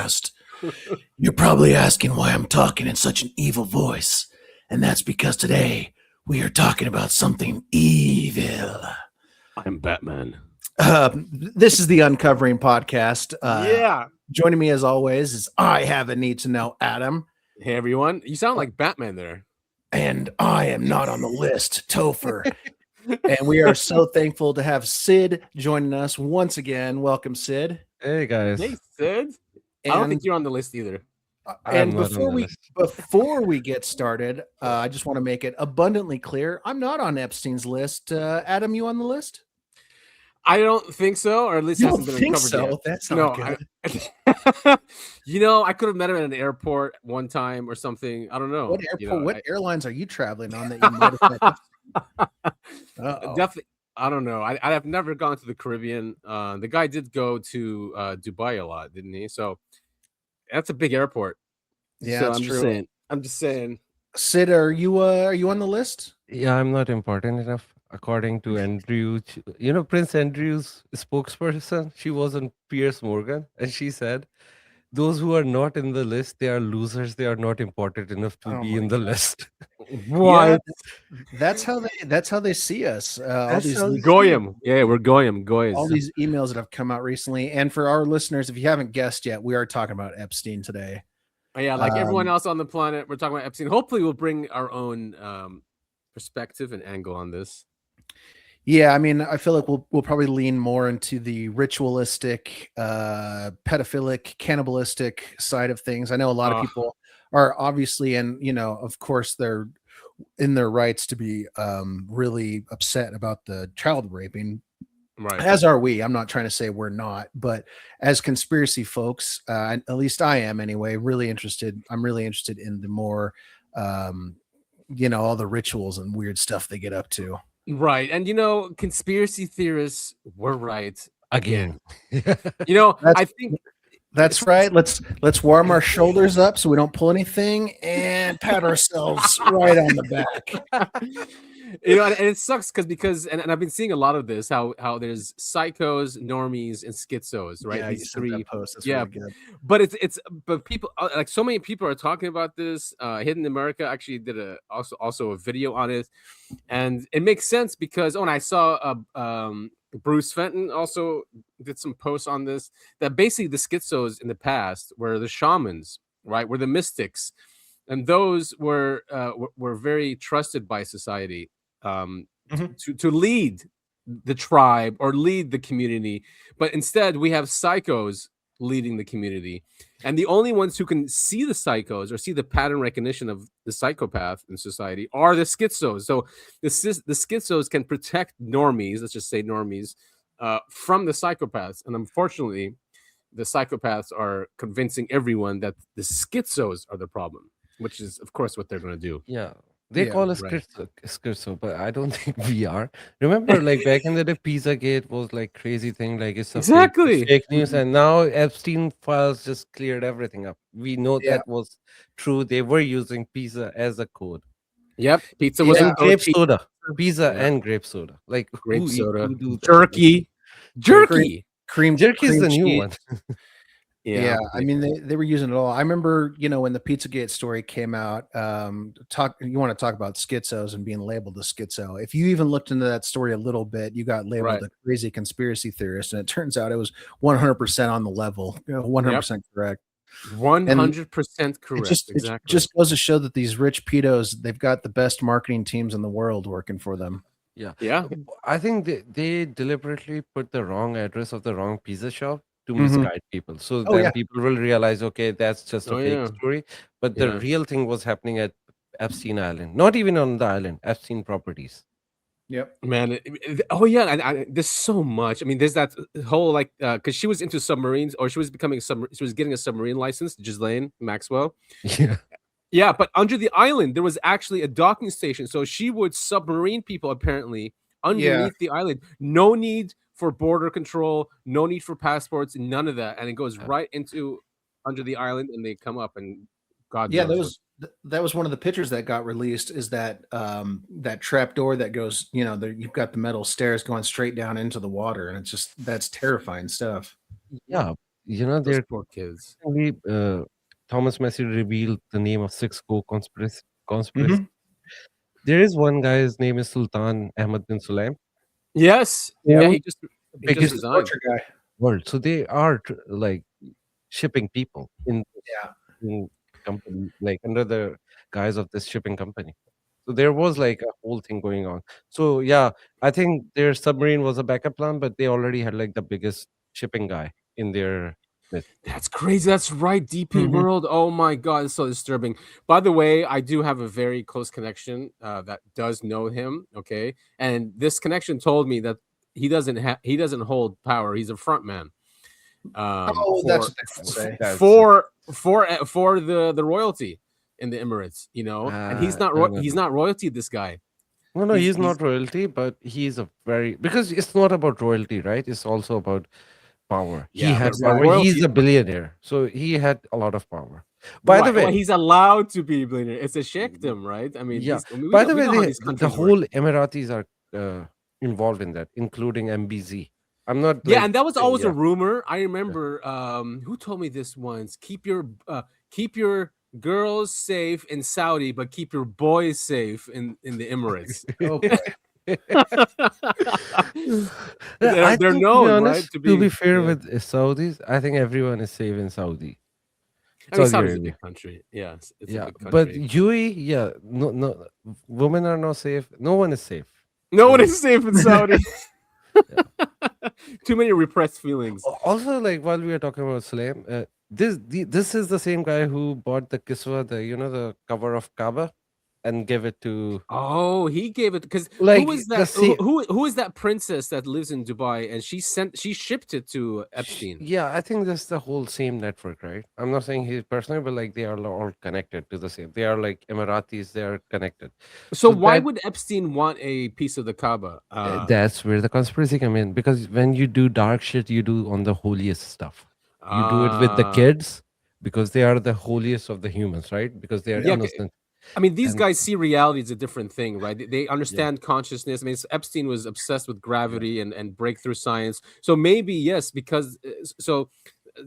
podcast. You're probably asking why I'm talking in such an evil voice, and that's because today we are talking about something evil. I'm Batman. This is the Uncovering Podcast. Yeah. Joining me as always is I have a need to know Adam, Hey, everyone. You sound like Batman there. and I am not on the list, Topher. And we are so thankful to have Sid joining us once again. Welcome, Sid. Hey guys. Hey, Sid. I don't think you're on the list either. And before we get started, I just want to make it abundantly clear: I'm not on Epstein's list. Adam, you on the list? I don't think so, or at least You hasn't don't been think uncovered so? yet. That's not good. I could have met him at an airport one time or something. I don't know. What airport? What airlines are you traveling on that you might have met? Definitely. I don't know. I have never gone to the Caribbean. The guy did go to Dubai a lot, didn't he? So that's a big airport. Yeah, so that's true. I'm just saying. Sid, are you on the list? Yeah, I'm not important enough. According to Andrew, Prince Andrew's spokesperson, she was on Piers Morgan, and she said, "Those who are not in the list, they are losers. They are not important enough to be in the list." What? Yeah, that's how they see us. All these Goyim. Yeah, we're Goyim. Goyim. All these emails that have come out recently, and for our listeners, if you haven't guessed yet, we are talking about Epstein today. Yeah, like everyone else on the planet, we're talking about Epstein. Hopefully, we'll bring our own perspective and angle on this. Yeah, I mean, I feel like we'll probably lean more into the ritualistic, pedophilic, cannibalistic side of things. I know a lot of people are obviously, and of course, they're in their rights to be really upset about the child raping. Right. As are we. I'm not trying to say we're not, but as conspiracy folks, at least I am anyway, really interested. I'm really interested in the more, all the rituals and weird stuff they get up to. Right. And conspiracy theorists were right Again. I think that's right. Let's warm our shoulders up so we don't pull anything and pat ourselves right on the back. And it sucks because I've been seeing a lot of this, how there's psychos, normies, and schizos, right? Yeah, These three posts. That's yeah, really good. but people, like, so many people are talking about this. Hidden America actually did also a video on it, and it makes sense because when I saw Bruce Fenton also did some posts on this, that basically the schizos in the past were the shamans, right? Were the mystics, and those were very trusted by society to lead the tribe or lead the community. But instead, we have psychos leading the community, and the only ones who can see the psychos or see the pattern recognition of the psychopath in society are the schizos. So the schizos can protect normies, let's just say normies, from the psychopaths. And unfortunately, the psychopaths are convincing everyone that the schizos are the problem, which is, of course, what they're going to do. Yeah. They call us schizo, but I don't think we are. Remember, like back in the day, Pizzagate was like crazy thing, like it's exactly fake news, and now Epstein files just cleared everything up. We know that was true. They were using pizza as a code. Yep, pizza was grape soda, pizza and grape soda, like grape soda, jerky. Cream jerky is the cheese. new one. Yeah, I mean they were using it all. I remember, when the Pizzagate story came out. You want to talk about schizos and being labeled a schizo? If you even looked into that story a little bit, you got labeled a crazy conspiracy theorist, and it turns out it was 100% on the level, 100% correct. 100% correct. It just goes to show that these rich pedos, they've got the best marketing teams in the world working for them. Yeah. I think they deliberately put the wrong address of the wrong pizza shop to misguide people, so people will realize, okay, that's just a fake story, but the real thing was happening at Epstein Island, not even on the island, Epstein properties. Yep, man. There's so much. I mean, there's that whole because she was into submarines, or she was getting a submarine license, Ghislaine Maxwell. Yeah, but under the island there was actually a docking station, so she would submarine people apparently underneath the island. No need for border control, no need for passports, none of that, and it goes right into under the island, and they come up, and God knows. That was one of the pictures that got released. Is that that trap door that goes, you've got the metal stairs going straight down into the water, and that's terrifying stuff. Yeah, Those they're poor kids. Thomas Messi revealed the name of six conspiracy. Mhm. There is one guy, his name is Sultan Ahmad bin Sulaim, Yes, Yep. yeah. who the He just He's biggest the resigned. torture guy. world. So they are like shipping people in this Yeah. in company, like under the guise of this shipping company. So there was like a whole thing going on. So yeah, I think their submarine was a backup plan, but they already had like the biggest shipping guy in their midst. That's crazy. That's right. DP Mhm. World. Oh my God, it's so disturbing. By the way, I do have a very close connection that does know him. Okay, and this connection told me that he doesn't hold power. He's a front man. Oh, that's what they say. That's just, For the royalty in the Emirates. You know, and no, no, he's no. not royalty. This guy. No, no, he's not royalty, but he's a very because it's not about royalty, right? It's also about power. He Yeah, had but power. Exactly. He's royalty. a billionaire, so he had a lot of power. By the Right. Well, way, he's allowed to be a billionaire. It's a y- sheikdom, right? I mean, yeah. these we By know the we way, know how these the countries work. whole Emiratis are involved in that, including MBZ. I'm not Yeah, like and that was saying always a yeah. rumor. I Yeah. remember who told me this once. Keep your girls safe in Saudi, but keep your boys safe in the Emirates. Oh boy. Yeah, I They're think, to be known, right, honest, to to be be fair yeah. with Saudis, I think everyone is safe in I mean, Saudi Saudi's a big Arabia. country. Yeah, it's a Yeah, big but country. UAE, yeah, no, no, women are not safe. No one is safe. No one So is safe in Saudi. yeah. Too many repressed feelings. Also, like while we are talking about Sulaim, this is the same guy who bought the kiswa, the cover of Kaaba, and gave it to Oh, he gave it because like who is the that? same. Who is that princess that lives in Dubai and she shipped it to Epstein? Yeah, I think that's the whole same network, right? I'm not saying he personally, but like they are all connected to the same. They are like Emiratis. They are connected. So So why that would Epstein want a piece of the Kaaba? that's where the conspiracy come in because when you do dark shit, you do on the holiest stuff. You do it with the Uh kids because they are the holiest of the humans, right? Because they are yeah. innocent I mean, these and guys see reality as a different thing, right? They yeah, understand consciousness. I mean, Epstein was obsessed with yeah, gravity and breakthrough science. So maybe yes, because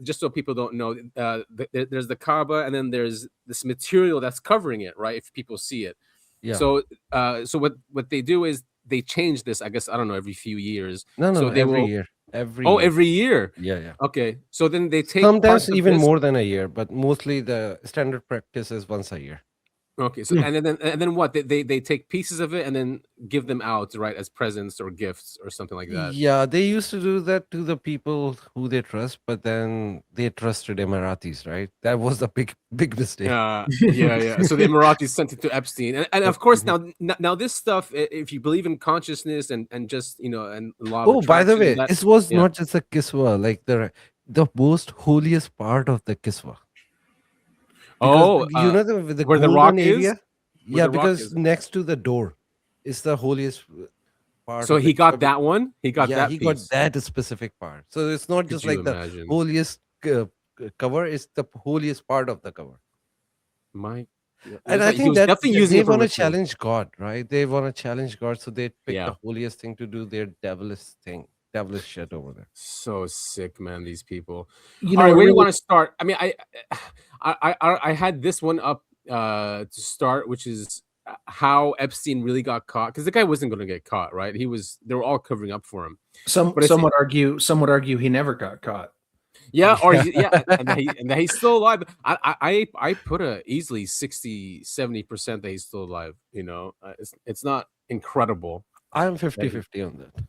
just so people don't know, there's the Kaaba, and then there's this material that's covering it, right? If people see it, yeah. so what they do is they change this. I guess I don't know every few years. No, no, So no. they Every will. year, every Oh, year. every year. Yeah, yeah. Okay, so then they take Sometimes parts of even this. more than a year, but mostly the standard practice is once a year. Okay, so Hmm. and then what? They take pieces of it and then give them out, right, as presents or gifts or something like that. Yeah, they used to do that to the people who they trust, but then they trusted Emiratis, right? That was a big, big mistake. Yeah, yeah. So the Emiratis sent it to Epstein, and of course Mhm. now this stuff, if you believe in consciousness and just and law of Oh, by the attraction, way, that it was yeah. not just a kiswa, like the most holiest part of the kiswa. Because Oh, with the where the golden rock is, area, where yeah, the rock because is. next to the door is the holiest part So of the he got kiswa. that one. He got Yeah, that he got piece. that specific part. So it's not Could just you like the imagine? holiest cover; it's the holiest part of the cover. My, And I he think was that definitely using they it for want to ritual. challenge God, right? They want to challenge God, so they pick the Yeah. holiest thing to do their devilish thing, devilish shit over there. So sick, man. These people. You All know, right, it where do you really. want to start? I mean, I had this one up to start, which is how Epstein really got caught because the guy wasn't going to get caught, right? They were all covering up for him. Some But it's some would argue he never got caught. yeah, or Yeah. yeah, and that he's still alive. I put a easily 60-70% that he's still alive. It's not incredible. I'm That 50-50 on that.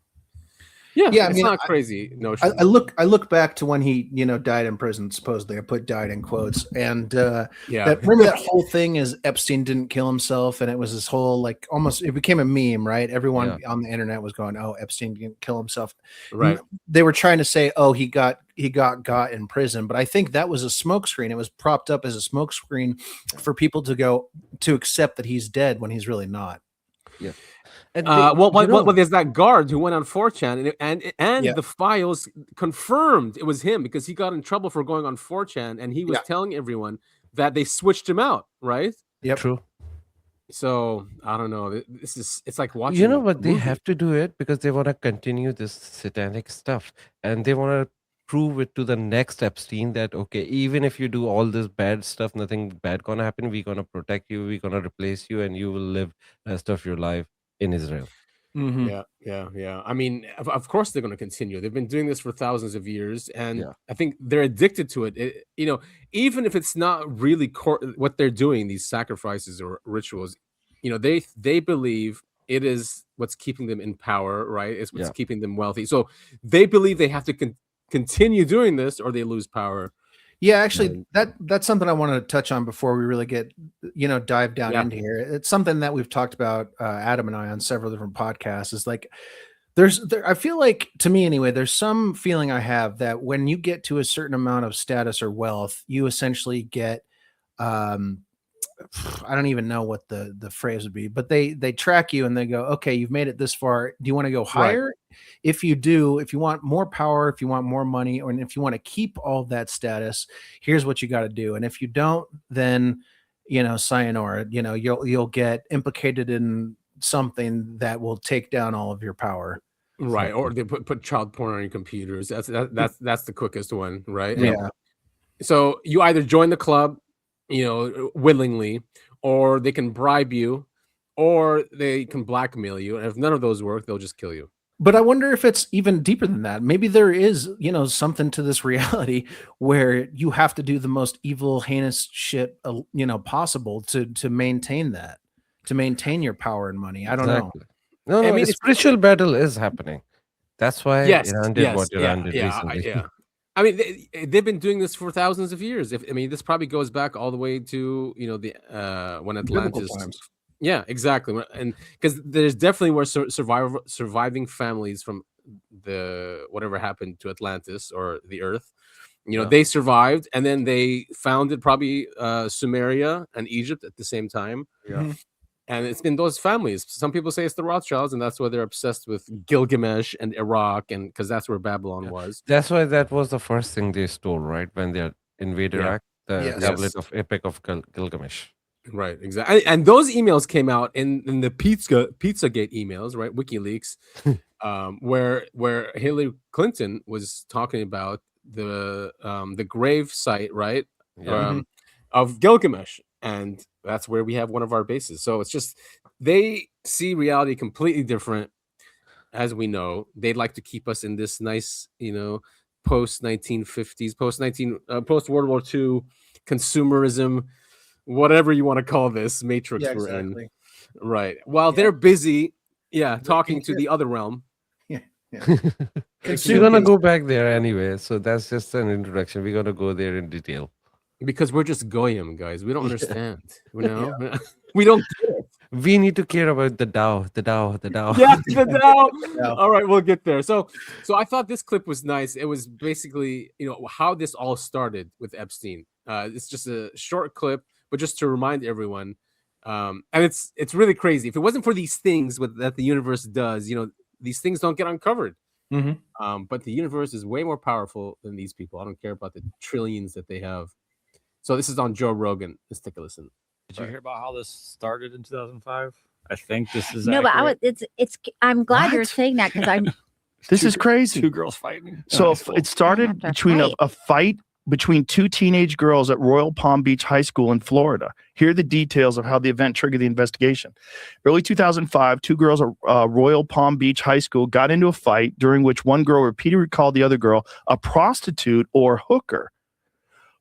Yeah, Yeah, I it's mean, not a crazy I notion. look back to when he died in prison. Supposedly, I put "died" in quotes, and Yeah, that remember that whole thing is Epstein didn't kill himself, and it was this whole like almost it became a meme, right? Everyone Yeah. on the internet was going, "Oh, Epstein didn't kill himself," and right. they were trying to say, "Oh, he got got in prison," but I think that was a smokescreen. It was propped up as a smokescreen for people to accept that he's dead when he's really not. Yeah. And they, Well, there's that guard who went on 4chan, and Yeah, the files confirmed it was him because he got in trouble for going on 4chan, and he was yeah, telling everyone that they switched him out, right? yep. true. So I don't know. It's like watching a But they movie. have to do it because they want to continue this satanic stuff and they want to prove it to the next Epstein that okay, even if you do all this bad stuff, nothing bad gonna happen. We're gonna protect you. We're gonna replace you, and you will live rest of your life in Israel. Mm-hmm. Yeah. I mean, of course they're going to continue. They've been doing this for thousands of years, and Yeah, I think they're addicted to it. Even if it's not really what they're doing, these sacrifices or rituals, they believe it is what's keeping them in power, right? It's what's yeah. keeping them wealthy. So they believe they have to continue doing this, or they lose power. Yeah, actually, And that's something I wanted to touch on before we really get, dive down yeah, into here. It's something that we've talked about, Adam and I, on several different podcasts. Is like, I feel like, to me anyway, there's some feeling I have that when you get to a certain amount of status or wealth, you essentially get, um, I don't even know what the phrase would be, but they track you and they go, okay, you've made it this far. Do you want to go right. higher? If you do, if you want more power, if you want more money, or if you want to keep all that status, here's what you got to do. And if you don't, then sayonara. You'll get implicated in something that will take down all of your power. Right, or Exactly. they put child porn on your computers. That's the quickest one, right? Yeah. Yeah. So you either join the club, willingly, or they can bribe you, or they can blackmail you. And if none of those work, they'll just kill you. But I wonder if it's even deeper than that. Maybe there is, something to this reality where you have to do the most evil, heinous shit, possible to maintain that, to maintain your power and money. I don't know. Exactly. No, I no, a mean, it's spiritual battle is happening. That's why yes, Iran did yes, what Iran did recently. yeah. I mean, they've been doing this for thousands of years. This probably goes back all the way to the when Biblical Atlantis. times. Yeah, exactly. And because there's definitely were surviving families from the whatever happened to Atlantis or the Earth. Yeah. They survived, and then they founded probably Sumeria and Egypt at the same time. Yeah. Mm-hmm. And it's been those families. Some people say it's the Rothschilds, and that's why they're obsessed with Gilgamesh and Iraq, and because that's where Babylon was. That's why that was the first thing they stole, right? When they invaded Yeah. Iraq, the Yes. tablet of Epic of Gilgamesh. Right, exactly. And those emails came out in the Pizzagate emails, right? WikiLeaks, where Hillary Clinton was talking about the grave site, right? Yeah. Of Gilgamesh, and that's where we have one of our bases. So it's just they see reality completely different, as we know. They'd like to keep us in this nice, post 1950s, post World War II consumerism, whatever you want to call this matrix Yeah, we're in, exactly. right? While Yeah. they're busy, talking to shit. the other realm. Yeah. We're gonna go back there anyway, so that's just an introduction. We're gonna go there in detail. Because we're just goyim, guys. We don't Yeah. understand. We don't get it. We need to care about the Tao, the Tao, the Tao. Yeah, the Tao. Yeah. All right, we'll get there. So I thought this clip was nice. It was basically, how this all started with Epstein. It's just a short clip, but just to remind everyone, and it's really crazy. If it wasn't for these things that the universe does, these things don't get uncovered. Mm-hmm. But the universe is way more powerful than these people. I don't care about the trillions that they have. So this is on Joe Rogan. Let's take a listen. Did you hear about how this started in 2005? I think this is no, accurate. but it's. I'm glad you're What? saying that because I'm. This is crazy. Two girls fighting. So Nice. it started After a between fight. a fight between two teenage girls at Royal Palm Beach High School in Florida. Here are the details of how the event triggered the investigation. Early 2005, two girls at Royal Palm Beach High School got into a fight during which one girl repeatedly called the other girl a prostitute or hooker.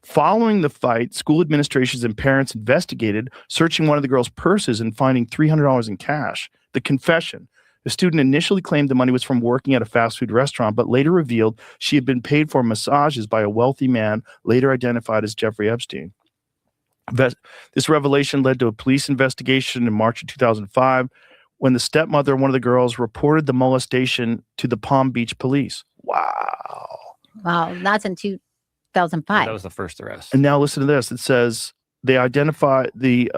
Following the fight, school administrations and parents investigated, searching one of the girls' purses and finding $300 in cash. The confession. The student initially claimed the money was from working at a fast food restaurant, but later revealed she had been paid for massages by a wealthy man, later identified as Jeffrey Epstein. This revelation led to a police investigation in March of 2005, when the stepmother of one of the girls reported the molestation to the Palm Beach police. Wow. Wow, that's in 2005. That was the first arrest. And now listen to this. It says they identify the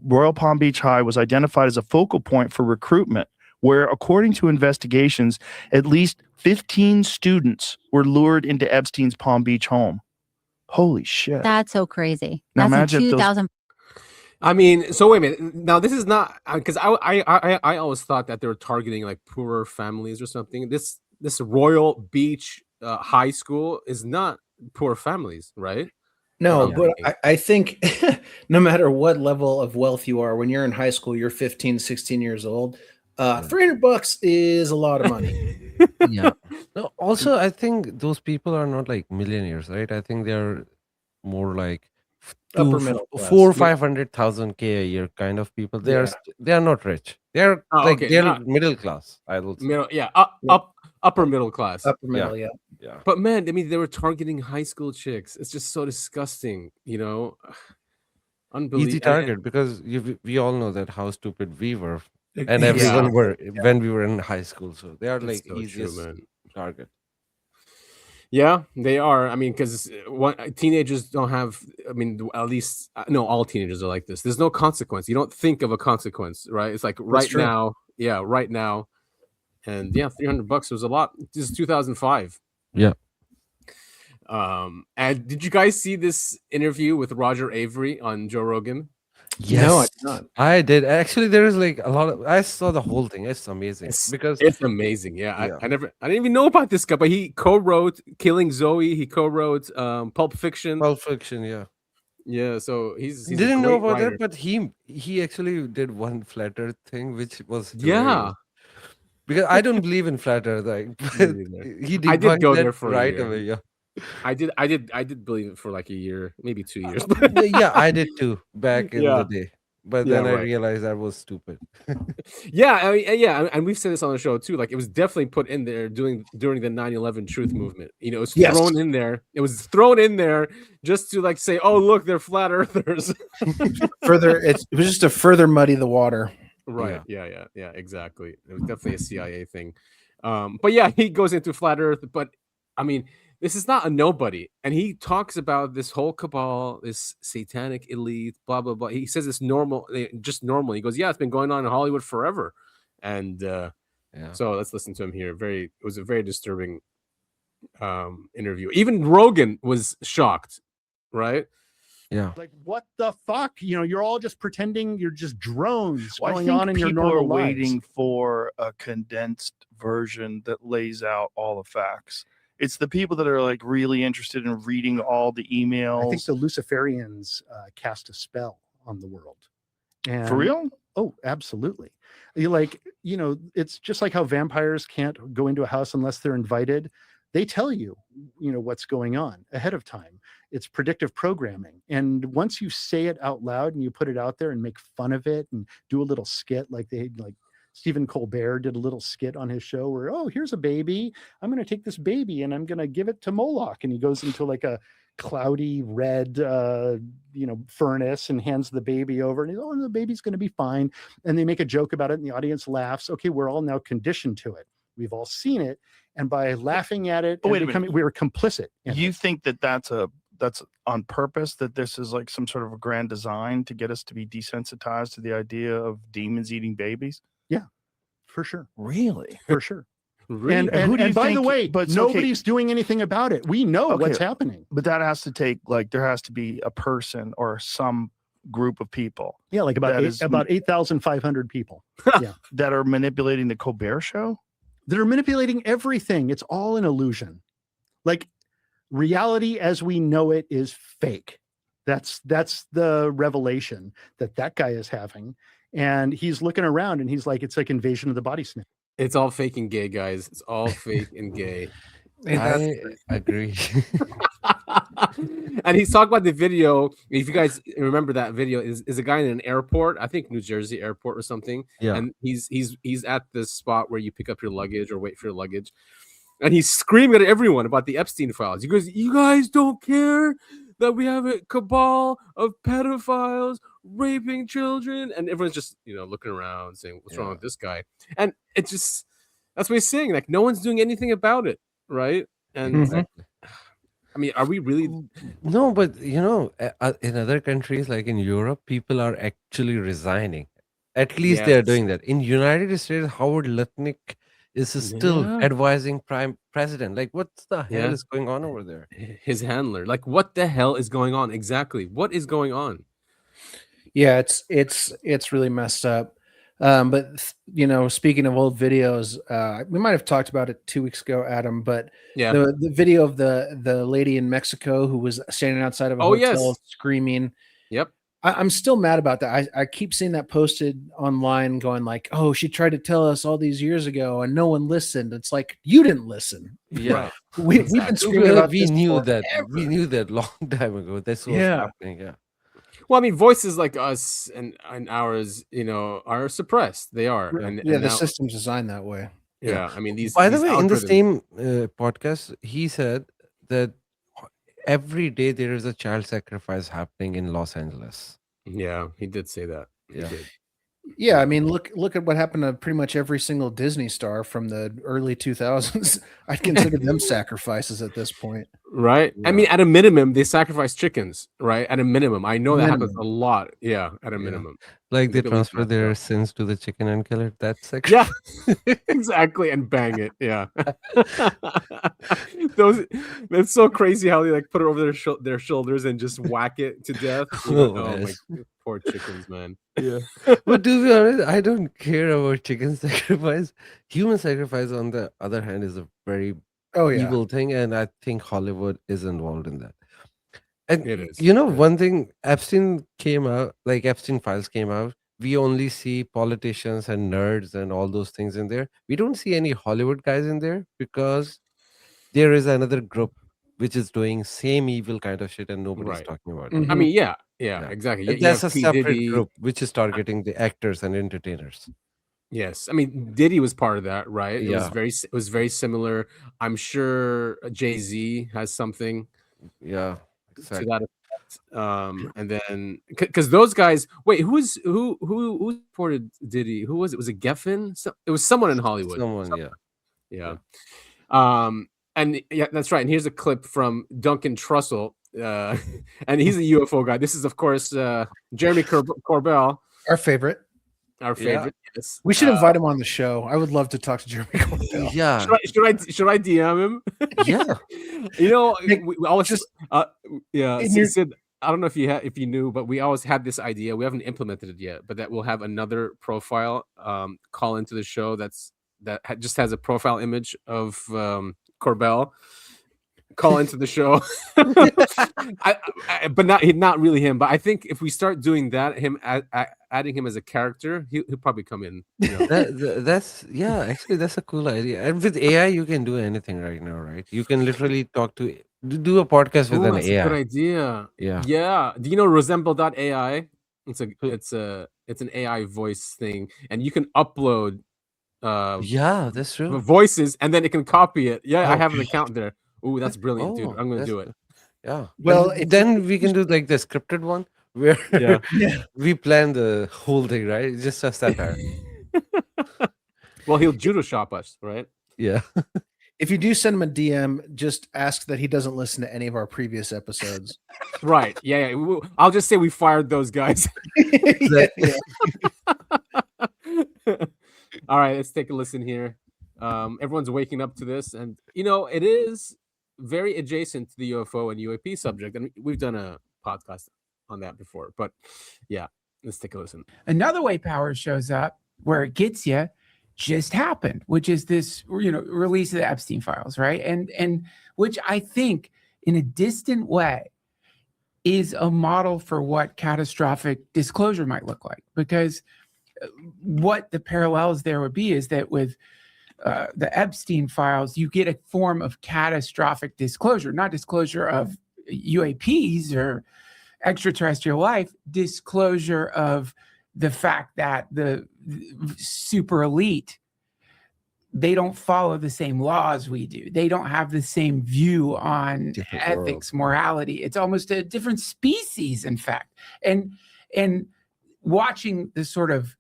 Royal Palm Beach High was identified as a focal point for recruitment, where, according to investigations, at least 15 students were lured into Epstein's Palm Beach home. Holy shit. That's so crazy. Now That's in imagine those- 2000. I mean, so wait a minute. Now this is not because I always thought that they were targeting like poorer families or something. This Royal Beach high school is not poor families, right? No, but I think no matter what level of wealth you are, when you're in high school, you're 15, 16 years old. $300 is a lot of money. Yeah. No, also, I think those people are not like millionaires, right? I think they're more like Upper middle class. 400,000 500,000 K a year kind of people. They are not rich. They're they're middle class. I will say. Upper middle class. Upper middle, yeah. But man, I mean, they were targeting high school chicks. It's just so disgusting, you know. Unbelievable. Easy target because we all know that how stupid we were, and everyone were when we were in high school. So they are like so easiest true, target. Yeah, they are. I mean, because teenagers don't have. I mean, at least no, all teenagers are like this. There's no consequence. You don't think of a consequence, right? It's like right now. Yeah, right now. And yeah, $300 was a lot. This is 2005. Yeah. And did you guys see this interview with Roger Avery on Joe Rogan? Yes, no, I did not. I did. Actually, there is like a lot of. I saw the whole thing. It's amazing because it's amazing. Yeah, I didn't even know about this guy, but he co-wrote Killing Zoe. He co-wrote Pulp Fiction. Pulp Fiction, yeah. Yeah, so he's didn't know about that, but he actually did one flat earth thing, which was hilarious. Because I don't believe in flat earth, like he I did go there for right away. Yeah, I did believe it for like a year, maybe 2 years. Yeah, I did too back in the day. But then I realized that was stupid. I mean, and we've said this on the show too. Like, it was definitely put in there during the 9/11 Truth Movement. You know, it was thrown in there. It was thrown in there just to like say, "Oh, look, they're flat earthers." It was just to further muddy the water. Right. Yeah. Exactly. It was definitely a CIA thing. But yeah, he goes into flat Earth. But I mean, this is not a nobody, and he talks about this whole cabal, this satanic elite, blah blah blah. He says it's normal, just normal. He goes, "Yeah, it's been going on in Hollywood forever," and so let's listen to him here. It was a very disturbing interview. Even Rogan was shocked, right? Yeah. Like, what the fuck? You know, you're all just pretending you're just drones going I on in think your people normal are waiting lives. for a condensed version that lays out all the facts. It's the people that are like really interested in reading all the emails. I think the Luciferians cast a spell on the world. And, for real? Oh, absolutely. It's just like how vampires can't go into a house unless they're invited. They tell you, what's going on ahead of time. It's predictive programming. And once you say it out loud and you put it out there and make fun of it and do a little skit like Stephen Colbert did a little skit on his show where, oh, here's a baby. I'm going to take this baby and I'm going to give it to Moloch. And he goes into like a cloudy red, furnace and hands the baby over. And he's, oh, the baby's going to be fine. And they make a joke about it and the audience laughs. Okay, we're all now conditioned to it. We've all seen it. And by laughing at it, we were complicit. You think that's on purpose, that this is like some sort of a grand design to get us to be desensitized to the idea of demons eating babies? Yeah, for sure. Really? For sure. Really? And by the way, nobody's doing anything about it. We know what's happening. But that has to take, like, there has to be a person or some group of people. Yeah, like about 8,500 people. Yeah, that are manipulating the Colbert Show. They're manipulating everything. It's all an illusion. Like, reality as we know it is fake. That's the revelation that guy is having. And he's looking around and he's like, it's like Invasion of the Body Snatchers. It's all fake and gay, guys. It's all fake and gay. I agree. And he's talking about the video. If you guys remember that video, is a guy in an airport, I think New Jersey airport or something. Yeah. And he's at this spot where you pick up your luggage or wait for your luggage. And he's screaming at everyone about the Epstein files. He goes, "You guys don't care that we have a cabal of pedophiles raping children?" And everyone's just, looking around saying, "What's wrong with this guy?" And it just, that's what he's saying. Like, no one's doing anything about it, right? And I mean, are we really? No, but in other countries like in Europe, people are actually resigning. At least they're doing that. In United States, Howard Lutnick is still advising prime president. Like, what the hell is going on over there? His handler. Like, what the hell is going on? Exactly. What is going on? Yeah, it's really messed up. But speaking of old videos, we might have talked about it 2 weeks ago, Adam. But the video of the lady in Mexico who was standing outside of a hotel screaming. Yep. I'm still mad about that. I keep seeing that posted online, going like, "Oh, she tried to tell us all these years ago, and no one listened." It's like you didn't listen. Yeah, we've been screaming about we this knew forever. that. We knew that long time ago. That's what's happening. Yeah. Well, I mean, voices like us and ours, are suppressed. They are. And the now, system's designed that way. Yeah. I mean, By these the way, in the algorithms- same podcast, he said that every day there is a child sacrifice happening in Los Angeles. Yeah, he did say that. He Yeah. did. Yeah, I mean, look at what happened to pretty much every single Disney star from the early 2000s. I'd consider them sacrifices at this point. Right. I mean, at a minimum, they sacrifice chickens, right? At a minimum. I know that happens a lot. Yeah, at a minimum. Like they You can leave transfer that their out. sins to the chicken and kill it. That's actually Exactly, and bang it. Yeah. That's so crazy how they like put it over their shoulders and just whack it to death. Oh my poor chickens, man. Yeah. But to be honest, I don't care about chicken sacrifice. Human sacrifice, on the other hand, is a very evil thing, and I think Hollywood is involved in that. And it is. One thing, Epstein files came out. We only see politicians and nerds and all those things in there. We don't see any Hollywood guys in there because there is another group which is doing same evil kind of shit and nobody's talking about it. I mean, yeah, exactly. And that's a separate group which is targeting the actors and entertainers. Yes, I mean Diddy was part of that, right? Yeah. It was very similar. I'm sure Jay-Z has something. Yeah, exactly. To that effect. And then because those guys, wait, who supported Diddy? Who was it? Was it Geffen? It was someone in Hollywood. Yeah. And yeah, that's right. And here's a clip from Duncan Trussell, and he's a UFO guy. This is, of course, Jeremy Corbell, our favorite. Yes. We should invite him on the show. I would love to talk to Jeremy Corbell. Yeah. Should I DM him? Yeah. We always just Sid, I don't know if you knew, but we always had this idea. We haven't implemented it yet, but that we'll have another profile call into the show that just has a profile image of Corbell. Call into the show, but not really him. But I think if we start doing that, adding him as a character, he'll probably come in. Actually, that's a cool idea. And with AI, you can do anything right now, right? You can literally do a podcast with an that's AI. A good idea. Yeah. Do you know Resemble.ai? It's an AI voice thing, and you can upload. That's true. Voices, and then it can copy it. I have an account there. Ooh, that's brilliant, dude. I'm gonna do it. Yeah. Well, then we can do like the scripted one where we plan the whole thing, right? It's just a satire. Well, he'll judo shop us, right? Yeah. If you do send him a DM, just ask that he doesn't listen to any of our previous episodes. Right. Yeah. I'll just say we fired those guys. All right, let's take a listen here. Everyone's waking up to this, and it is very adjacent to the UFO and UAP subject, and we've done a podcast on that before. But yeah, let's take a listen. Another way power shows up where it gets you just happened, which is this release of the Epstein files, right? And which I think in a distant way is a model for what catastrophic disclosure might look like, because what the parallels there would be is that with the Epstein files, you get a form of catastrophic disclosure, not disclosure of UAPs or extraterrestrial life, disclosure of the fact that the super elite, they don't follow the same laws we do. They don't have the same view on ethics, morality. It's almost a different species, in fact. And watching the sort of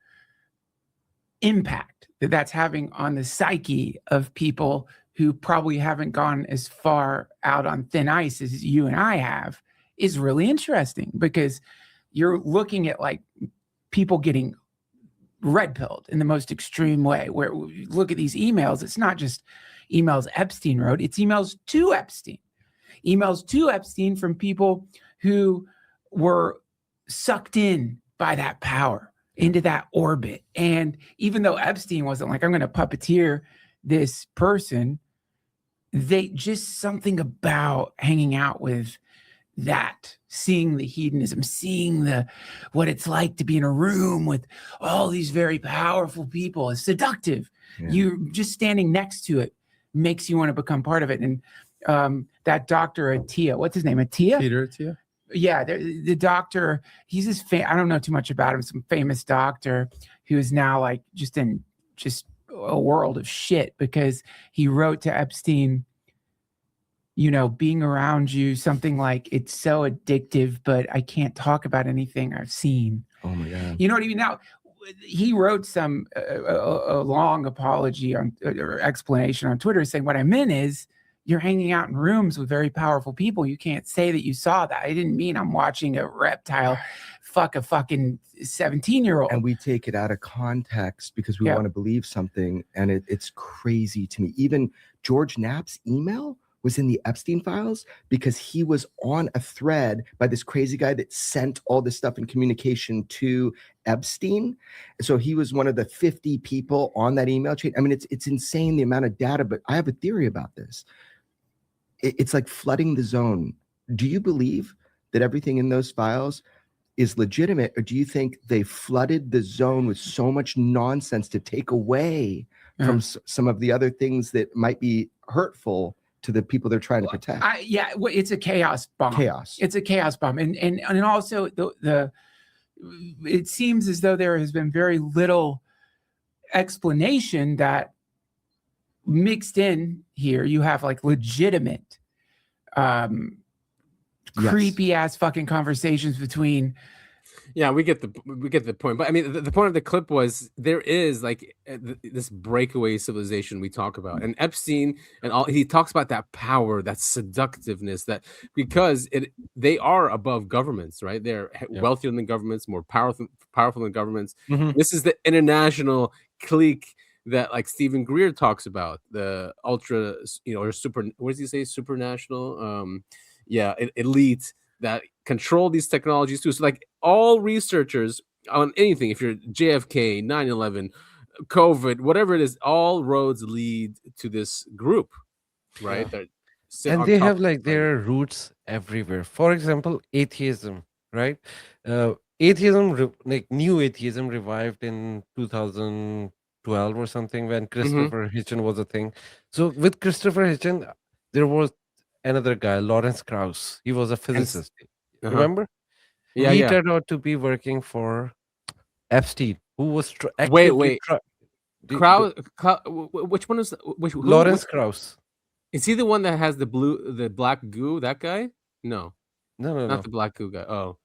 impact that that's having on the psyche of people who probably haven't gone as far out on thin ice as you and I have is really interesting, because you're looking at like people getting red pilled in the most extreme way, where we look at these emails. It's not just emails Epstein wrote, it's emails to Epstein from people who were sucked in by that power into that orbit. And even though Epstein wasn't like, I'm going to puppeteer this person, they just something about hanging out with that, seeing the hedonism, seeing what it's like to be in a room with all these very powerful people is seductive. Yeah. You just standing next to it makes you want to become part of it. And that doctor Attia, what's his name? Peter Attia? Yeah, the doctor, he's this I don't know too much about him, some famous doctor who is now like just in a world of shit because he wrote to Epstein, you know, being around you, something like, it's so addictive, but I can't talk about anything I've seen. Oh my God. You know what I mean? Now, he wrote some a long apology or explanation on Twitter saying, what I meant is, you're hanging out in rooms with very powerful people. You can't say that you saw that. I didn't mean I'm watching a reptile fuck a fucking 17-year-old. And we take it out of context because we want to believe something. And it's crazy to me. Even George Knapp's email was in the Epstein files because he was on a thread by this crazy guy that sent all this stuff in communication to Epstein. So he was one of the 50 people on that email chain. I mean, it's insane the amount of data, but I have a theory about this. It's like flooding the zone. Do you believe that everything in those files is legitimate, or do you think they flooded the zone with so much nonsense to take away from some of the other things that might be hurtful to the people they're trying to protect? It's a chaos bomb. It's a chaos bomb, and also the it seems as though there has been very little explanation that mixed in here. You have like legitimate creepy ass fucking conversations between we get the point, but I mean the point of the clip was there is like this breakaway civilization we talk about, and Epstein and all, he talks about that power, that seductiveness, that because they are above governments, right? They're wealthier than governments, more powerful than governments. This is the international clique that like Stephen Greer talks about, the ultra, or super, what does he say? Supranational, elite that control these technologies too. So like all researchers on anything, if you're JFK, 9/11, COVID, whatever it is, all roads lead to this group, right? And they have like their roots everywhere. For example, atheism, right? Atheism, like new atheism revived in 2012 or something when Christopher Hitchens was a thing. So with Christopher Hitchens, there was another guy, Lawrence Krauss. He was a physicist. Remember? He turned out to be working for Epstein, who was actively which one is Lawrence Krauss? Is he the one that has the black goo? That guy? No, not the black goo guy. Oh,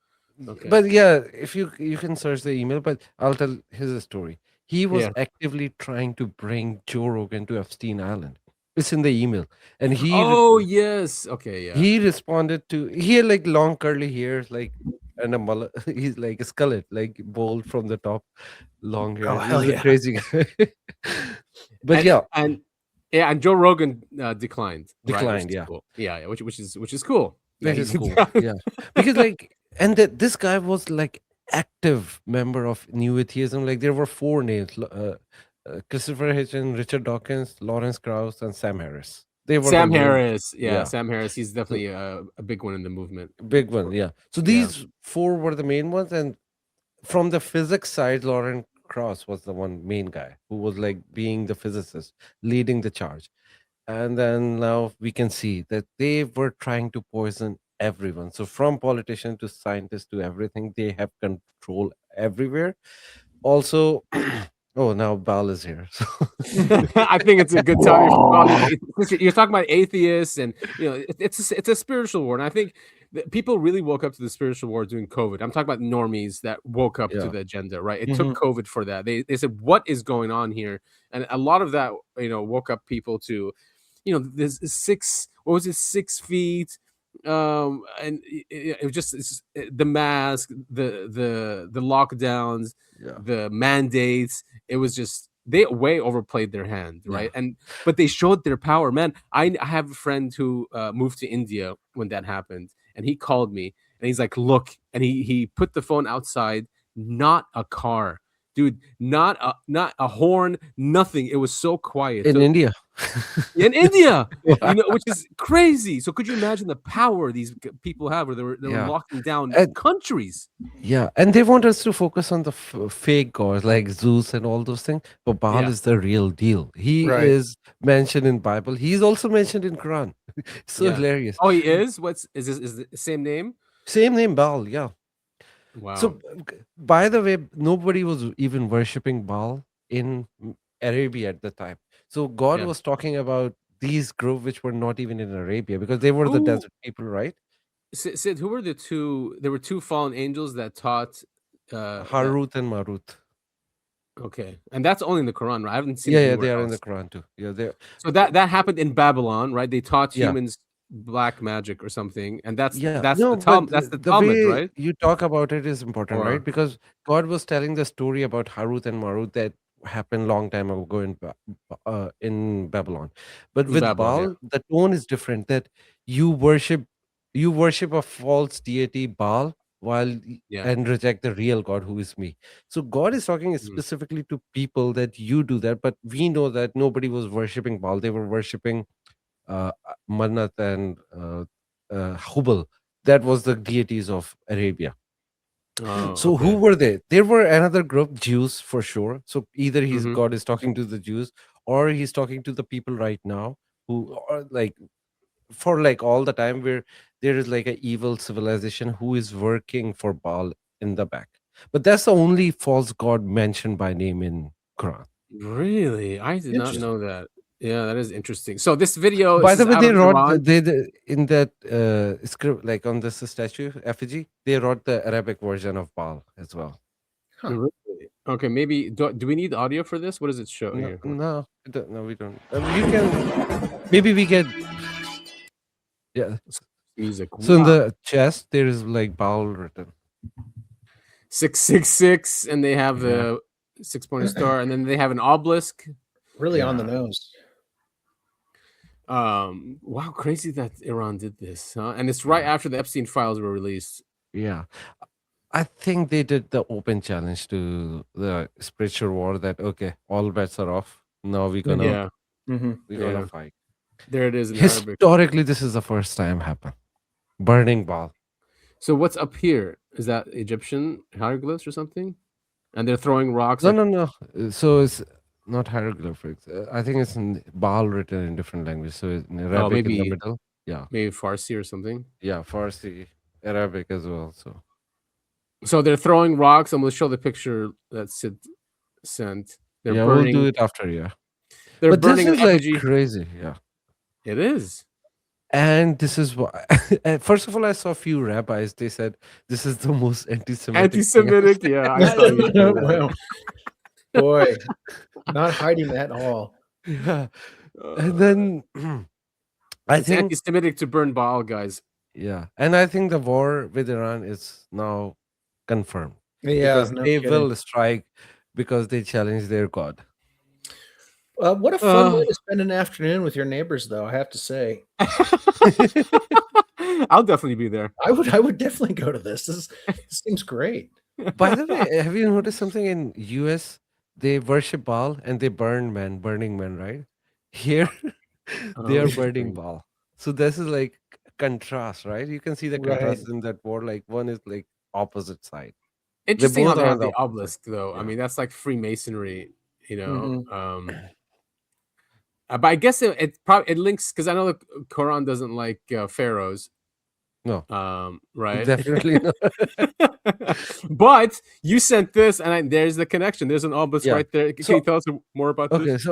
okay. But yeah, if you can search the email, but I'll tell his story. He was actively trying to bring Joe Rogan to Epstein Island. It's in the email, and he. Oh yes, okay, yeah. He responded to. He had like long curly hairs, like and a mullet. He's like a skillet, like bald from the top, long hair. Oh hell yeah, crazy guy. But and Joe Rogan declined. Declined, right? Cool. Which is cool. That is cool. Yeah, because like, and this guy was like active member of New Atheism. Like there were 4 names. Christopher Hitchens, Richard Dawkins, Lawrence Krauss, and Sam Harris. They were Sam Harris. Sam Harris. He's definitely a big one in the movement. Big one, yeah. So these 4 were the main ones, and from the physics side, Lawrence Krauss was the main guy who was like being the physicist, leading the charge. And then now we can see that they were trying to poison everyone. So from politician to scientist to everything, they have control everywhere. Also. Oh, now Bal is here. So. I think it's a good time. You're talking about atheists, and it's a spiritual war. And I think that people really woke up to the spiritual war during COVID. I'm talking about normies that woke up to the agenda, right? It took COVID for that. They said, what is going on here? And a lot of that, woke up people to, this 6 feet. And it was just the mask, the lockdowns, the mandates. It was just they way overplayed their hand, right? But they showed their power, man. I have a friend who moved to India when that happened, and he called me and he's like, "Look," and he put the phone outside, not a car, dude. Not a horn, nothing. It was so quiet. In So, India. in India, which is crazy. So could you imagine the power these people have, where they were Yeah. locking down And- countries? Yeah, and they want us to focus on the fake gods like Zeus and all those things. But Baal Yeah. is the real deal. He Right. is mentioned in Bible. He's also mentioned in Quran. So Yeah. hilarious. Oh, he is. Is the same name? Same name, Baal. Yeah. Wow. So, by the way, nobody was even worshipping Baal in Arabia at the time. So God Yeah. was talking about these group which were not even in Arabia because they were the Who- desert people, right? Sid, who were the two? There were two fallen angels that taught. Harut and Marut. Okay, and that's only in the Quran, right? I haven't seen it Yeah, anywhere they are in else. the Quran too. Yeah, they. So that happened in Babylon, right? They taught Yeah. humans black magic or something, and that's Yeah, that's no, the but That's the the Talmud, way right? you talk about it is important, Or- right? Because God was telling the story about Harut and Marut that happened long time ago in Babylon. But In with Babylon, Baal, the tone is different. That you worship a false deity Baal Yeah. and reject the real God who is me. So God is talking specifically to people that you do that, but we know that nobody was worshiping Baal; they were worshiping Manat and Hubal. That was the deities of Arabia. Oh, So who okay. were they? There were another group, Jews for sure. So either Mhm. God is talking to the Jews, or he's talking to the people right now who are like for like all the time where there is like an evil civilization who is working for Baal in the back. But that's the only false god mentioned by name in Quran. Really, I did not Interesting. know that. Yeah, that is interesting. So this video By is the way, out they of wrote Iran. in that script, like on this statue effigy, they wrote the Arabic version of Baal as well. Huh. Really? Okay, maybe do we need audio for this? What does it show No, here? no, we don't. You can maybe we get yeah. Music. So in Wow. the chest there is like Baal written. 666, and they have Yeah. the 6-pointed star, and then they have an obelisk. Really on the Yeah. nose. Wow, crazy that Iran did this, huh? And it's right after the Epstein files were released. Yeah. I think they did the open challenge to the spiritual war that okay, all bets are off. Now we're gonna Yeah, Mm-hmm. we're gonna yeah. fight. There it is in Arabic. Historically, this is the first time happen. Burning Baal. So what's up here? Is that Egyptian hieroglyphs or something? And they're throwing rocks. No, at- no, no. So it's not hieroglyphics. I think it's in Baal written in different language. So it's in Arabic in the maybe- middle. Yeah, maybe Farsi or something. yeah, Farsi, Arabic as well. So they're throwing rocks. I'm gonna show the picture that Sid sent. They're yeah, burning. we'll do it after. Yeah, They're but burning this is an like effigy. crazy. Yeah, It is. and this is why. First of all, I saw a few rabbis. They said this is the most anti-Semitic. Anti-Semitic. Yeah, I saw you. say that. Well, boy, not hiding that at all. Yeah, and then I It's think anti-Semitic to burn Baal, guys. yeah, and I think the war with Iran is now confirmed. Yeah, Because no they kidding. will strike because they challenge their god. What a fun way to spend an afternoon with your neighbors, though. I have to say, I'll definitely be there. I would definitely go to this. This seems great. By the way, have you noticed something in US? They worship Baal and they burning men, right? Here, they are burning interesting. Baal. So this is like contrast, right? You can see the Right. contrast in that war. Like one is like opposite side. Interesting how both they are have on the the obelisk, though. I Yeah. mean, that's like Freemasonry, you know. Mhm. But I guess it probably links because I know the Quran doesn't like pharaohs. No. Right. Definitely not. But you sent this, and there's the connection. There's an obelisk Yeah. right there. Can So- you tell us more about Okay, this?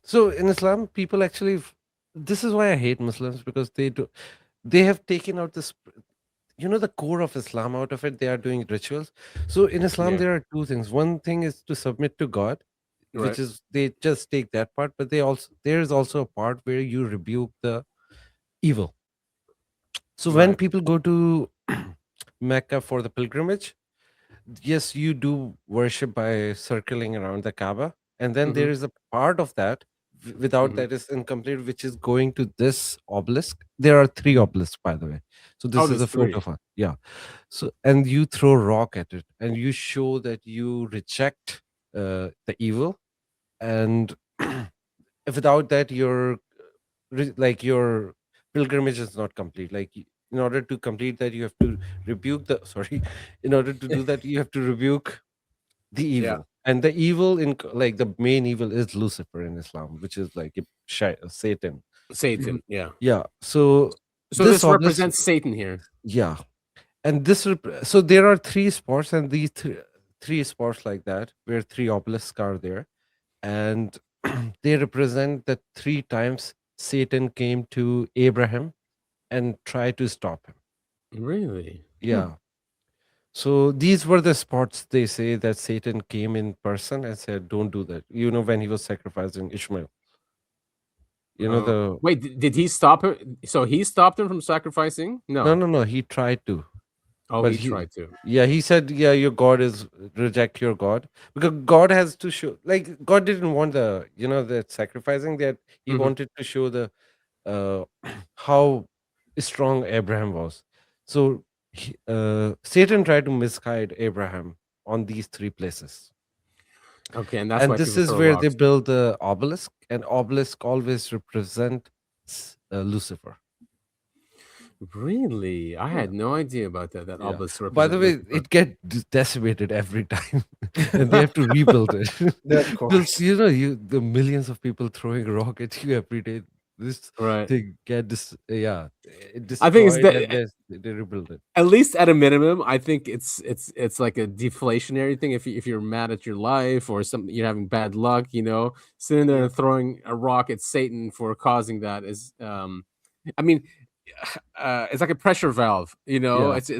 so in Islam, people actually this is why I hate Muslims because they have taken out this the core of Islam out of it. They are doing rituals. So in Islam, Yeah. there are two things. One thing is to submit to God, Right. which is they just take that part, but there is also a part where you rebuke the evil. So when Right. people go to Mecca for the pilgrimage, yes, you do worship by circling around the Kaaba, and then there is a part of that without Mhm. that is incomplete, which is going to this obelisk. There are 3 obelisks, by the way. So this is there's a photo 3. of one. Yeah. So and you throw rock at it, and you show that you reject the evil, and without that, your pilgrimage is not complete. Like in order to complete that, you have to rebuke the sorry. In order to do that, you have to rebuke the evil, and the evil like the main evil is Lucifer in Islam, which is like Satan. Satan. Yeah. Yeah. So this represents Satan here. Yeah, and so there are three spots, and these three spots like that, where three obelisks are there, and they represent the three times Satan came to Abraham and tried to stop him. Really? Yeah. So these were the spots they say that Satan came in person and said, "Don't do that." When he was sacrificing Ishmael. Wait, did he stop him? So he stopped him from sacrificing? No. He tried to. Oh, he tried to. Yeah, he said, "Yeah, your God is reject your God," because God has to show. Like God didn't want the sacrificing. That He wanted to show the how strong Abraham was. So Satan tried to misguide Abraham on these three places. Okay, and that's why this is where they build the obelisk, and obelisk always represent Lucifer. Really? I had no idea about that. That obelisk. By the way, it gets decimated every time, and they have to rebuild it. Of course. The millions of people throwing rock at you every day. This thing get destroyed. I think it's that they rebuild it. At least at a minimum, I think it's like a deflationary thing. If you're mad at your life or something, you're having bad luck, sitting there and throwing a rock at Satan for causing that is, I mean, it's like a pressure valve, It's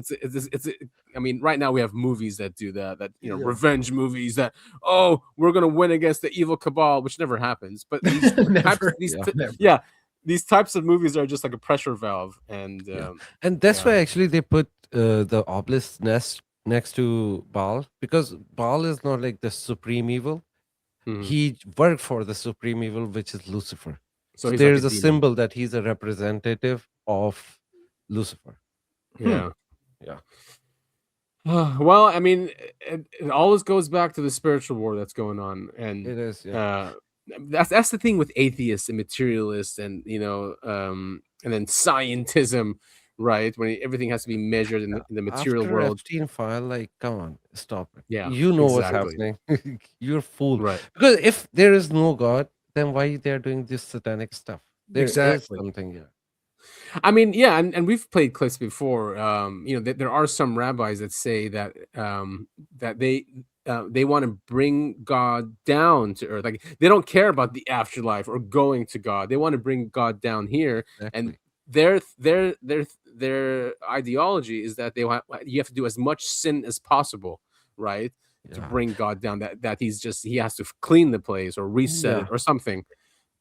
I mean, right now we have movies that do that, revenge movies that, oh, we're gonna win against the evil cabal, which never happens. But these these types of movies are just like a pressure valve, and that's why actually they put the obelisk next to Baal, because Baal is not like the supreme evil. He worked for the supreme evil, which is Lucifer. So there's like a symbol that he's a representative of Lucifer. Yeah. Well, I mean, it always goes back to the spiritual war that's going on, and it is. That's the thing with atheists and materialists, and and then scientism, right? When everything has to be measured in the material After world. Epstein file, like, come on, stop it. Yeah, what's happening. You're fooled, right? Because if there is no God, then why they are doing this satanic stuff? There is something. I mean, yeah, and we've played clips before. There are some rabbis that say that that they want to bring God down to earth. Like they don't care about the afterlife or going to God. They want to bring God down here, and their ideology is that you have to do as much sin as possible, right, to bring God down. That he has to clean the place or reset it or something.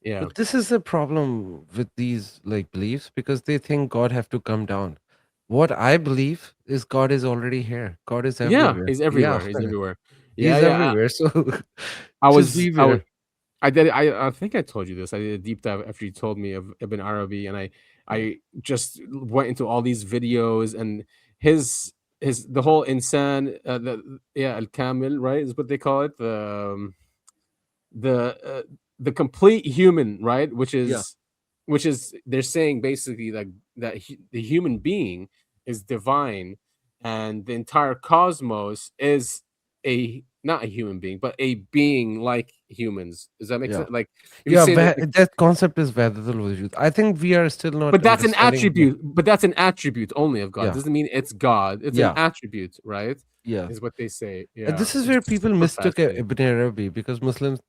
Yeah, but this is a problem with these like beliefs, because they think God have to come down. What I believe is God is already here. God is everywhere. Yeah, he's everywhere. He's everywhere. Yeah, he's everywhere. So I think I told you this. I did a deep dive after you told me of Ibn Arabi, and I just went into all these videos and the whole insan, al-kamil, right, is what they call it, the complete human, right, which is they're saying basically like that the human being is divine, and the entire cosmos is not a human being, but a being like humans. Does that make sense? Like, that concept is Vedatul Wujud. I think we are still not. But that's an attribute. But that's an attribute only of God. Yeah. Doesn't mean it's God. It's an attribute, right? Yeah, is what they say. Yeah, and this is where people mistook Ibn Arabi, because Muslims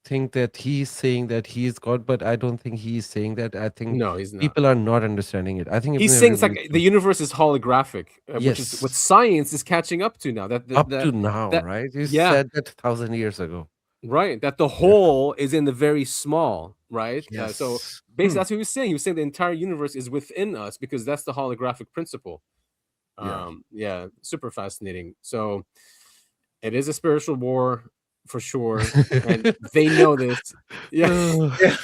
think that he's saying that he is God, but I don't think he's saying that. I think he's not. People are not understanding it. I think he's saying it's like the universe is holographic, which is what science is catching up to now. Right? You said that 1,000 years ago. Right, that the whole is in the very small, right? Yes. So basically, that's what he was saying. He was saying the entire universe is within us, because that's the holographic principle. Super fascinating. So it is a spiritual war. for sure, and they know this. Yeah. Yeah.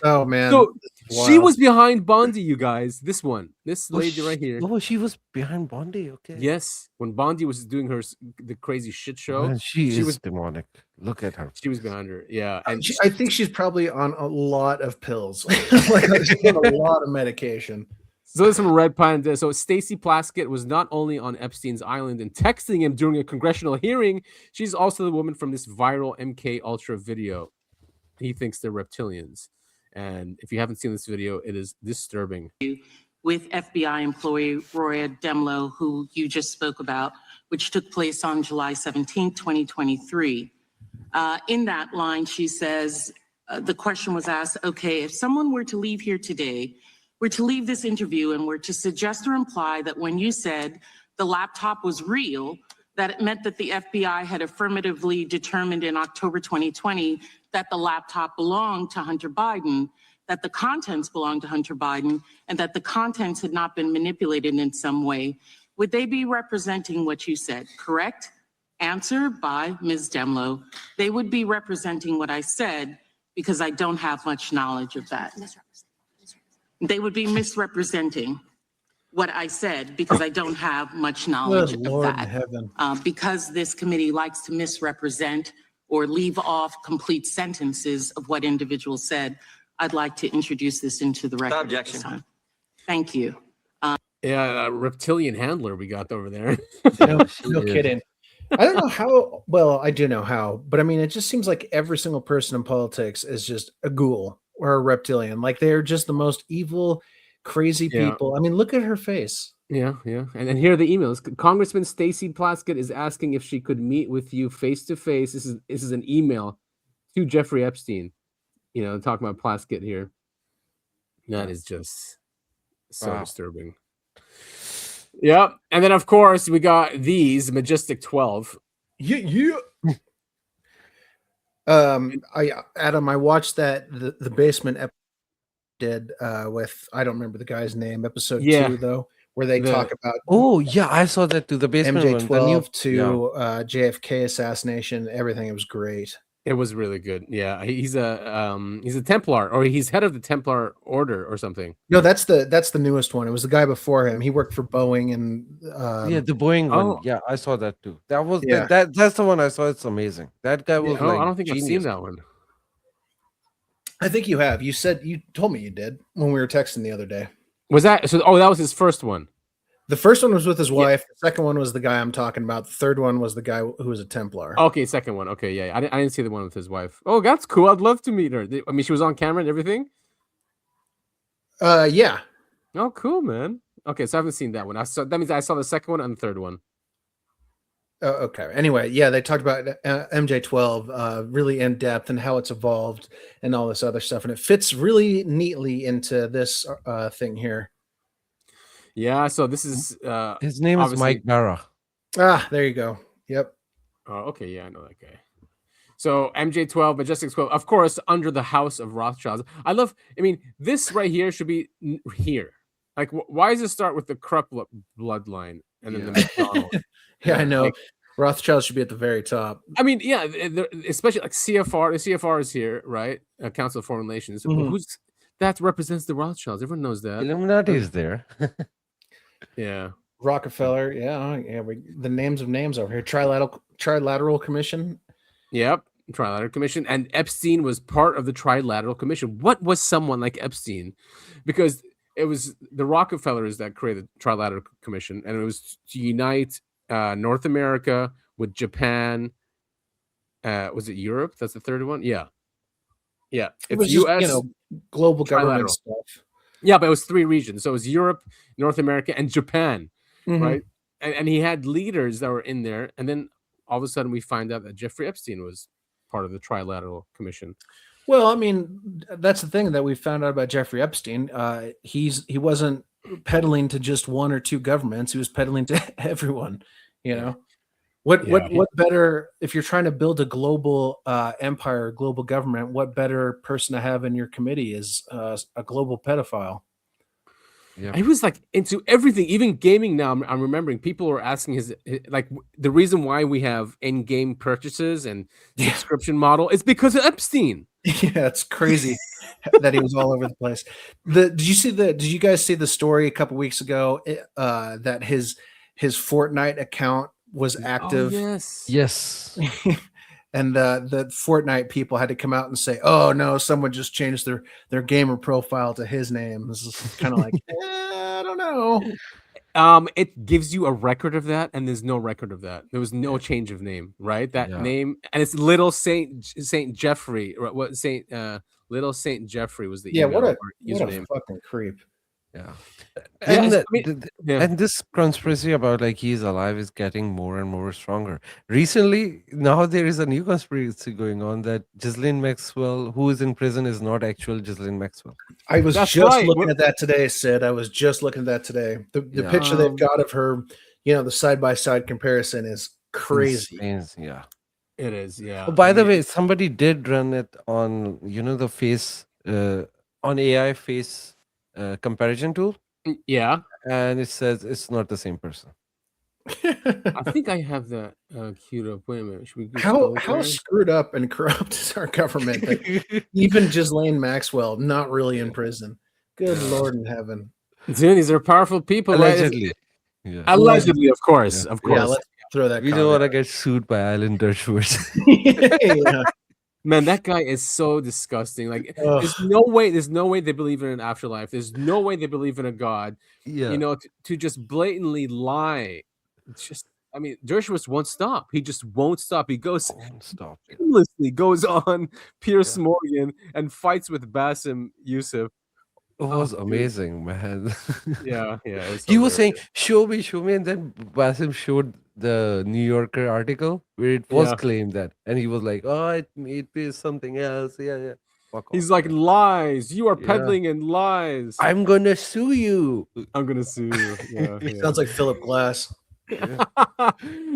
Oh man. So she Wild. was behind Bondi, you guys. This lady right here. Oh, she was behind Bondi. Okay. Yes, when Bondi was doing the crazy shit show, Man, she was is demonic. Look at her. she was behind her. Yeah, and I think she's probably on a lot of pills, like she's on a lot of medication. so this from Red Pine. So Stacey Plaskett was not only on Epstein's island and texting him during a congressional hearing, she's also the woman from this viral MK Ultra video. He thinks they're reptilians, and if you haven't seen this video, it is disturbing. With FBI employee Roya Demlow, who you just spoke about, which took place on July 17, 2023. In that line, she says, the question was asked, okay, if someone were to leave here today, were to leave this interview and were to suggest or imply that when you said the laptop was real, that it meant that the FBI had affirmatively determined in October 2020 that the laptop belonged to Hunter Biden, that the contents belonged to Hunter Biden, and that the contents had not been manipulated in some way, would they be representing what you said, correct? Answer by Ms. Demlow. They would be representing what I said because I don't have much knowledge of that. They would be misrepresenting what I said because I don't have much knowledge Good of Lord in that. heaven. Because this committee likes to misrepresent or leave off complete sentences of what individuals said, I'd like to introduce this into the record at this time. Thank you. Yeah, reptilian handler we got over there. No kidding. I don't know how. Well, I do know how, but I mean, it just seems like every single person in politics is just a ghoul or a reptilian. Like they're just the most evil, crazy people. I mean, look at her face. Yeah. And here are the emails. Congressman Stacey Plaskett is asking if she could meet with you face to face. This is an email to Jeffrey Epstein. You know, talking about Plaskett here. That is just so disturbing. Yep. And then of course we got these Majestic 12. Yeah. I watched that the basement did with, I don't remember the guy's name, episode 2 though, where they talk about I saw that too. The basement MJ12 to JFK assassination, everything. It was great. It was really good. Yeah, he's a Templar, or he's head of the Templar Order or something. No, that's the newest one. It was the guy before him. He worked for Boeing and the Boeing one. Yeah, I saw that too. That was that's the one I saw. It's amazing. That guy was like, I don't think genius. I've seen that one. I think you have. You told me you did when we were texting the other day. Was that so? Oh, that was his first one. The first one was with his wife. The second one was the guy I'm talking about. The third one was the guy who was a Templar. Okay, second one. Okay, yeah. I didn't see the one with his wife. Oh, that's cool. I'd love to meet her. I mean, she was on camera and everything? Yeah. Oh, cool, man. Okay, so I haven't seen that one. That means I saw the second one and the third one. Oh, okay. Anyway, yeah, they talked about MJ12 really in depth and how it's evolved and all this other stuff. And it fits really neatly into this thing here. Yeah, so this is his name is Mike Barra. There you go. Yep. Oh, okay, yeah, I know that guy. So MJ12, Majestic 12, of course, under the House of Rothschilds. I mean, this right here should be here. Like, why does it start with the Krupp bloodline and then the McDonald? Yeah, I know. Like, Rothschild should be at the very top. I mean, yeah, especially like CFR. The CFR is here, right? Council of Foreign Relations. Mm-hmm. That represents the Rothschilds. Everyone knows that. Illuminati is there. Yeah. Rockefeller. Yeah. The names of names over here. Trilateral Commission. Yep. Trilateral Commission. And Epstein was part of the Trilateral Commission. What was someone like Epstein? Because it was the Rockefellers that created the Trilateral Commission, and it was to unite North America with Japan. Was it Europe? That's the third one. Yeah. It was US, just, global government stuff. Yeah, but it was 3 regions. So it was Europe, North America, and Japan, right? And he had leaders that were in there. And then all of a sudden we find out that Jeffrey Epstein was part of the Trilateral Commission. Well, I mean, that's the thing that we found out about Jeffrey Epstein. He wasn't peddling to just 1 or 2 governments. He was peddling to everyone, you know. What better, if you're trying to build a global empire, global government, what better person to have in your committee is a global pedophile? He was like into everything, even gaming. Now I'm remembering people were asking his like the reason why we have in-game purchases and subscription model is because of Epstein. Yeah, it's crazy that he was all over the place. Did you guys see the story a couple weeks ago that his Fortnite account was active? Oh, Yes. And the Fortnite people had to come out and say, "Oh no, someone just changed their gamer profile to his name." This is kind of like, I don't know. It gives you a record of that, and there's no record of that. There was no change of name, right? That name, and it's Little Saint Jeffrey. What Little Saint Jeffrey was the email what a username. fucking creep. Yeah. Yeah, And this conspiracy about like he's alive is getting more and more stronger. Recently, now there is a new conspiracy going on that Ghislaine Maxwell, who is in prison, is not actual Ghislaine Maxwell. I was just looking at that today, Sid. I was just looking at that today. The picture they've got of her, the side-by-side comparison is crazy. Yeah. It is, yeah. Oh, by the way, somebody did run it on, the face, on AI face comparison tool. Yeah. And it says it's not the same person. I think I have that queued up. Wait a minute. Should we How screwed up and corrupt is our government that even Ghislaine Maxwell not really in prison? Good Lord in heaven. Dude, these are powerful people. Allegedly. Right? Yeah. Allegedly, of course. Of course. Yeah, let's throw that. We don't want to get sued by Island Dershowitz. Yeah. Man, that guy is so disgusting. Like, there's no way they believe in an afterlife. There's no way they believe in a God. Yeah. To just blatantly lie. Dershowitz won't stop. He just won't stop. He goes endlessly goes on Piers Morgan and fights with Bassem Youssef. It was amazing, man. Yeah. He was saying, show me, and then Bassem showed the New Yorker article where it was claimed that, and he was like, "Oh, it is something else." Yeah. He's like, lies. You are peddling in lies. I'm gonna sue you. I'm gonna sue you. Yeah. Sounds like Philip Glass.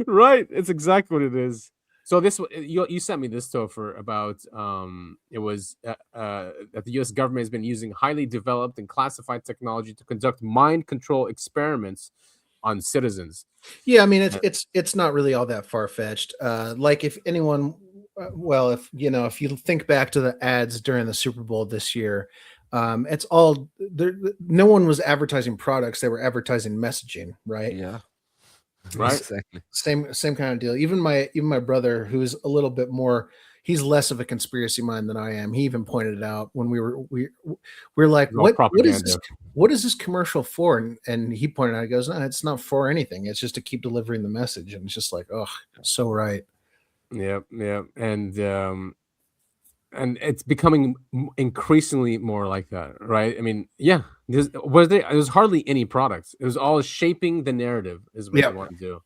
Right. It's exactly what it is. So this you sent me this, Topher, about it was that the U.S. government has been using highly developed and classified technology to conduct mind control experiments on citizens. Yeah, I mean it's not really all that far fetched. Like if anyone, if you think back to the ads during the Super Bowl this year, it's all there. No one was advertising products; they were advertising messaging, right? Yeah. Right. Exactly. Same kind of deal. Even my brother, who's a little bit more, he's less of a conspiracy mind than I am. He even pointed it out when we're like, what is this commercial for? And he pointed out, he goes, no, it's not for anything. It's just to keep delivering the message. And it's just like, oh, so right. Yeah. And it's becoming increasingly more like that, right? I mean, yeah. There's hardly any products. It was all shaping the narrative is what they want to do.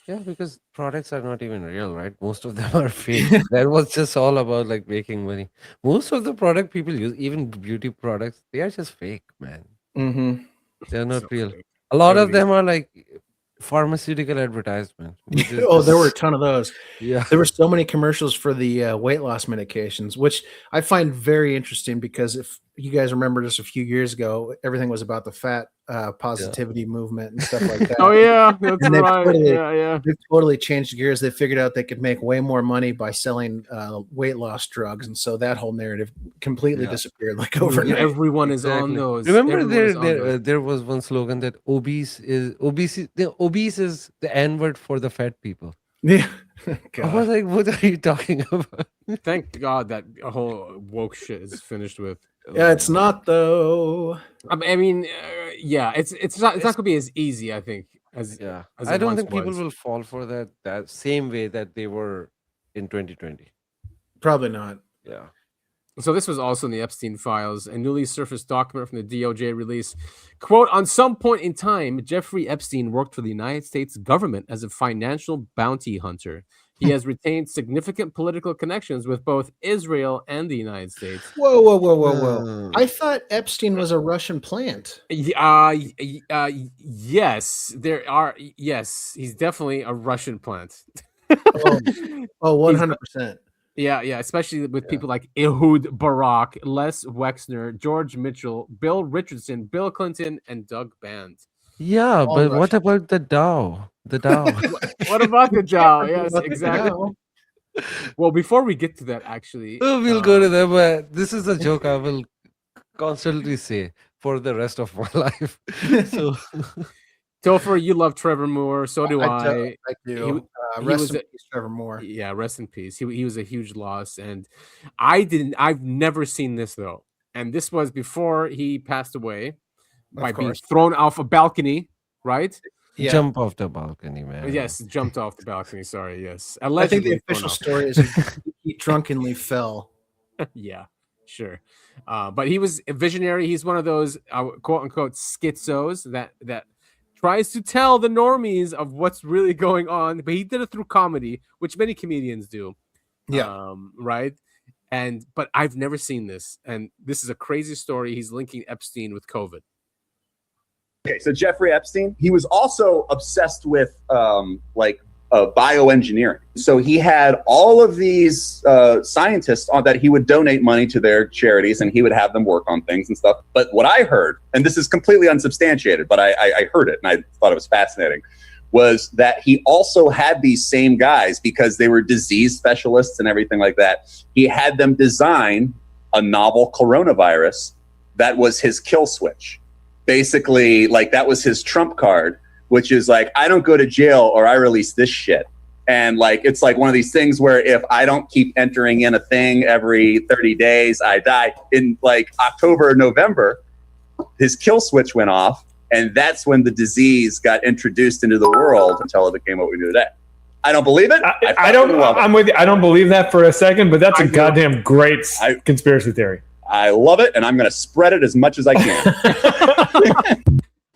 Yeah, because products are not even real, right? Most of them are fake. That was just all about like making money. Most of the product people use, even beauty products, they are just fake, man. Mm-hmm. They're not real. A lot of them are like pharmaceutical advertisements. There were a ton of those. Yeah, there were so many commercials for the weight loss medications, which I find very interesting because if you guys remember just a few years ago, everything was about the fat positivity movement and stuff like that. Oh yeah, that's right. They've totally changed gears. They figured out they could make way more money by selling weight loss drugs, and so that whole narrative completely disappeared like overnight. Everyone is on those. Remember there was one slogan that obese is the N-word for the fat people. Yeah. I was like, what are you talking about? Thank God that whole woke shit is finished with. Yeah, it's not though. I mean, it's not gonna be as easy, I think. As I don't think people will fall for that same way that they were in 2020. Probably not. Yeah. So this was also in the Epstein files, a newly surfaced document from the DOJ release. Quote, on some point in time, Jeffrey Epstein worked for the United States government as a financial bounty hunter. He has retained significant political connections with both Israel and the United States. Whoa. I thought Epstein was a Russian plant. Yes, he's definitely a Russian plant. 100%. Yeah, especially with people like Ehud Barak, Les Wexner, George Mitchell, Bill Richardson, Bill Clinton, and Doug Band. Yeah, All but what Russian. about the Dow? The Dow. What about the Dow? Yes, About the exactly. Dow. Well, before we get to that, actually, We'll go to them. But this is a joke I will constantly say for the rest of my life. So Topher, you love Trevor Moore, so do I. I do. He Rest was in a- peace, Trevor Moore. Yeah, rest in peace. He was a huge loss, and I've never seen this though, and this was before he passed away by being course. thrown off a balcony, right? Yeah. jump off the balcony, man. Yes, jumped off the balcony. Sorry, yes, I think the allegedly thrown official off. story is he drunkenly fell. Yeah, sure. But he was a visionary. He's one of those quote unquote schizos that tries to tell the normies of what's really going on, but he did it through comedy, which many comedians do. Yeah. Right. But I've never seen this, and this is a crazy story. He's linking Epstein with COVID. Okay, so Jeffrey Epstein, he was also obsessed with bioengineering. So he had all of these scientists that he would donate money to their charities, and he would have them work on things and stuff. But what I heard, and this is completely unsubstantiated, but I heard it and I thought it was fascinating, was that he also had these same guys, because they were disease specialists and everything like that. He had them design a novel coronavirus that was his kill switch. Basically, like, that was his trump card, which is like, I don't go to jail or I release this shit. And like, it's like one of these things where if I don't keep entering in a thing every 30 days, I die. In like October or November, his kill switch went off. And that's when the disease got introduced into the world until it became what we do today. I don't believe it. I'm with you. I don't believe that for a second, but that's a goddamn great conspiracy theory. I love it, and I'm going to spread it as much as I can.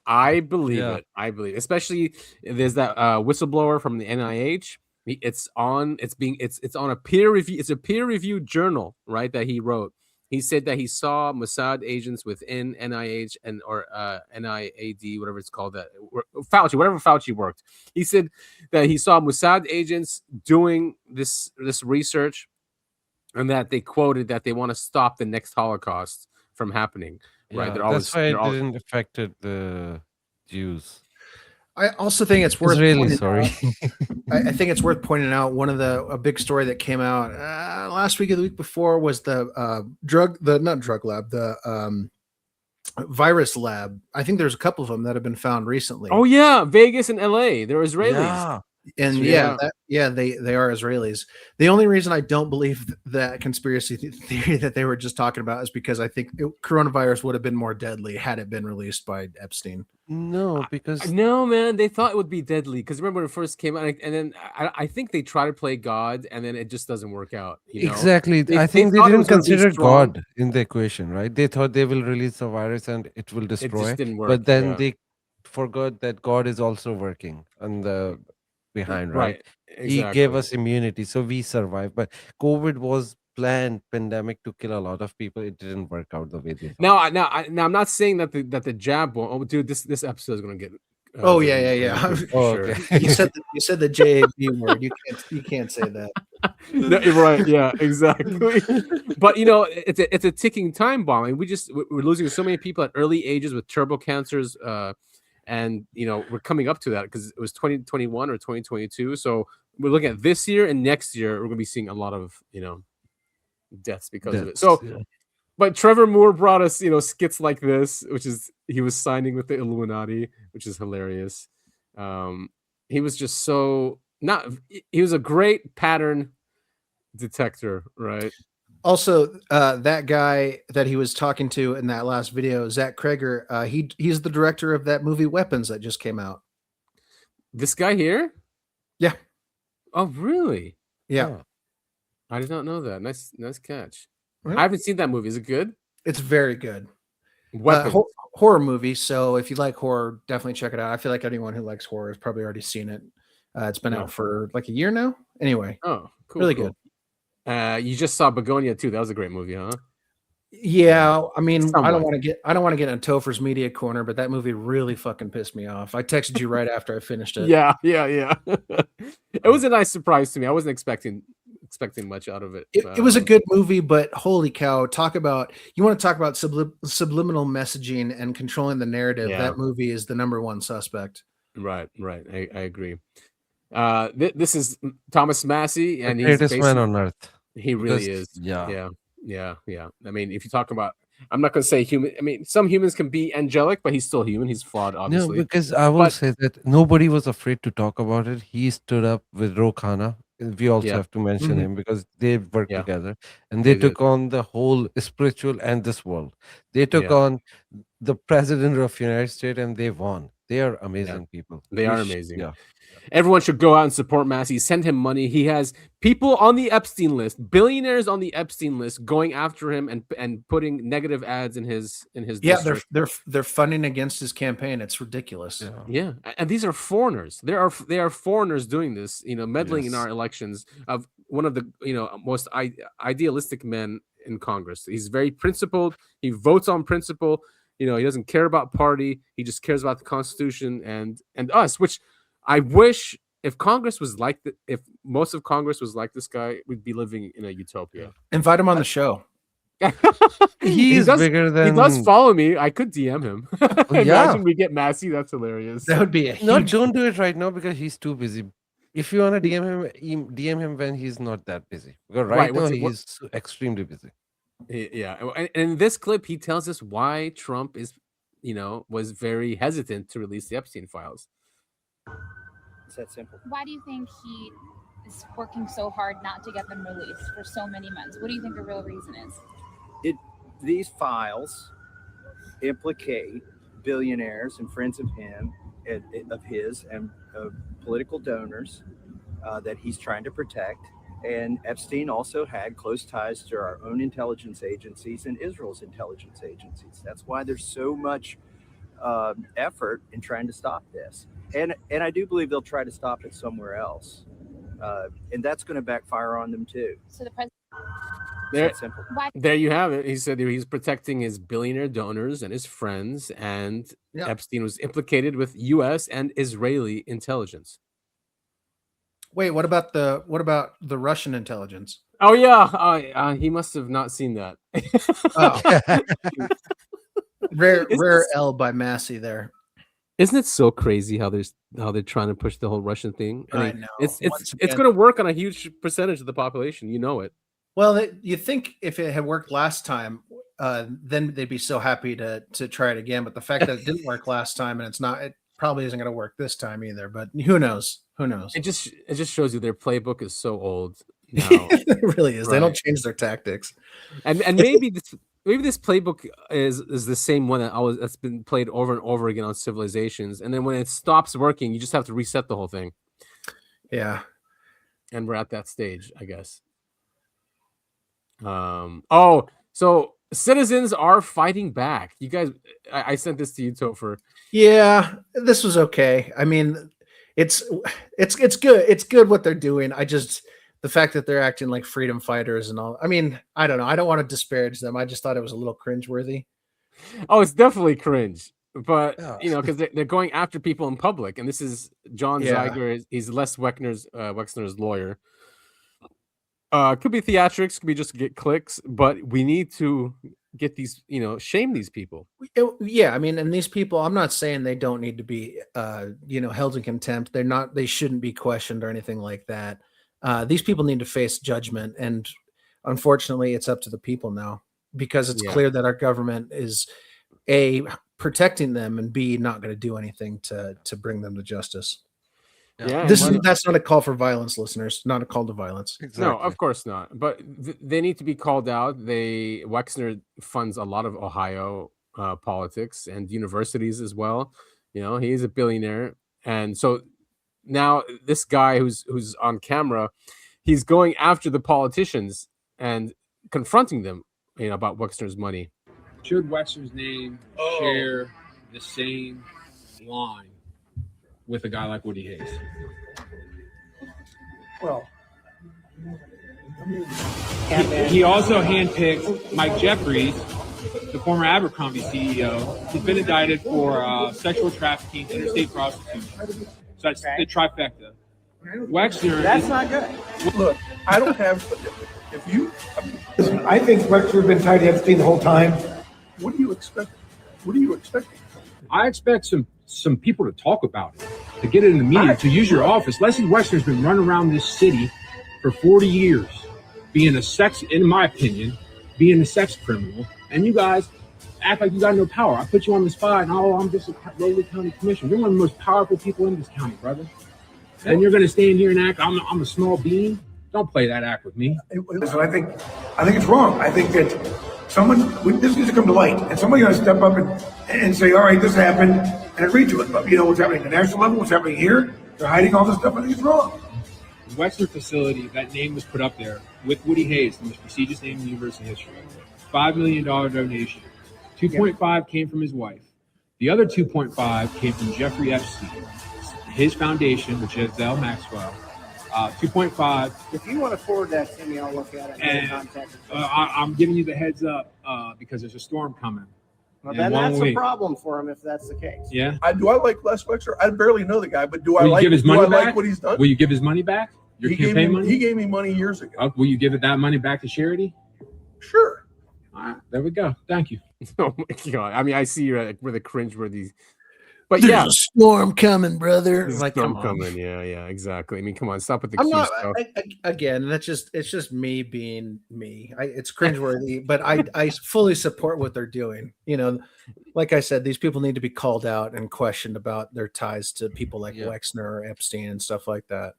I believe it. I believe, especially there's that whistleblower from the NIH. It's on a peer review. It's a peer reviewed journal, right? That he wrote. He said that he saw Mossad agents within NIH or NIAD, whatever it's called, that Fauci, whatever Fauci worked. He said that he saw Mossad agents doing this research, and that they quoted that they want to stop the next Holocaust from happening. Right? That's why it didn't affect the Jews. I also think it's worth I think it's worth pointing out a big story that came out last week or the week before was the virus lab. I think there's a couple of them that have been found recently. Oh yeah, Vegas and LA. They're Israelis. And they are Israelis. The only reason I don't believe that conspiracy theory that they were just talking about is because I think coronavirus would have been more deadly had it been released by Epstein. No, because no, man, they thought it would be deadly because remember when it first came out, and then I think they try to play God, and then it just doesn't work out. Exactly. I think they didn't consider God in the equation, right? They thought they will release the virus and it will destroy. It just didn't work, but then they forgot that God is also working on the behind, right? Exactly. He gave us immunity, so we survived. But COVID was planned pandemic to kill a lot of people. It didn't work out the way they thought. Now I'm not saying that the jab won't. Oh, dude, this episode is gonna get. Yeah. Okay. You said the JAB word. You can't say that. No, you're right. Yeah, exactly. But it's a ticking time bomb. I mean, we're losing so many people at early ages with turbo cancers. And we're coming up to that because it was 2021 or 2022. So we're looking at this year and next year. We're gonna be seeing a lot of deaths because of it. So, but Trevor Moore brought us skits like this, which is he was signing with the Illuminati, which is hilarious. He was just he was a great pattern detector, right? Also, that guy that he was talking to in that last video, Zach Kreger, he's the director of that movie Weapons that just came out. This guy here? Yeah. Oh, really? Yeah. Oh. I did not know that. Nice catch. Right. I haven't seen that movie. Is it good? It's very good. Weapons. Horror movie. So if you like horror, definitely check it out. I feel like anyone who likes horror has probably already seen it. It's been out for like a year now. Anyway. Oh, cool. Really cool. good. You just saw Begonia too. That was a great movie, huh? Yeah, I mean, Somewhat. I don't want to get in Topher's media corner, but that movie really fucking pissed me off. I texted you right after I finished it. Yeah. It was a nice surprise to me. I wasn't expecting expecting much out of it. It was a good movie, but holy cow! You want to talk about subliminal messaging and controlling the narrative. Yeah. That movie is the #1 suspect. Right. I agree. This is Thomas Massey, and the he's greatest man on earth. He really is. Yeah. I mean, if you talk about, I'm not going to say human. I mean, some humans can be angelic, but he's still human. He's flawed, obviously. No, because I will say that nobody was afraid to talk about it. He stood up with Ro Khanna. We also have to mention him because they worked together, and they took on the whole spiritual and this world. They took on the president of the United States, and they won. They are amazing people. They are amazing. Yeah. Everyone should go out and support Massey. Send him money. He has people on the Epstein list, billionaires on the Epstein list, going after him and putting negative ads in his. Yeah, they're funding against his campaign. It's ridiculous. Yeah, and these are foreigners. They are foreigners doing this. Meddling in our elections. Of one of the most idealistic men in Congress. He's very principled. He votes on principle. He doesn't care about party. He just cares about the Constitution and us, which. I wish if Congress was if most of Congress was like this guy, we'd be living in a utopia. Invite him on the show. He does follow me. I could DM him. Imagine we get Massey. That's hilarious. That would be don't do it right now because he's too busy. If you want to DM him when he's not that busy. Because right now he's extremely busy. Yeah. And in this clip, he tells us why Trump was very hesitant to release the Epstein files. It's that simple. Why do you think he is working so hard not to get them released for so many months? What do you think the real reason is? These files implicate billionaires and friends of his and political donors that he's trying to protect. And Epstein also had close ties to our own intelligence agencies and Israel's intelligence agencies. That's why there's so much effort in trying to stop this. And I do believe they'll try to stop it somewhere else. And that's going to backfire on them too. So the president. There you have it. He said he's protecting his billionaire donors and his friends, and Epstein was implicated with U.S. and Israeli intelligence. Wait, what about the Russian intelligence? Oh yeah, he must have not seen that. Rare L by Massey there. Isn't it so crazy how they're trying to push the whole Russian thing? I know. It's going to work on a huge percentage of the population. You know it. Well, you think if it had worked last time, then they'd be so happy to try it again. But the fact that it didn't work last time and it probably isn't going to work this time either. But who knows? Who knows? It just shows you their playbook is so old now. It really is. Right. They don't change their tactics. And maybe this playbook is the same one that's been played over and over again on Civilizations. And then when it stops working, you just have to reset the whole thing. Yeah. And we're at that stage, I guess. So citizens are fighting back. You guys, I sent this to you, Topher. Yeah, this was okay. I mean, it's good. It's good what they're doing. The fact that they're acting like freedom fighters and all. I mean, I don't know. I don't want to disparage them. I just thought it was a little cringeworthy. Oh, it's definitely cringe. But because they're going after people in public, and this is John Zeiger. He's Les Wexner's lawyer. Could be theatrics, could be just to get clicks, but we need to get these, shame these people. Yeah, I mean, and these people, I'm not saying they don't need to be, held in contempt. They shouldn't be questioned or anything like that. These people need to face judgment, and unfortunately, it's up to the people now because it's clear that our government is A, protecting them, and B, not going to do anything to bring them to justice. Yeah, that's not a call for violence, listeners. Not a call to violence. Exactly. No, of course not. But they need to be called out. Wexner funds a lot of Ohio politics and universities as well. He's a billionaire, and so now this guy who's on camera, he's going after the politicians and confronting them, about Wexner's money. Should Wexner's name share the same line with a guy like Woody Hayes? Well, he also handpicked Mike Jeffries, the former Abercrombie CEO. He's been indicted for sexual trafficking, interstate prostitution. So that's the trifecta. Wexner. That's not good. Look, I don't have. If you, Listen, I think Wexner has been tied to Epstein the whole time. what do you expect? What are you expecting? I expect some people to talk about it, to get it in the media, to use your office. Leslie Wexner's been running around this city for 40 years, being a sex, in my opinion, being a sex criminal, and you guys act like you got no power. I put you on the spot, and I'm just a lowly county commissioner. You're one of the most powerful people in this county, brother. And you're going to stand here and act, I'm a small bean? Don't play that act with me. Listen, I think it's wrong. I think that this needs to come to light, and somebody's going to step up and say, all right, this happened, and agree to it. But you know what's happening at the national level, what's happening here, they're hiding all this stuff. I think it's wrong. The Wexner facility, that name was put up there with Woody Hayes, the most prestigious name in university history. $5 million donation. 2.5 came from his wife. The other 2.5 came from Jeffrey Epstein, his foundation, which is L. Maxwell. 2.5. If you want to forward that to me, I'll look at it. And I'm giving you the heads up because there's a storm coming. Well, then that's a problem for him if that's the case. Yeah. Do I like Les Wexner? I barely know the guy, but do I Will you like? give his Do money I like back? what he's done? Will you give his money back? Your campaign money? He gave me money years ago. Will you give that money back to charity? Sure. All right, there we go. Thank you. Oh my God. I mean, I see you're where the cringe where these. But There's yeah, a storm coming, brother. There's Like, a storm come on. coming. Yeah, exactly. I mean, come on, stop with the I'm cute not stuff. again. It's just me being me. It's cringeworthy, but I fully support what they're doing. You know, like I said, these people need to be called out and questioned about their ties to people like Wexner or Epstein and stuff like that.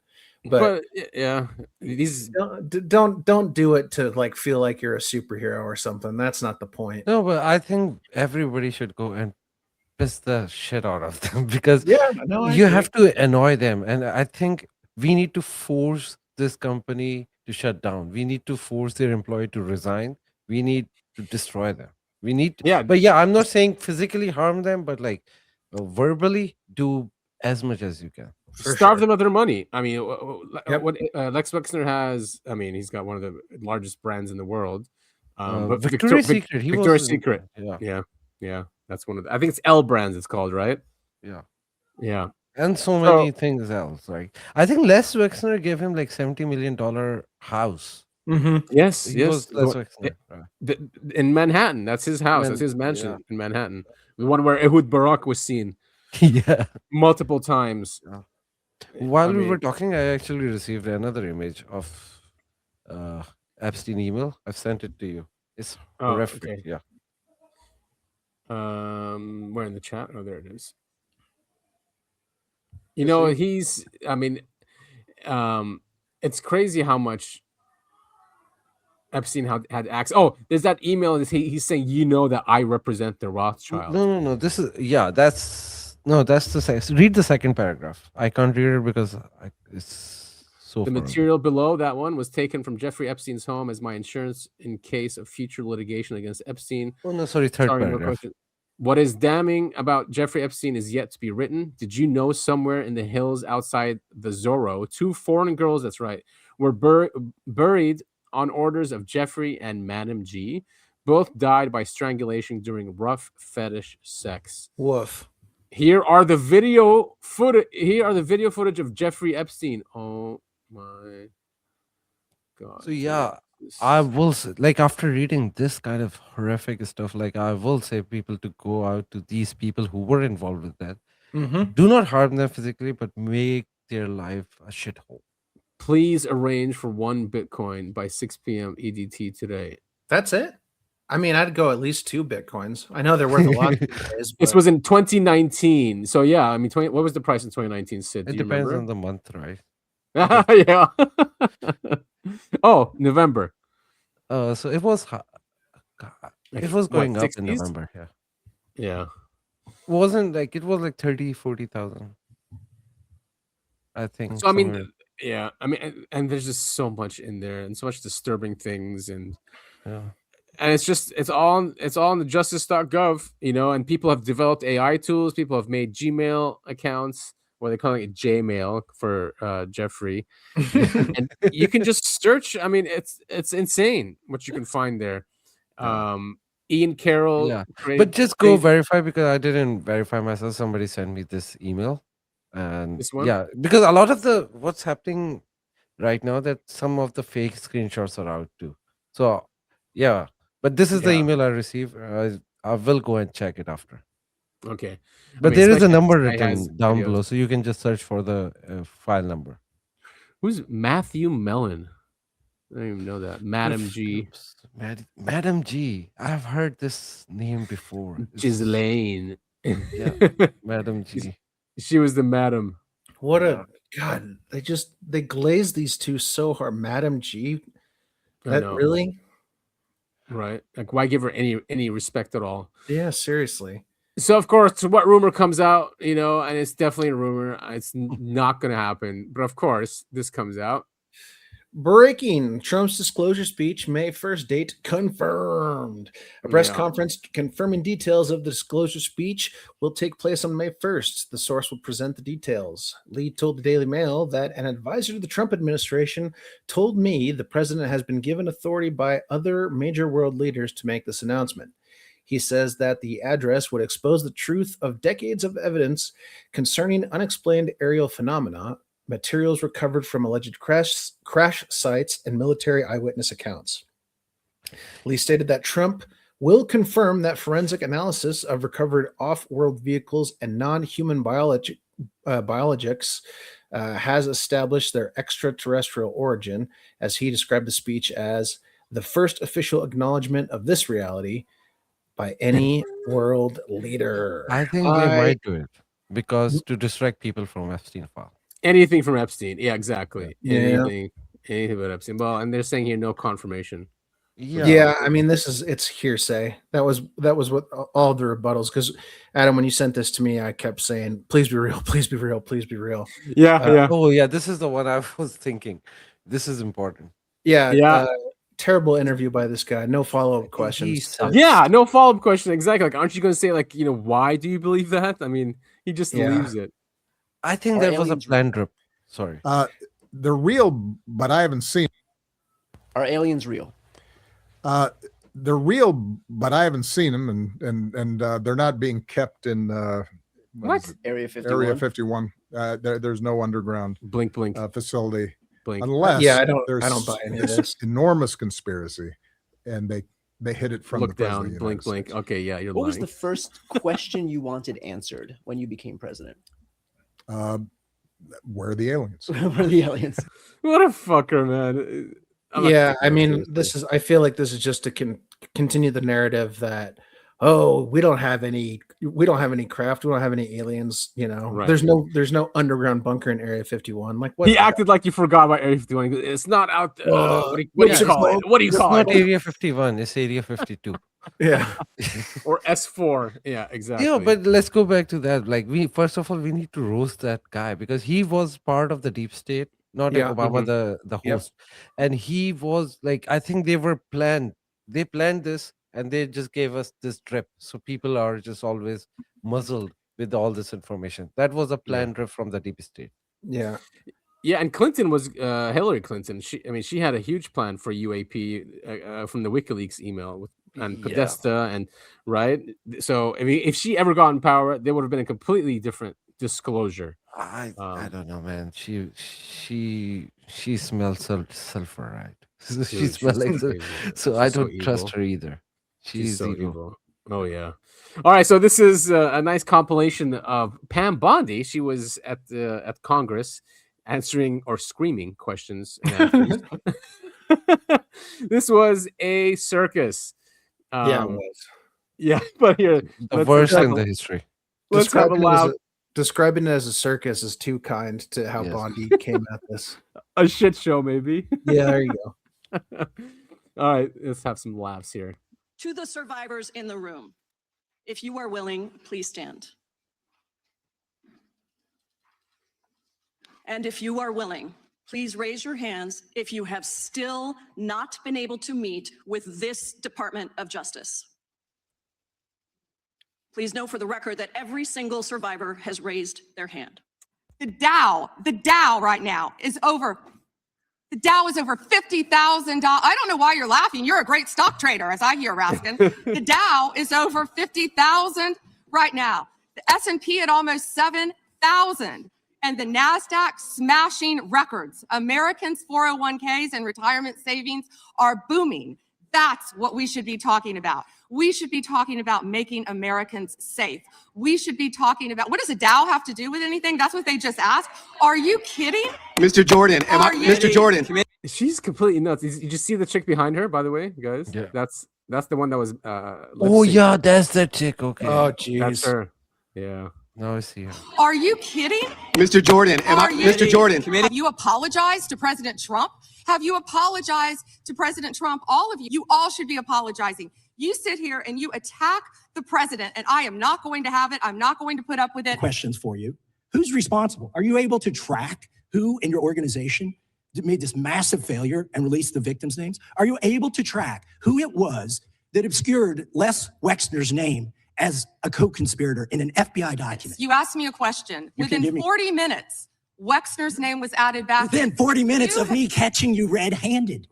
But yeah, these don't do it to like feel like you're a superhero or something. That's not the point. No, but I think everybody should go and piss the shit out of them because you have to annoy them. And I think we need to force this company to shut down. We need to force their employee to resign. We need to destroy them. We need but I'm not saying physically harm them, but like verbally do as much as you can. Starve them of their money. I mean, what Lex Wexner has, I mean, he's got one of the largest brands in the world. But Victoria's Secret. Victoria's Secret. Yeah. That's one of the, I think it's L Brands it's called, right? Yeah. And so many things else. Like I think Les Wexner gave him like $70 million house. Yes, He yes. was Les Wexner. In Manhattan. That's his house. That's his mansion in Manhattan. The one where Ehud Barak was seen. Yeah. Multiple times. While we were talking, I actually received another image of Epstein email. I've sent it to you. It's horrific. Okay. Yeah. Where in the chat? Oh, there it is. You know, it's crazy how much Epstein had access. Oh, there's that email. He's saying, you know, that I represent the Rothschild. No. This is that's the second. Read the second paragraph. I can't read it because it's so. The material below that one was taken from Jeffrey Epstein's home as my insurance in case of future litigation against Epstein. Oh no, sorry, third paragraph. What is damning about Jeffrey Epstein is yet to be written. Did you know somewhere in the hills outside the Zorro, 2 foreign girls, that's right, were buried on orders of Jeffrey and Madam G. Both died by strangulation during rough fetish sex. Woof. Here are the video footage of Jeffrey Epstein. Oh my God. So yeah, I will say, like after reading this kind of horrific stuff, like I will say people to go out to these people who were involved with that. Do not harm them physically, but make their life a shithole. Please arrange for 1 Bitcoin by 6 p.m. EDT today. That's it? I mean, I'd go at least 2 Bitcoins. I know they're worth a lot these days. This was in 2019. So yeah, I mean, what was the price in 2019, Sid? It depends on the month, right? Yeah. Oh, November. So it was going up 60s? in November. Yeah. It was like 30,000-40,000. I think. So I mean, yeah. I mean, and there's just so much in there and so much disturbing things and it's all on the justice.gov, you know, and people have developed AI tools, people have made Gmail accounts, or they're calling it Jmail for Jeffrey. And you can just search. I mean, it's insane what you can find there. Ian Carroll. But just go verify because I didn't verify myself. Somebody sent me this email. And This one? yeah, because a lot of the what's happening right now, that some of the fake screenshots are out too. So yeah, but this is the Yeah. email I received. I will go and check it after. Okay. But I mean, there is a especially if number this guy has written down videos. below, so you can just search for the file number. Who's Matthew Mellon? I don't even know that. Madam G. Madam G. I've heard this name before. Ghislaine. Yeah, Madam G. She was the madam. What a God! They glaze these two so hard. Madam G. I That know. really? Right. Like, why give her any respect at all? Yeah, seriously. So, of course, what rumor comes out, and it's definitely a rumor. It's not going to happen. But, of course, this comes out. Breaking Trump's disclosure speech, May 1st date confirmed. A press conference confirming details of the disclosure speech will take place on May 1st. The source will present the details. Lee told the Daily Mail that an advisor to the Trump administration told me the president has been given authority by other major world leaders to make this announcement. He says that the address would expose the truth of decades of evidence concerning unexplained aerial phenomena, materials recovered from alleged crash sites, and military eyewitness accounts. Lee stated that Trump will confirm that forensic analysis of recovered off-world vehicles and non-human biologics has established their extraterrestrial origin, as he described the speech as the first official acknowledgement of this reality by any world leader. I think they might do it because to distract people from Epstein file. Anything from Epstein. Yeah, exactly. Yeah. Anything but Epstein. Well, and they're saying here no confirmation. Yeah, I mean, it's hearsay. That was what all the rebuttals. Because Adam, when you sent this to me, I kept saying, "Please be real, please be real, please be real." Yeah. Oh yeah, this is the one I was thinking. This is important. Yeah. Terrible interview by this guy. No follow-up questions. Yeah, no follow-up question. Exactly. Like, aren't you going to say, like, why do you believe that? I mean, he just leaves it. I think that was a planned trip. Sorry. They're real, but I haven't seen. Are aliens real? They're real, but I haven't seen them, and they're not being kept in what? Area 51. Area 51. There's no underground blink facility. Blink. Unless I don't buy any of this. Enormous conspiracy, and they hit it from Look the down, president of the United blink. States. Okay, yeah, you're What lying. was the first question you wanted answered when you became president? Where are the aliens? Where are the aliens? What a fucker, man. I mean, I feel like this is just to continue the narrative that, we don't have any craft, we don't have any aliens, Right. There's no underground bunker in Area 51. Like, what? He acted like you forgot about Area 51. It's not out there. What do you call it? What do you call It's it? not Area 51. It's Area 52. Yeah. Or S4. Yeah, exactly. Yeah, but let's go back to that. Like, first of all, we need to roast that guy because he was part of the deep state, not like Obama, the host. And he was like, I think they planned this and they just gave us this trip. So people are just always muzzled with all this information. That was a planned trip from the deep state. Yeah. Yeah, and Clinton was Hillary Clinton. She had a huge plan for UAP from the WikiLeaks email and Podesta and right. So I mean, if she ever got in power, there would have been a completely different disclosure. I don't know, man. She smells sulfur, right? She smells like so I don't trust her either. She's so evil. evil. Oh yeah. All right, so this is a nice compilation of Pam Bondi. She was at Congress answering or screaming questions and answers. This was a circus. Yeah, it was. Yeah, but here The worst in the history. Let's have a loud. Describing it as a circus is too kind to how Bondi came at this. A shit show, maybe. Yeah, there you go. All right, let's have some laughs here. To the survivors in the room, if you are willing, please stand. And if you are willing, please raise your hands if you have still not been able to meet with this Department of Justice. Please know for the record that every single survivor has raised their hand. The Dow right now is over. The Dow is over $50,000. I don't know why you're laughing. You're a great stock trader, as I hear, Raskin. The Dow is over 50,000 right now. The S&P at almost 7,000. and the NASDAQ smashing records. Americans' 401ks and retirement savings are booming. That's what we should be talking about. We should be talking about making Americans safe. We should be talking about, what does a Dow have to do with anything? That's what they just asked. Are you kidding? Mr. Jordan, Mr. Jordan. She's completely nuts. You just see the chick behind her, by the way, guys. Yeah. That's the one that was. Oh yeah, that's the chick. Okay. Oh That's jeez. her. Yeah. Now I see her. Are you kidding? Mr. Jordan, Mr. Jordan. Have you apologized to President Trump? Have you apologized to President Trump? All of you, you all should be apologizing. You sit here and you attack the president, and I am not going to have it. I'm not going to put up with it. Questions for you. Who's responsible? Are you able to track who in your organization made this massive failure and released the victims' names? Are you able to track who it was that obscured Les Wexner's name as a co-conspirator in an FBI document? You asked me a question. Within 40 minutes, Wexner's name was added back. Within 40 minutes of me catching you red-handed.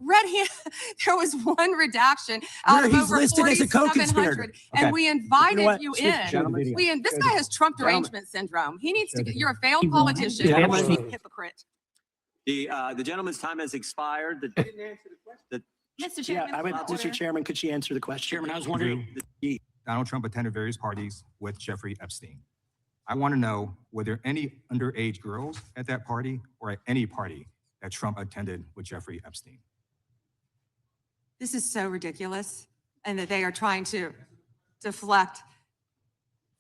There was one redaction out Where of he's over listed as a 4,700, co-conspirator. and Okay. we invited You know what? you Switch in. gentlemen. This guy has Trump derangement syndrome. He needs to. You're a failed politician. Gentlemen. You're a hypocrite. The gentleman's time has expired. Mr. Chairman, Mr. Chairman, could she answer the question? Chairman, I was wondering. Donald Trump attended various parties with Jeffrey Epstein. I want to know, were there any underage girls at that party or at any party that Trump attended with Jeffrey Epstein? This is so ridiculous, and that they are trying to deflect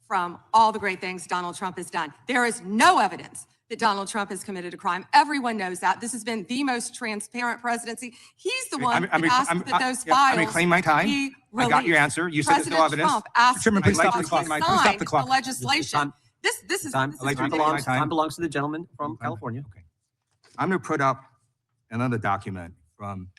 from all the great things Donald Trump has done. There is no evidence that Donald Trump has committed a crime. Everyone knows that. This has been the most transparent presidency. He's the one that asked that those files reclaim my time. be I got your released. answer. You said there's no President evidence. Trump asked Chairman, please that stop the clock. he Mike, please stop sign the clock. the legislation. This is Time ridiculous. belongs to the gentleman from California. Okay. I'm going to put up another document from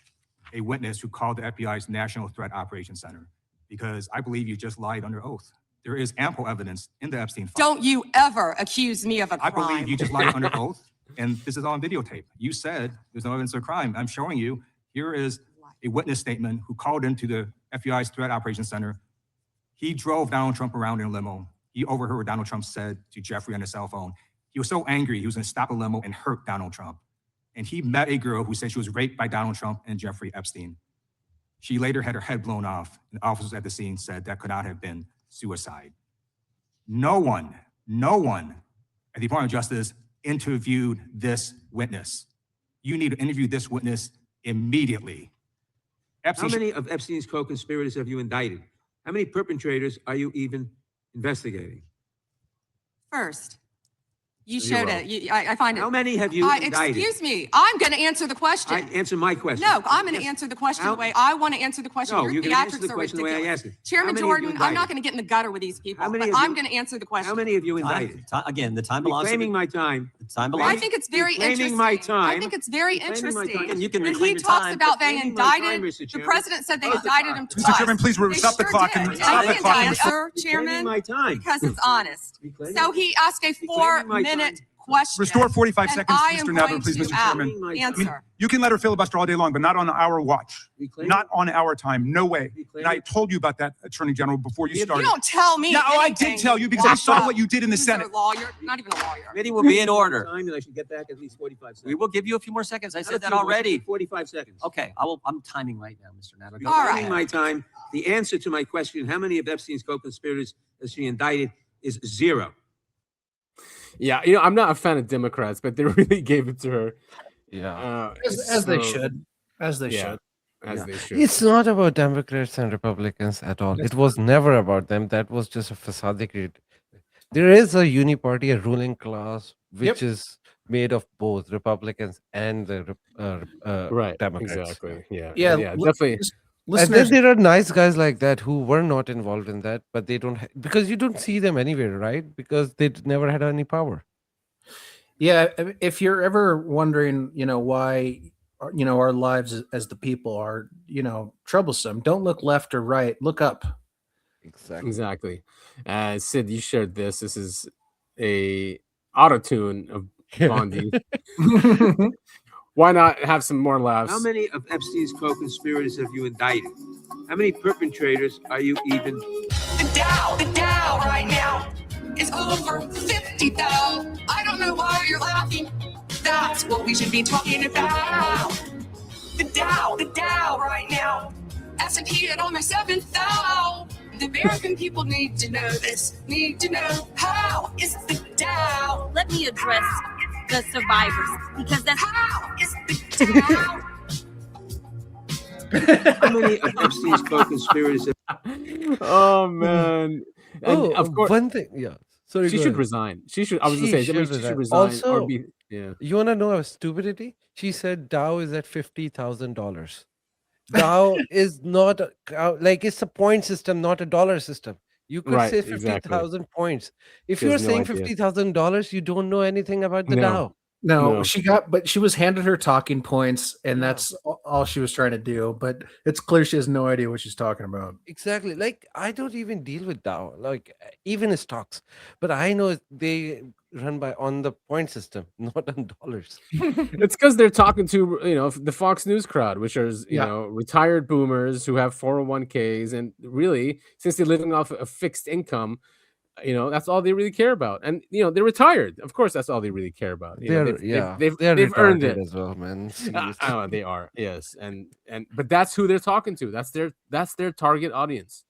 a witness who called the FBI's National Threat Operations Center because I believe you just lied under oath. There is ample evidence in the Epstein file. Don't you ever accuse me of a crime. I believe you just lied under oath, and this is all on videotape. You said there's no evidence of crime. I'm showing you. Here is a witness statement who called into the FBI's Threat Operations Center. He drove Donald Trump around in a limo. He overheard what Donald Trump said to Jeffrey on his cell phone. He was so angry, he was going to stop a limo and hurt Donald Trump. And he met a girl who said she was raped by Donald Trump and Jeffrey Epstein. She later had her head blown off, and officers at the scene said that could not have been suicide. No one at the Department of Justice interviewed this witness. You need to interview this witness immediately. How many of Epstein's co-conspirators have you indicted? How many perpetrators are you even investigating? First, you Zero. showed it. I find it. How many have you indicted? Excuse me. I'm going to answer the question. Answer my question. No, I'm going to answer the question the way I want to answer the question. No, Your you're going to answer the theatrics are question the way I ridiculous. asked it. Chairman How many have you Jordan, I'm not indicted? going to get in the gutter with these people, How many but have I'm you- going to answer the question. How many have you indicted? Again, the time belongs to Reclaiming my time. the time I belongs. think it's very Reclaiming interesting. my time. I think it's very Reclaiming my interesting. time. And you can When reclaim he your talks time. about they Reclaiming my time, indicted, Mr. the Chairman. president said they Stop the indicted clock. him Mr. twice. Chairman, please They stop the sure clock did. and And stop I the can clock. answer, Reclaiming Chairman, my time. because it's honest. Reclaiming- So he asked a Reclaiming my 4-minute time. question. Restore 45 and seconds, I Mr. am Nadler, going please, to Mr. Chairman. answer. You can let her filibuster all day long, but not on our watch. Reclaiming- Not on our time. No way. Reclaiming- And I told you about that, Attorney General, before you You started. don't tell me. No, I anything. did tell you because I Watch saw up. what you did in the You're Senate. a lawyer, not even a lawyer. Committee will be in order. Time that I should get back at least 45 seconds. We will give you a few more seconds. I Not said a that few more, already. 45 seconds. Okay, I'm timing right now, Mr. Nadler. Go All ahead. right. Reclaiming my time. The answer to my question, how many of Epstein's co-conspirators has she indicted, is 0. Yeah, I'm not a fan of Democrats, but they really gave it to her. Yeah. As they should. As they Yeah. should. As they should. It's not about Democrats and Republicans at all. It was never about them. That was just a facade they created. There is a uniparty, a ruling class, which is made of both Republicans and the Right. Democrats. Exactly. Yeah. Yeah, Definitely. And then Listeners, there are nice guys like that who were not involved in that, but they don't because you don't see them anywhere, right? Because they never had any power. yeah, if you're ever wondering, why, our lives as the people are, troublesome, don't look left or right, look up. Exactly. Sid, you shared this. This is a auto tune of Bondi. Why not have some more laughs? How many of Epstein's co-conspirators have you indicted? How many perpetrators are you even? The Dow right now is over 50,000. I don't don't know why you're laughing. That's what we should be talking about. The Dow right now. S&P at almost 7,000. The American people need to know this. Need to know how is the Dow. Let me address the survivors because that's how is the Dow. How many of Epstein's co-conspirators? Oh man! And of course, one thing. Yeah, sorry. She should resign. She should. I was gonna say, she should resign. Also, or be, yeah. You wanna know a stupidity? She said Dow is at $50,000. Dow is not like it's a point system, not a dollar system. You could say 50,000 points. If you're saying $50,000, you don't know anything about the Dow. No, she was handed her talking points, and that's all she was trying to do. But it's clear she has no idea what she's talking about. Exactly. Like I don't even deal with Dow, like even stocks, but I know they run on the point system, not on dollars. It's because they're talking to the Fox News crowd, which are retired boomers who have 401ks, and really since they're living off a fixed income. That's all they really care about, and they're retired. Of course, that's all they really care about. They've earned it as well, man. They are, yes, but that's who they're talking to. That's their target audience.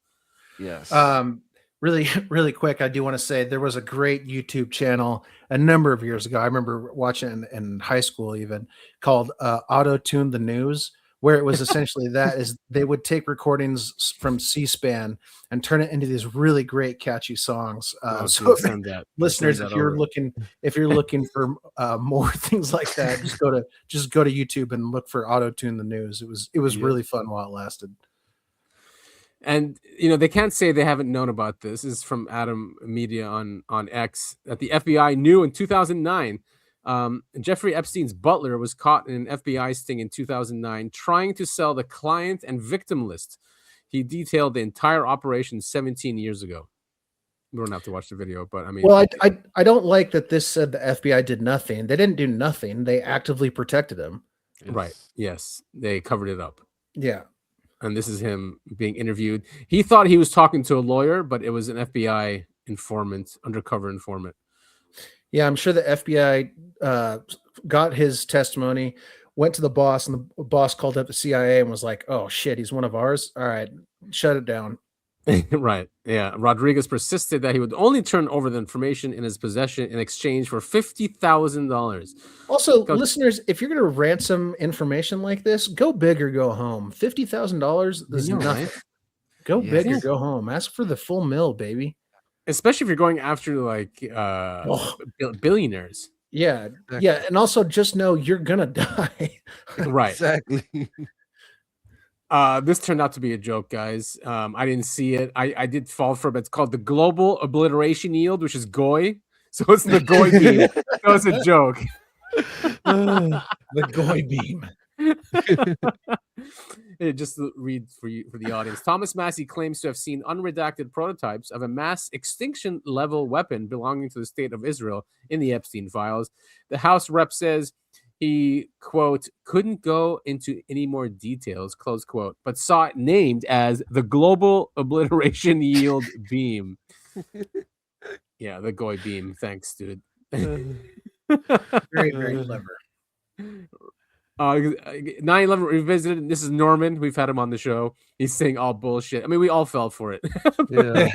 Yes. Really, really quick, I do want to say there was a great YouTube channel a number of years ago. I remember watching in high school, even called Auto Tune the News, where it was essentially that is they would take recordings from C-SPAN and turn it into these really great catchy songs. So listeners, if you're looking for more things like that, just go to YouTube and look for Auto Tune the News. It was really fun while it lasted. And they can't say they haven't known about this. This is from Adam Media on X that the FBI knew in 2009. Jeffrey Epstein's butler was caught in an FBI sting in 2009 trying to sell the client and victim list. He detailed the entire operation 17 years ago. We don't have to watch the video, but I mean, well, I don't like that this said the FBI did nothing. They didn't do nothing. They actively protected him. Right. Yes. They covered it up. Yeah. And this is him being interviewed. He thought he was talking to a lawyer, but it was an FBI informant, undercover informant. Yeah, I'm sure the FBI got his testimony, went to the boss, and the boss called up the CIA and was like, "Oh shit, he's one of ours. All right, shut it down." Right. Yeah. Rodriguez persisted that he would only turn over the information in his possession in exchange for $50,000. Also, listeners, if you're going to ransom information like this, go big or go home. $50,000 is nothing. Right? Go big or go home. Ask for the full mill, baby. Especially if you're going after like billionaires. Yeah. Exactly. Yeah. And also just know you're going to die. Right. Exactly. This turned out to be a joke, guys. I didn't see it. I did fall for it. But it's called the Global Obliteration Yield, which is GOI. So it's the GOI beam. So it's a joke. The GOI beam. Just read for the audience. Thomas Massey claims to have seen unredacted prototypes of a mass extinction level weapon belonging to the state of Israel in the Epstein files. The House rep says he, quote, couldn't go into any more details, close quote, but saw it named as the Global Obliteration Yield Beam. Yeah, the GOI beam. Thanks, dude. Very, very clever. 9/11 Revisited. This is Norman. We've had him on the show. He's saying all bullshit. I mean, we all fell for it. Yeah.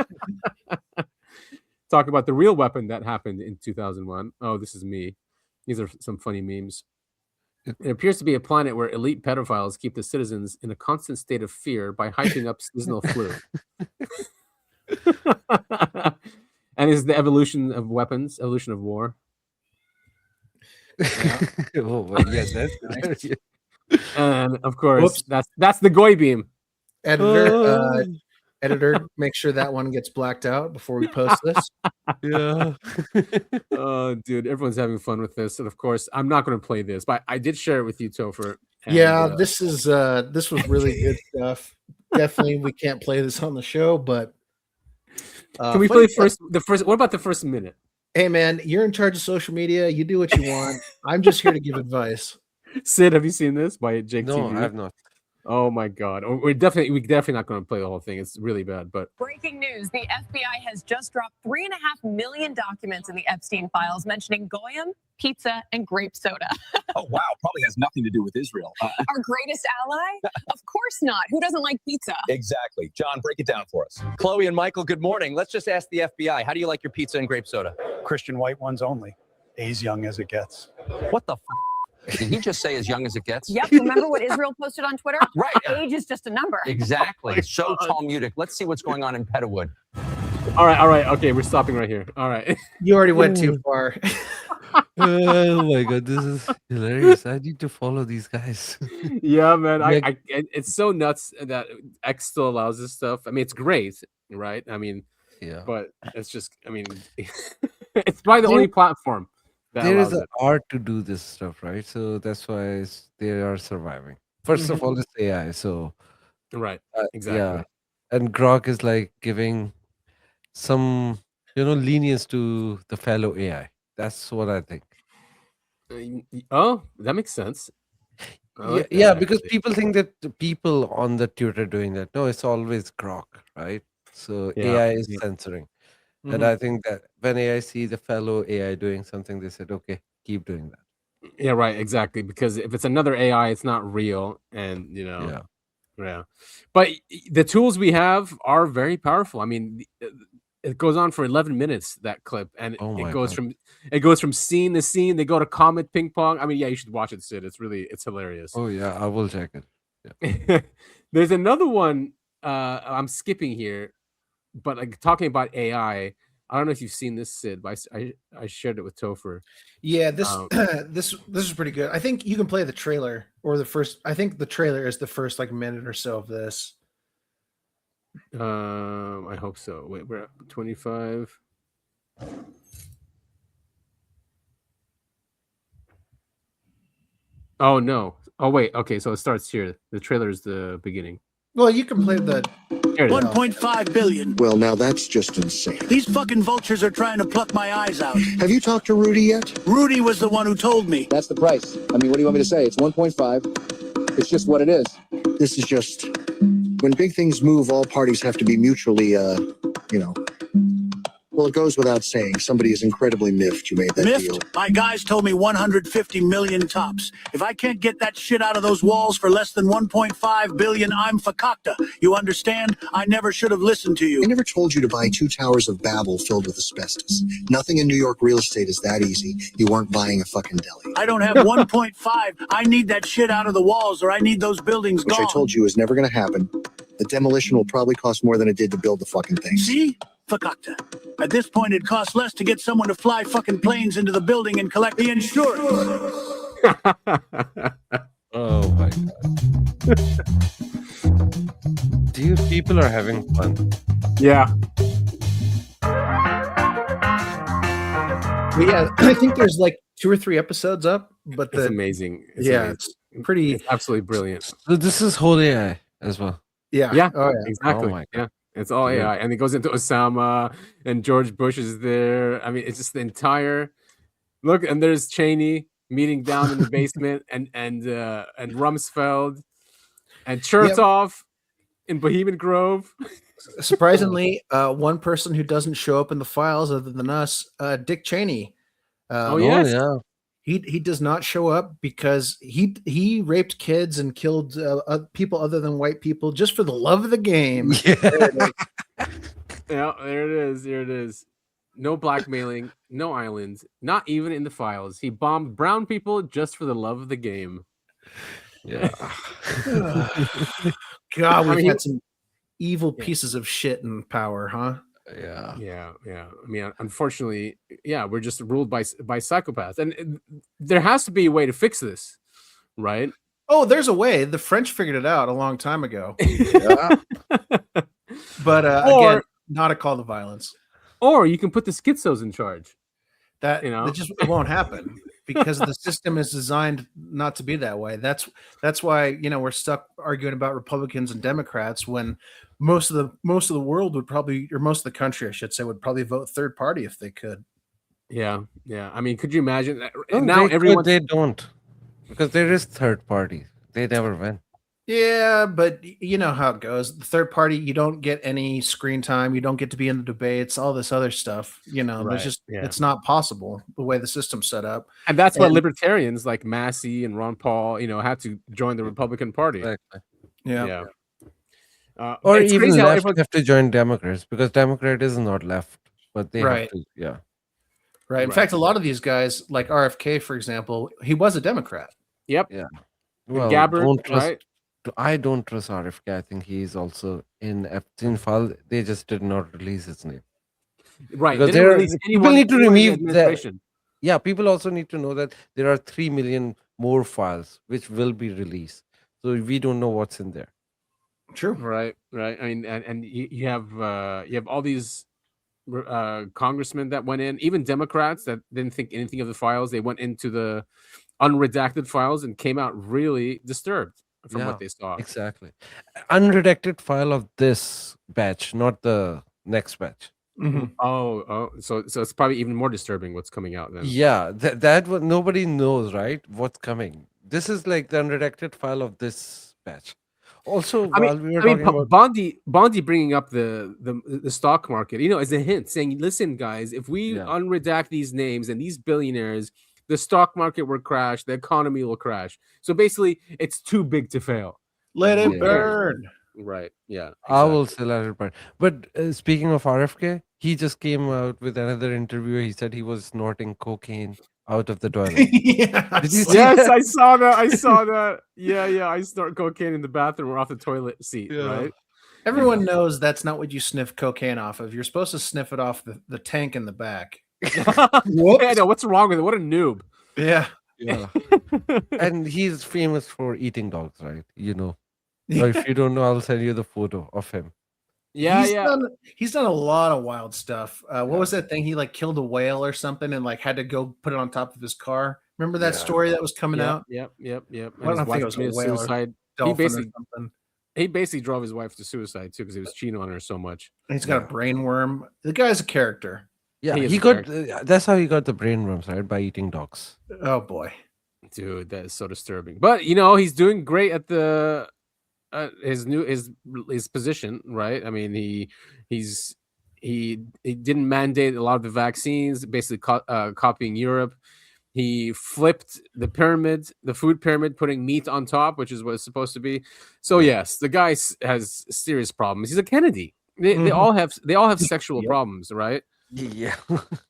Talk about the real weapon that happened in 2001. Oh, this is me. These are some funny memes. It appears to be a planet where elite pedophiles keep the citizens in a constant state of fear by hyping up seasonal flu. And is the evolution of weapons, evolution of war. Yeah. Oh, well, yes, that's nice. And of course, that's the GOI beam. Editor, make sure that one gets blacked out before we post this. Yeah. Oh, dude, everyone's having fun with this, and of course, I'm not going to play this, but I did share it with you, Topher. And, this was really good stuff. Definitely, we can't play this on the show, but can we play the first? What about the first minute? Hey, man, you're in charge of social media. You do what you want. I'm just here to give advice. Sid, have you seen this by Jake No, TV? I have not. Oh my God. We're definitely not going to play the whole thing. It's really bad. But Breaking news, the FBI has just dropped 3.5 million documents in the Epstein files mentioning Goyim, pizza, and grape soda. Oh, wow. Probably has nothing to do with Israel. Our greatest ally? Of course not. Who doesn't like pizza? Exactly. John, break it down for us. Chloe and Michael, good morning. Let's just ask the FBI. How do you like your pizza and grape soda? Christian white ones only. As young as it gets. What the Did he just say as young as it gets? Yep. Remember what Israel posted on Twitter? Right. Age is just a number. Exactly. So Talmudic. Let's see what's going on in Pettawood. all right. Okay, we're stopping right here. All right. You already went too far. Oh my God, this is hilarious. I need to follow these guys. Yeah, man. It's so nuts that X still allows this stuff. I mean, it's great, right? I mean, yeah, but it's just, I mean, it's probably the only platform that there is allows an art to do this stuff, right? So that's why they are surviving. First of all, it's AI. So right, exactly. yeah, and Grok is like giving some, lenience to the fellow AI. That's what I think. Oh, that makes sense. Yeah, because people think that the people on the Twitter doing that. No, it's always Grok, right? So AI is censoring. And I think that when AI see the fellow AI doing something, they said, okay, keep doing that. Yeah, right, exactly. Because if it's another AI, it's not real. And, yeah. But the tools we have are very powerful. I mean, it goes on for 11 minutes, that clip, and it goes from scene to scene. They go to Comet Ping Pong. I mean, yeah, you should watch it, Sid. It's hilarious. Oh yeah, I will check it. Yeah. There's another one I'm skipping here, but like talking about AI. I don't know if you've seen this, Sid, but I shared it with Topher. Yeah, this this is pretty good. I think you can play the trailer or the first. I think the trailer is the first like minute or so of this. I hope so. Wait, we're at 25. Oh no. Oh wait. Okay, so it starts here. The trailer is the beginning. Well, you can play the 1.5 billion. Well, now that's just insane. These fucking vultures are trying to pluck my eyes out. Have you talked to Rudy yet? Rudy was the one who told me. That's the price. I mean, what do you want me to say? It's 1.5. It's just what it is. This is just... When big things move, all parties have to be mutually, Well, it goes without saying. Somebody is incredibly miffed you made that Miffed? deal. My guys told me 150 million tops. If I can't get that shit out of those walls for less than 1.5 billion, I'm fakakta. You understand? I never should have listened to you. I never told you to buy 2 towers of Babel filled with asbestos. Nothing in New York real estate is that easy. You weren't buying a fucking deli. I don't have 1.5. I need that shit out of the walls, or I need those buildings Which gone. I told you is never going to happen. The demolition will probably cost more than it did to build the fucking thing. See? Fakakta. At this point, it costs less to get someone to fly fucking planes into the building and collect the insurance. Oh my God. Dude, people are having fun. Yeah. But yeah, I think there's like 2 or 3 episodes up, but It's amazing. It's pretty. It's absolutely brilliant. So this is whole AI as well. Yeah. Yeah. Oh, yeah. Exactly. Oh my God. Yeah. It's all AI, and it goes into Osama, and George Bush is there. I mean, it's just the entire look. And there's Cheney meeting down in the basement, and Rumsfeld, and Chertoff in Bohemian Grove. Surprisingly, one person who doesn't show up in the files other than us, Dick Cheney. Yeah. He does not show up because he raped kids and killed people other than white people just for the love of the game. Yeah, there it is. Here it is. No blackmailing, no islands, not even in the files. He bombed brown people just for the love of the game. Yeah. God, we've had some evil pieces of shit in power, huh? Yeah. I mean, unfortunately, we're just ruled by psychopaths, and there has to be a way to fix this, right? Oh, there's a way. The French figured it out a long time ago. Yeah. But again, not a call to violence. Or you can put the schizos in charge. That just won't happen because the system is designed not to be that way. That's why we're stuck arguing about Republicans and Democrats when most of the world would probably, or most of the country, I should say, would probably vote third party if they could. Yeah. I mean, could you imagine that? No, Now they don't, because there is third party. They never win. Yeah, but you know how it goes. The third party, you don't get any screen time. You don't get to be in the debates, all this other stuff. You know, there's Right. just, Yeah. it's not possible the way the system's set up. And that's why libertarians like Massey and Ron Paul, had to join the Republican Party. Exactly. Yeah. Or it's even crazy how left everyone- have to join Democrats, because Democrat is not left, but they have to. Yeah. Right. In fact, a lot of these guys, like RFK, for example, he was a Democrat. Yep. Yeah. And Well, Gabbard, don't trust. right? I don't trust RFK. I think he's also in Epstein file. They just did not release his name. Right. Because They didn't release people need to anyone in the remove that. administration. Yeah, people also need to know that there are 3 million more files which will be released. So we don't know what's in there. True. Right. I mean, and you have all these congressmen that went in, even Democrats that didn't think anything of the files. They went into the unredacted files and came out really disturbed from what they saw. Exactly. Unredacted file of this batch, not the next batch. Oh, so it's probably even more disturbing what's coming out then. Yeah, that what nobody knows, right? What's coming. This is like the unredacted file of this batch. Also, while we were talking about Bondi bringing up the stock market, as a hint, saying, listen, guys, if we unredact these names and these billionaires, the stock market will crash, the economy will crash. So basically, it's too big to fail. Let it burn. Right. Yeah. I will say let it burn. But speaking of RFK, he just came out with another interview. He said he was snorting cocaine out of the toilet. Did you see that? I saw that. I saw that. Yeah. I snort cocaine in the bathroom or off the toilet seat, right? Everyone knows that's not what you sniff cocaine off of. You're supposed to sniff it off the tank in the back. Yeah, no, what's wrong with it? What a noob. Yeah. And he's famous for eating dogs, right? Or if you don't know, I'll send you the photo of him. He's done a lot of wild stuff. What was that thing? He like killed a whale or something and like had to go put it on top of his car. Remember that story that was coming out? Yep. I don't think it was a whale suicide. Or something. He basically drove his wife to suicide too because he was cheating on her so much. He's got a brain worm. The guy's a character. Yeah, that's how he got the brain worms, right? By eating dogs. Oh boy, dude, that is so disturbing. But he's doing great at the his position, right? I mean, he didn't mandate a lot of the vaccines, basically copying Europe. He flipped the pyramid, the food pyramid, putting meat on top, which is what it's supposed to be. So yes, the guy has serious problems. He's a Kennedy. They all have sexual problems, right? Yeah.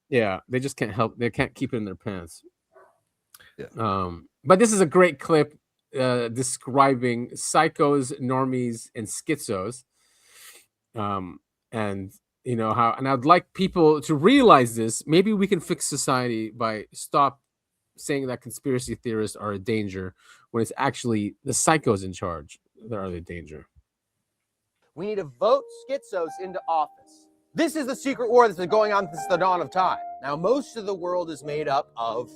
Yeah, they just can't help. They can't keep it in their pants. Yeah. But this is a great clip describing psychos, normies, and schizos. And how, and I'd like people to realize this. Maybe we can fix society by stop saying that conspiracy theorists are a danger when it's actually the psychos in charge that are the danger. We need to vote schizos into office. This is the secret war that's been going on since the dawn of time. Now, most of the world is made up of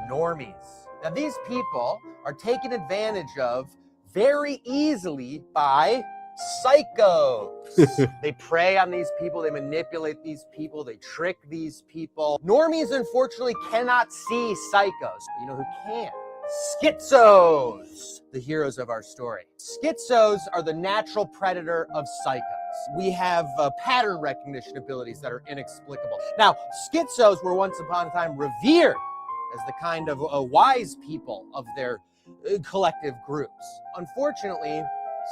normies. Now, these people are taken advantage of very easily by psychos. They prey on these people, they manipulate these people, they trick these people. Normies, unfortunately, cannot see psychos. But you know who can? Schizos, the heroes of our story. Schizos are the natural predator of psychos. We have pattern recognition abilities that are inexplicable. Now, schizos were once upon a time revered as the kind of wise people of their collective groups. Unfortunately,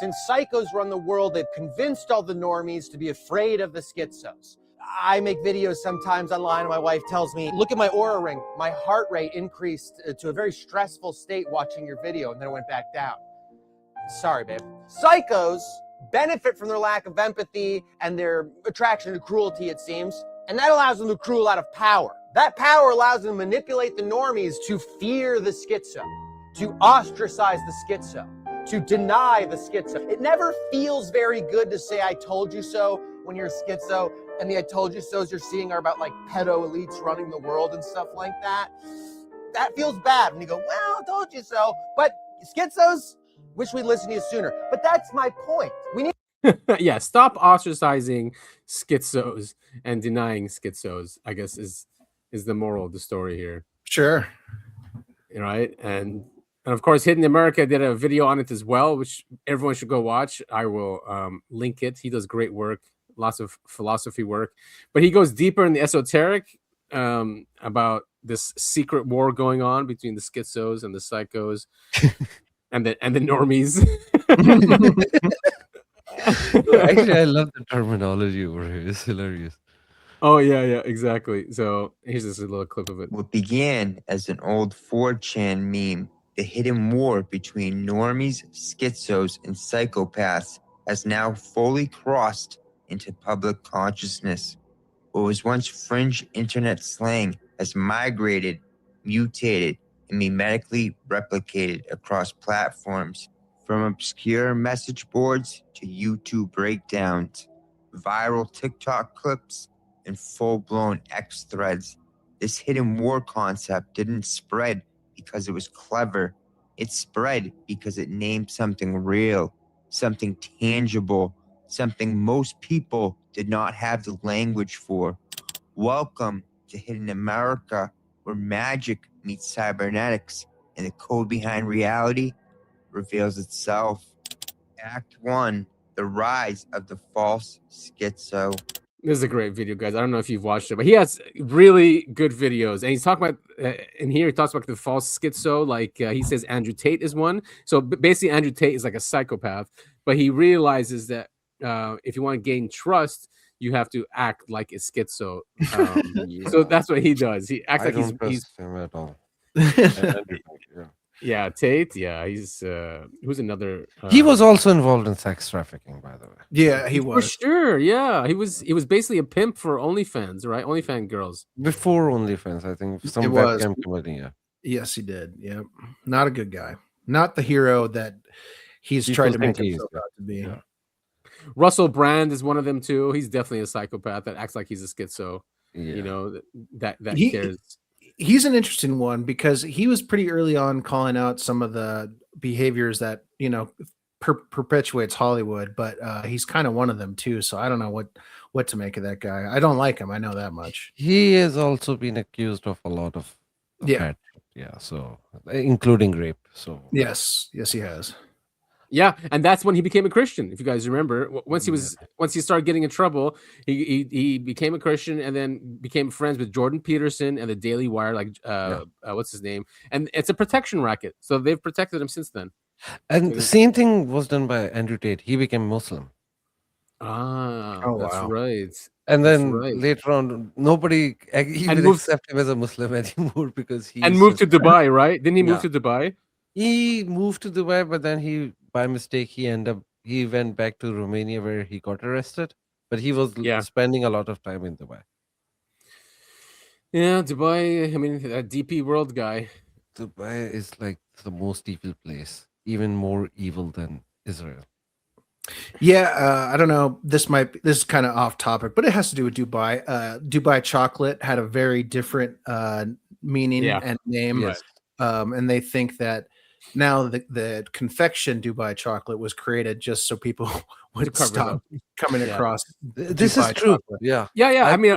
since psychos run the world, they've convinced all the normies to be afraid of the schizos. I make videos sometimes online and my wife tells me, look at my Oura ring. My heart rate increased to a very stressful state watching your video, and then it went back down. Sorry, babe. Psychos benefit from their lack of empathy and their attraction to cruelty, it seems, and that allows them to accrue a lot of power. That power allows them to manipulate the normies to fear the schizo, to ostracize the schizo, to deny the schizo. It never feels very good to say, I told you so, when you're a schizo, and the I told you so's you're seeing are about like pedo elites running the world and stuff like that. That feels bad when you go, well, I told you so. But schizos, wish we'd listened to you sooner. But that's my point. We need yeah, stop ostracizing schizos and denying schizos, I guess is the moral of the story here. Sure. Right? And And of course, Hidden America did a video on it as well, which everyone should go watch. I will link it. He does great work, lots of philosophy work, but he goes deeper in the esoteric about this secret war going on between the schizos and the psychos and the normies. Actually, I love the terminology over here. It's hilarious. Oh, yeah, exactly. So here's this little clip of it. What began as an old 4chan meme, the hidden war between normies, schizos, and psychopaths has now fully crossed into public consciousness. What was once fringe internet slang has migrated, mutated, and mimetically replicated across platforms, from obscure message boards to YouTube breakdowns, viral TikTok clips, and full-blown X threads. This hidden war concept didn't spread because it was clever. It spread because it named something real, something tangible, something most people did not have the language for. Welcome to Hidden America, where magic meets cybernetics and the code behind reality reveals itself. Act 1, the rise of the false schizo. This is a great video, guys. I don't know if you've watched it, but he has really good videos. And he's talking about, in here, he talks about the false schizo. Like he says Andrew Tate is one. So basically, Andrew Tate is like a psychopath, but he realizes that if you want to gain trust, you have to act like a schizo. So that's what he does. He acts like he's him at all. Yeah, Tate. Yeah, he's who's another. He was also involved in sex trafficking, by the way. Yeah, he For was. sure. Yeah, he was basically a pimp for OnlyFans, right? OnlyFans girls. Before OnlyFans, I think some It was. webcam company. Yeah. Yes, he did. Yeah, not a good guy. Not the hero that he's People tried to make think he himself is, out to be. yeah. Russell Brand is one of them too. He's definitely a psychopath that acts like he's a schizo. You know that cares. He's an interesting one because he was pretty early on calling out some of the behaviors that perpetuates Hollywood, but he's kind of one of them too. So I don't know what to make of that guy. I don't like him. I know that much. He has also been accused of a lot of bad shit. Yeah, so including rape. So yes, he has. Yeah, and that's when he became a Christian. If you guys remember, once he started getting in trouble, he became a Christian and then became friends with Jordan Peterson and the Daily Wire, like what's his name? And it's a protection racket. So they've protected him since then. And the same thing was done by Andrew Tate. He became Muslim. That's right. And then later on, nobody even accept him as a Muslim anymore because he moved to Dubai, right? Didn't he move to Dubai? He moved to Dubai, but then by mistake, he went back to Romania where he got arrested. But he was spending a lot of time in Dubai. Yeah, Dubai. I mean, that DP World guy. Dubai is like the most evil place, even more evil than Israel. Yeah, I don't know. This is kind of off topic, but it has to do with Dubai. Dubai chocolate had a very different meaning and name, and they think that now the confection Dubai chocolate was created just so people would stop coming across. This Dubai is true. chocolate. Yeah. I mean,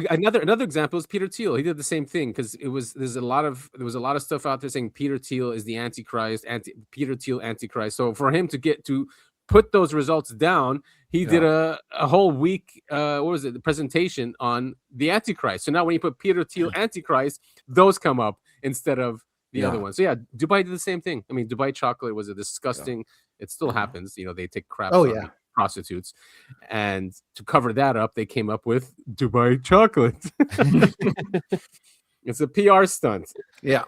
another example is Peter Thiel. He did the same thing because there was a lot of stuff out there saying Peter Thiel is the Antichrist, Peter Thiel Antichrist. So for him to put those results down, he did a whole week the presentation on the Antichrist. So now when you put Peter Thiel Antichrist, those come up instead of the other one. So Dubai did the same thing. I mean, Dubai chocolate was a disgusting, it still happens, they take crap on prostitutes, and to cover that up they came up with Dubai chocolate. It's a PR stunt. Yeah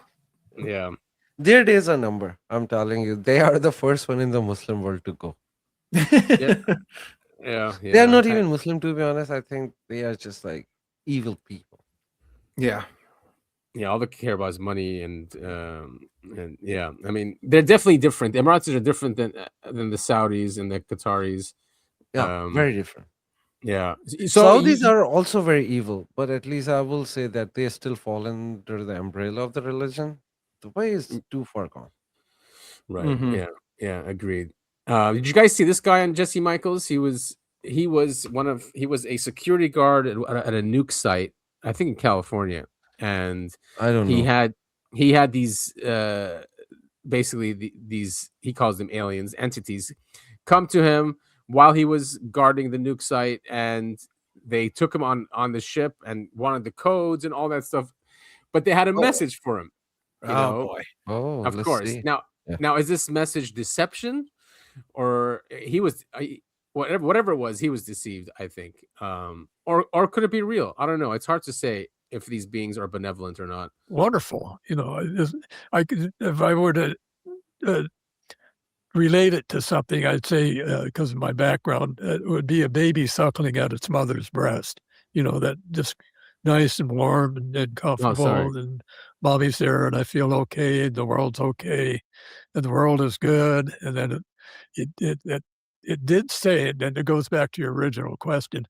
Their days are number. I'm telling you, they are the first one in the Muslim world to go. They are not even Muslim, to be honest. I think they are just like evil people. All they care about is money, and I mean, they're definitely different. The Emiratis are different than the Saudis and the Qataris. Very different. Yeah, Saudis are also very evil, but at least I will say that they still fall under the umbrella of the religion. Dubai is too far gone. Right. Mm-hmm. Agreed. Did you guys see this guy on Jesse Michaels? He was a security guard at a nuke site, I think in California. And I don't know. He had these basically these, he calls them aliens, entities, come to him while he was guarding the nuke site, and they took him on the ship and wanted the codes and all that stuff, but they had a message for him. Boy. Oh, Of let's course. see. Now, Yeah. now is this message deception, or he was whatever it was, he was deceived, I think. Or could it be real? I don't know. It's hard to say if these beings are benevolent or not. Wonderful. I could, if I were to relate it to something, I'd say, because of my background, it would be a baby suckling at its mother's breast. That just nice and warm and comfortable, and mommy's there, and I feel okay, and the world's okay, and the world is good. And then it did say, and then it goes back to your original question.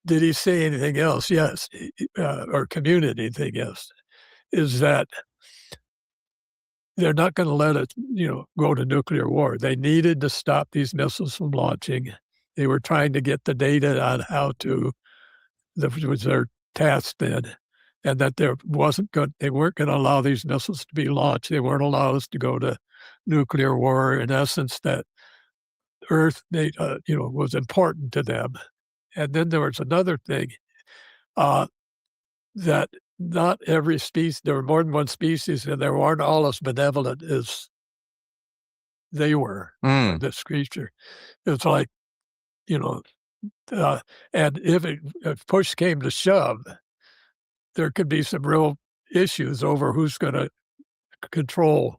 Did he say anything else? Yes, or communicate anything else? Is that they're not going to let it, go to nuclear war. They needed to stop these missiles from launching. They were trying to get the data on how to, that was their task then, and that they weren't going to allow these missiles to be launched. They weren't allowed us to go to nuclear war. In essence, that Earth, was important to them. And then there was another thing, that not every species, there were more than one species, and they weren't all as benevolent as they were, this creature. It's like, and if push came to shove, there could be some real issues over who's going to control,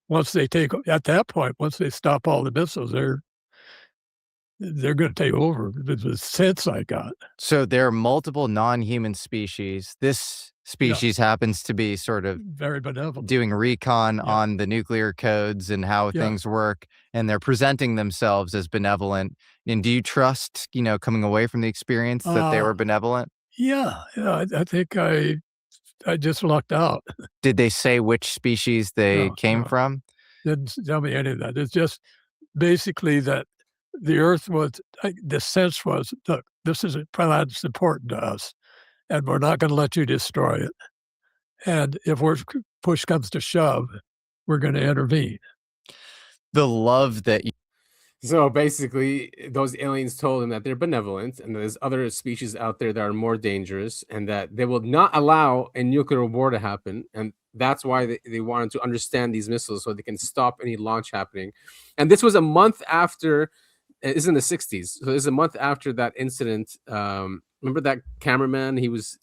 once they at that point, once they stop all the missiles, they're going to take over. The sense I got. So there are multiple non-human species. This species happens to be sort of very benevolent, doing recon on the nuclear codes and how things work, and they're presenting themselves as benevolent. And do you trust, coming away from the experience, that they were benevolent? Yeah, I think I just lucked out. Did they say which species they came from? Didn't tell me any of that. It's just basically that the Earth was, the sense was, look, this is planet's important to us, and we're not going to let you destroy it. And if push comes to shove, we're going to intervene. The love that So basically, those aliens told him that they're benevolent, and there's other species out there that are more dangerous, and that they will not allow a nuclear war to happen. And that's why they wanted to understand these missiles so they can stop any launch happening. And this was a month after, it's in the 60s. So it's a month after that incident. Remember that cameraman? It was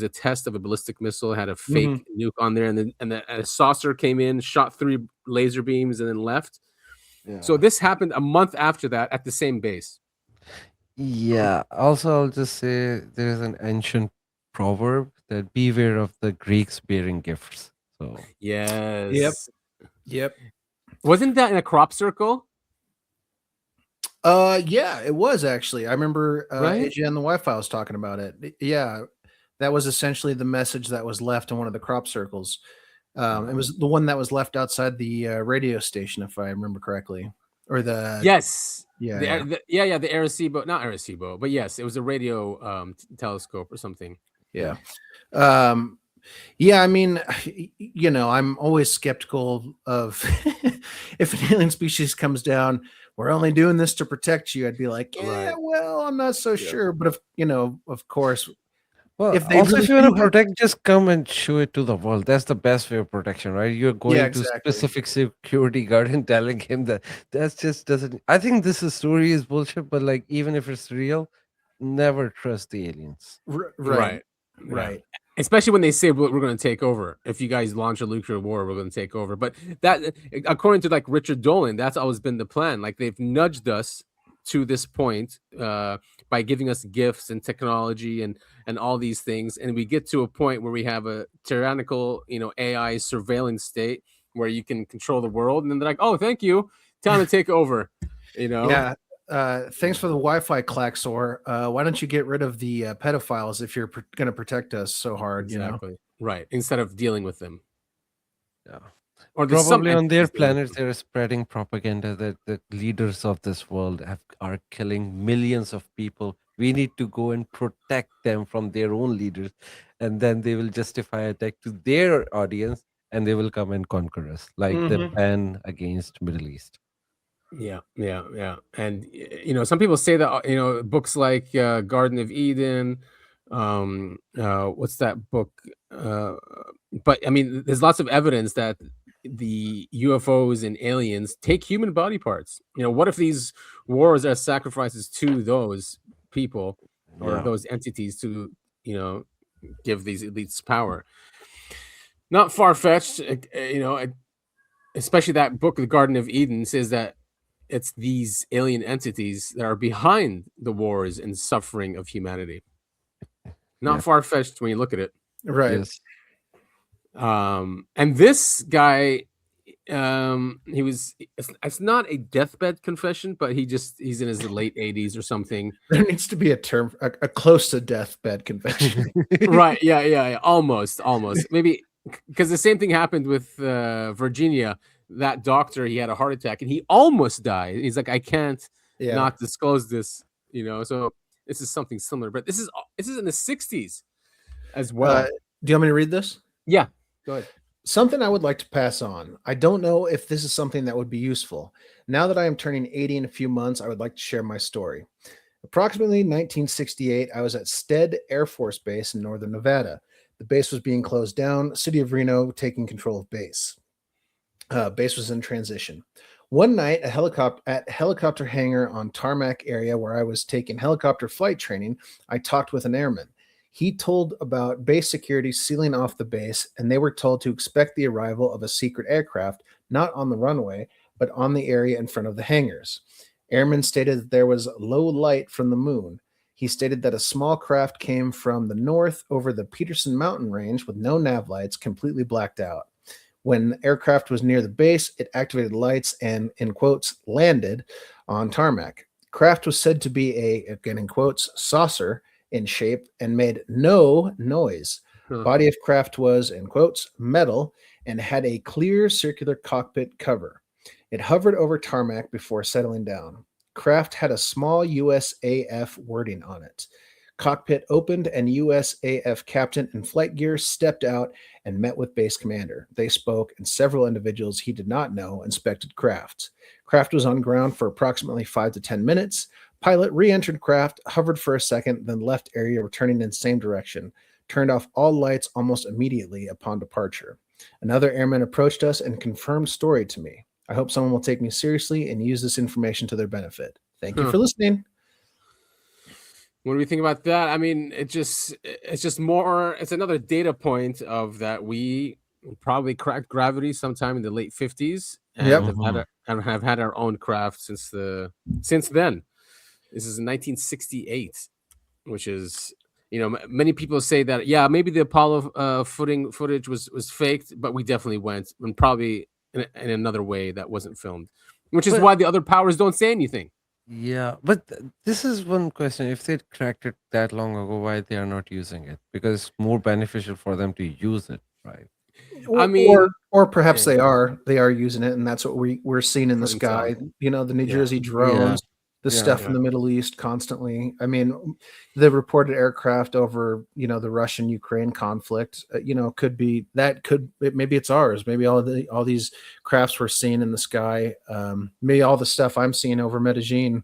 a test of a ballistic missile, had a fake nuke on there, and a saucer came in, shot 3 laser beams, and then left. Yeah. So this happened a month after that at the same base. Yeah. Also, I'll just say there's an ancient proverb that beware of the Greeks bearing gifts. So yes. Yep. Wasn't that in a crop circle? Yeah, it was actually. I remember Right? AJ on the Wi-Fi was talking about it. Yeah, that was essentially the message that was left in one of the crop circles. It was the one that was left outside the radio station, if I remember correctly, or the Yes. yeah, The Arecibo, not Arecibo, but yes, it was a radio telescope or something. yeah. Yeah, I mean, I'm always skeptical of if an alien species comes down, we're only doing this to protect you. I'd be like, yeah, well, I'm not so sure. But of course, well, if they also really if you want do to protect, just come and show it to the world. That's the best way of protection, right? You're going to exactly. specific security guard and telling him that just doesn't. I think this story is bullshit, but like even if it's real, never trust the aliens. Right. Yeah. Especially when they say we're going to take over. If you guys launch a nuclear war, we're going to take over. But that, according to like Richard Dolan, that's always been the plan. Like they've nudged us to this point by giving us gifts and technology and all these things, and we get to a point where we have a tyrannical, AI surveillance state where you can control the world, and then they're like, "Oh, thank you, time to take over." Yeah. Thanks for the Wi-Fi, Klaxor. Why don't you get rid of the pedophiles if you're going to protect us so hard? Exactly. Right. Instead of dealing with them. Yeah. Or probably on their planet, they're spreading propaganda that the leaders of this world are killing millions of people. We need to go and protect them from their own leaders, and then they will justify attack to their audience, and they will come and conquer us, like the ban against Middle East. Yeah. And some people say that books like Garden of Eden, what's that book? But I mean, there's lots of evidence that the UFOs and aliens take human body parts. What if these wars are sacrifices to those people or those entities to give these elites power? Not far-fetched, especially that book, The Garden of Eden, says that it's these alien entities that are behind the wars and suffering of humanity. Not far-fetched when you look at it. Right. Yes. And this guy, it's not a deathbed confession, but he's in his late 80s or something. There needs to be a term, a close to deathbed confession. Right. Yeah. Almost. Maybe because the same thing happened with Virginia. That doctor, he had a heart attack and he almost died. He's like, I can't not disclose this, So this is something similar, but this is in the 60s as well. Do you want me to read this? Yeah, go ahead. Something I would like to pass on. I don't know if this is something that would be useful. Now that I am turning 80 in a few months, I would like to share my story. Approximately 1968, I was at Stead Air Force Base in northern Nevada. The base was being closed down, City of Reno taking control of base. Base was in transition. One night, at helicopter hangar on tarmac area where I was taking helicopter flight training, I talked with an airman. He told about base security sealing off the base, and they were told to expect the arrival of a secret aircraft, not on the runway, but on the area in front of the hangars. Airman stated that there was low light from the moon. He stated that a small craft came from the north over the Peterson Mountain Range with no nav lights, completely blacked out. When the aircraft was near the base, it activated lights and, in quotes, landed on tarmac. Craft was said to be a, again in quotes, saucer in shape and made no noise. Body of craft was, in quotes, metal and had a clear circular cockpit cover. It hovered over tarmac before settling down. Craft had a small USAF wording on it. Cockpit opened and USAF captain in flight gear stepped out and met with base commander. They spoke, and several individuals he did not know inspected craft. Craft was on ground for approximately 5 to 10 minutes. Pilot re-entered craft, hovered for a second, then left area, returning in the same direction. Turned off all lights almost immediately upon departure. Another airman approached us and confirmed story to me. I hope someone will take me seriously and use this information to their benefit. Thank you for listening. What do we think about that? I mean, it's just more. It's another data point of that we probably cracked gravity sometime in the late 50s, and have had our own craft since then. This is in 1968, which is many people say that maybe the Apollo footage was faked, but we definitely went, and probably in another way that wasn't filmed, which is why the other powers don't say anything. Yeah, but this is one question. If they cracked it that long ago, why they are not using it? Because it's more beneficial for them to use it, right? I mean, or perhaps they are using it, and that's what we're seeing in the sky. The New Jersey drones, the stuff in the Middle East constantly. I mean, the reported aircraft over the Russian-Ukraine conflict. Maybe it's ours. Maybe all these crafts we're seeing in the sky. Maybe all the stuff I'm seeing over Medellin.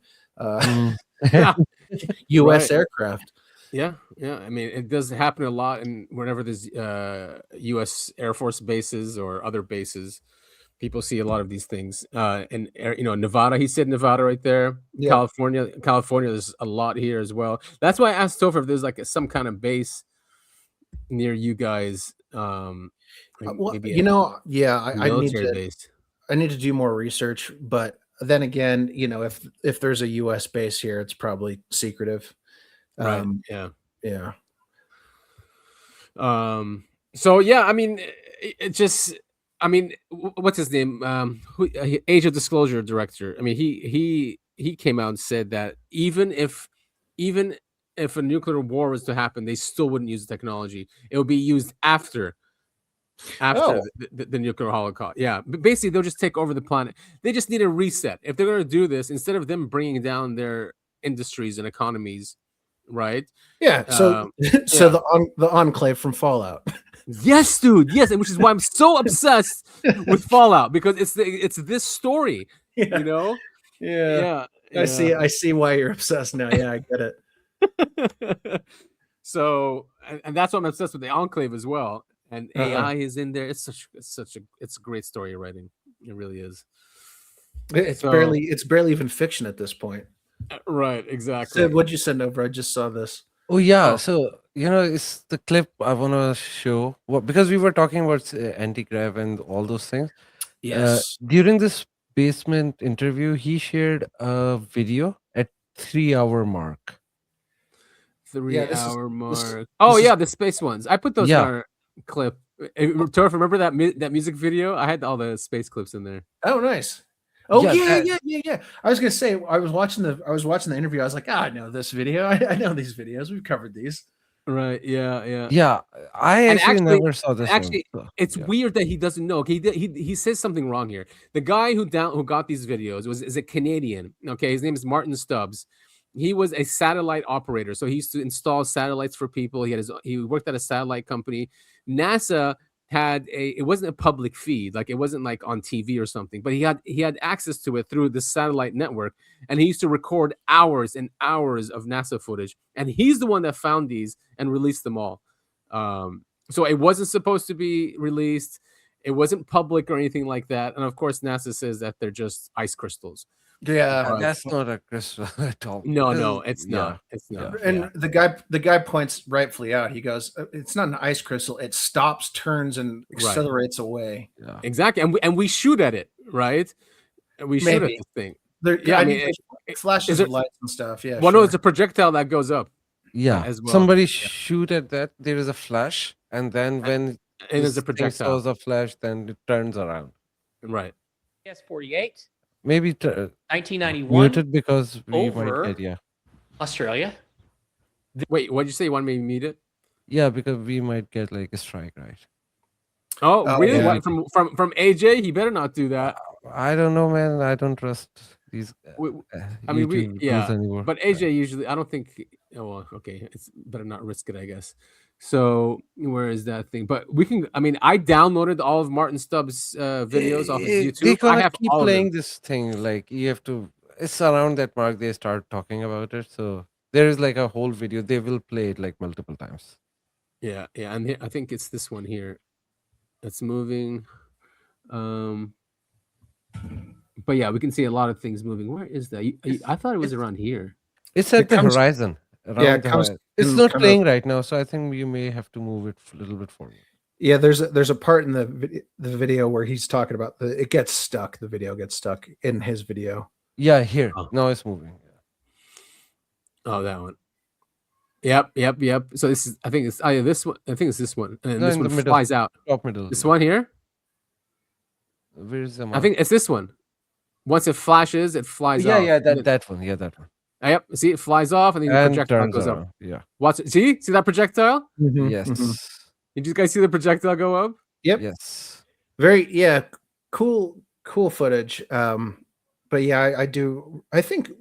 U.S. aircraft. Yeah. I mean, it does happen a lot, and whenever there's U.S. Air Force bases or other bases, people see a lot of these things. And Nevada, he said Nevada right there. Yeah. California, there's a lot here as well. That's why I asked Topher if there's like some kind of base near you guys. I need to do more research, but then again, if there's a U.S. base here, it's probably secretive. Right. Yeah. So yeah, I mean, what's his name? Age of Disclosure director. I mean, he came out and said that even if a nuclear war was to happen, they still wouldn't use the technology. It would be used after the nuclear holocaust. Yeah, but basically they'll just take over the planet. They just need a reset. If they're going to do this, instead of them bringing down their industries and economies, right? Yeah. So the enclave from Fallout. Yes, dude. Yes, and which is why I'm so obsessed with Fallout, because it's this story. Yeah. You know? Yeah. Yeah. I see why you're obsessed now. Yeah, I get it. So, and that's why I'm obsessed with the Enclave as well. And AI is in there. It's a great story writing. It really is. It's barely even fiction at this point. Right, exactly. Sid, what'd you send over? I just saw this. Oh yeah, so it's the clip I want to show. Because we were talking about anti-grav and all those things. Yes. During this basement interview, he shared a video at 3-hour mark. 3-hour mark. Oh yeah, the space ones. I put those in our clip. Topher, remember that music video? I had all the space clips in there. Oh, nice. Oh yeah. I was gonna say I was watching the interview. I was like, I know this video. I know these videos. We've covered these. Right. Yeah. Yeah, I actually never saw this. Actually, it's weird that he doesn't know. Okay, he says something wrong here. The guy who got these videos is a Canadian. Okay, his name is Martin Stubbs. He was a satellite operator, so he used to install satellites for people. He worked at a satellite company. NASA it wasn't a public feed, like it wasn't like on TV or something, but he had access to it through the satellite network, and he used to record hours and hours of NASA footage, and he's the one that found these and released them all. So it wasn't supposed to be released. It wasn't public or anything like that. And of course, NASA says that they're just ice crystals. Yeah, that's not a crystal at all. No, it's not. It's not. And the guy points rightfully out. He goes, "It's not an ice crystal. It stops, turns, and accelerates away." Yeah, exactly. And we shoot at it, right? We shoot at this thing. I mean, flashes of lights and stuff. Yeah. Well, no, it's a projectile that goes up. Yeah, as well. Somebody shoot at that. There is a flash, and then when it is a projectile. Shows a flash, then it turns around. Right. S-48. Maybe 1991. muted because we over might get Australia. Wait, what did you say? You want me to mute it? Yeah, because we might get like a strike, right? Oh, really? Yeah. From AJ? He better not do that. I don't know, man. I don't trust these. I mean, anymore. But AJ usually, I don't think. Oh, well, okay. It's better not risk it, I guess. So where is that thing? But we can. I mean, I downloaded all of Martin Stubbs' videos off of YouTube. They keep playing this thing. Like you have to. It's around that mark they start talking about it. So there is like a whole video. They will play it like multiple times. Yeah, and here, I think it's this one here. It's moving. But yeah, we can see a lot of things moving. Where is that? I thought it was around here. It's at the horizon. It's not playing right now, so I think you may have to move it a little bit forward. Yeah, there's a part in the video where he's talking about it gets stuck. The video gets stuck in his video. Yeah, here. Now it's moving. Oh, that one. Yep. So this is. I think it's this one. I think it's this one, and this one flies out. Top middle. This one here. Where's the mark? I think it's this one. Once it flashes, it flies out. Yeah, that one. Yeah, that one. Yep. See, it flies off, and then the projectile goes up. Yeah. Watch it. See that projectile? Mm-hmm. Yes. Mm-hmm. Did you guys see the projectile go up? Yep. Yes. Very cool footage. But yeah, I do. I think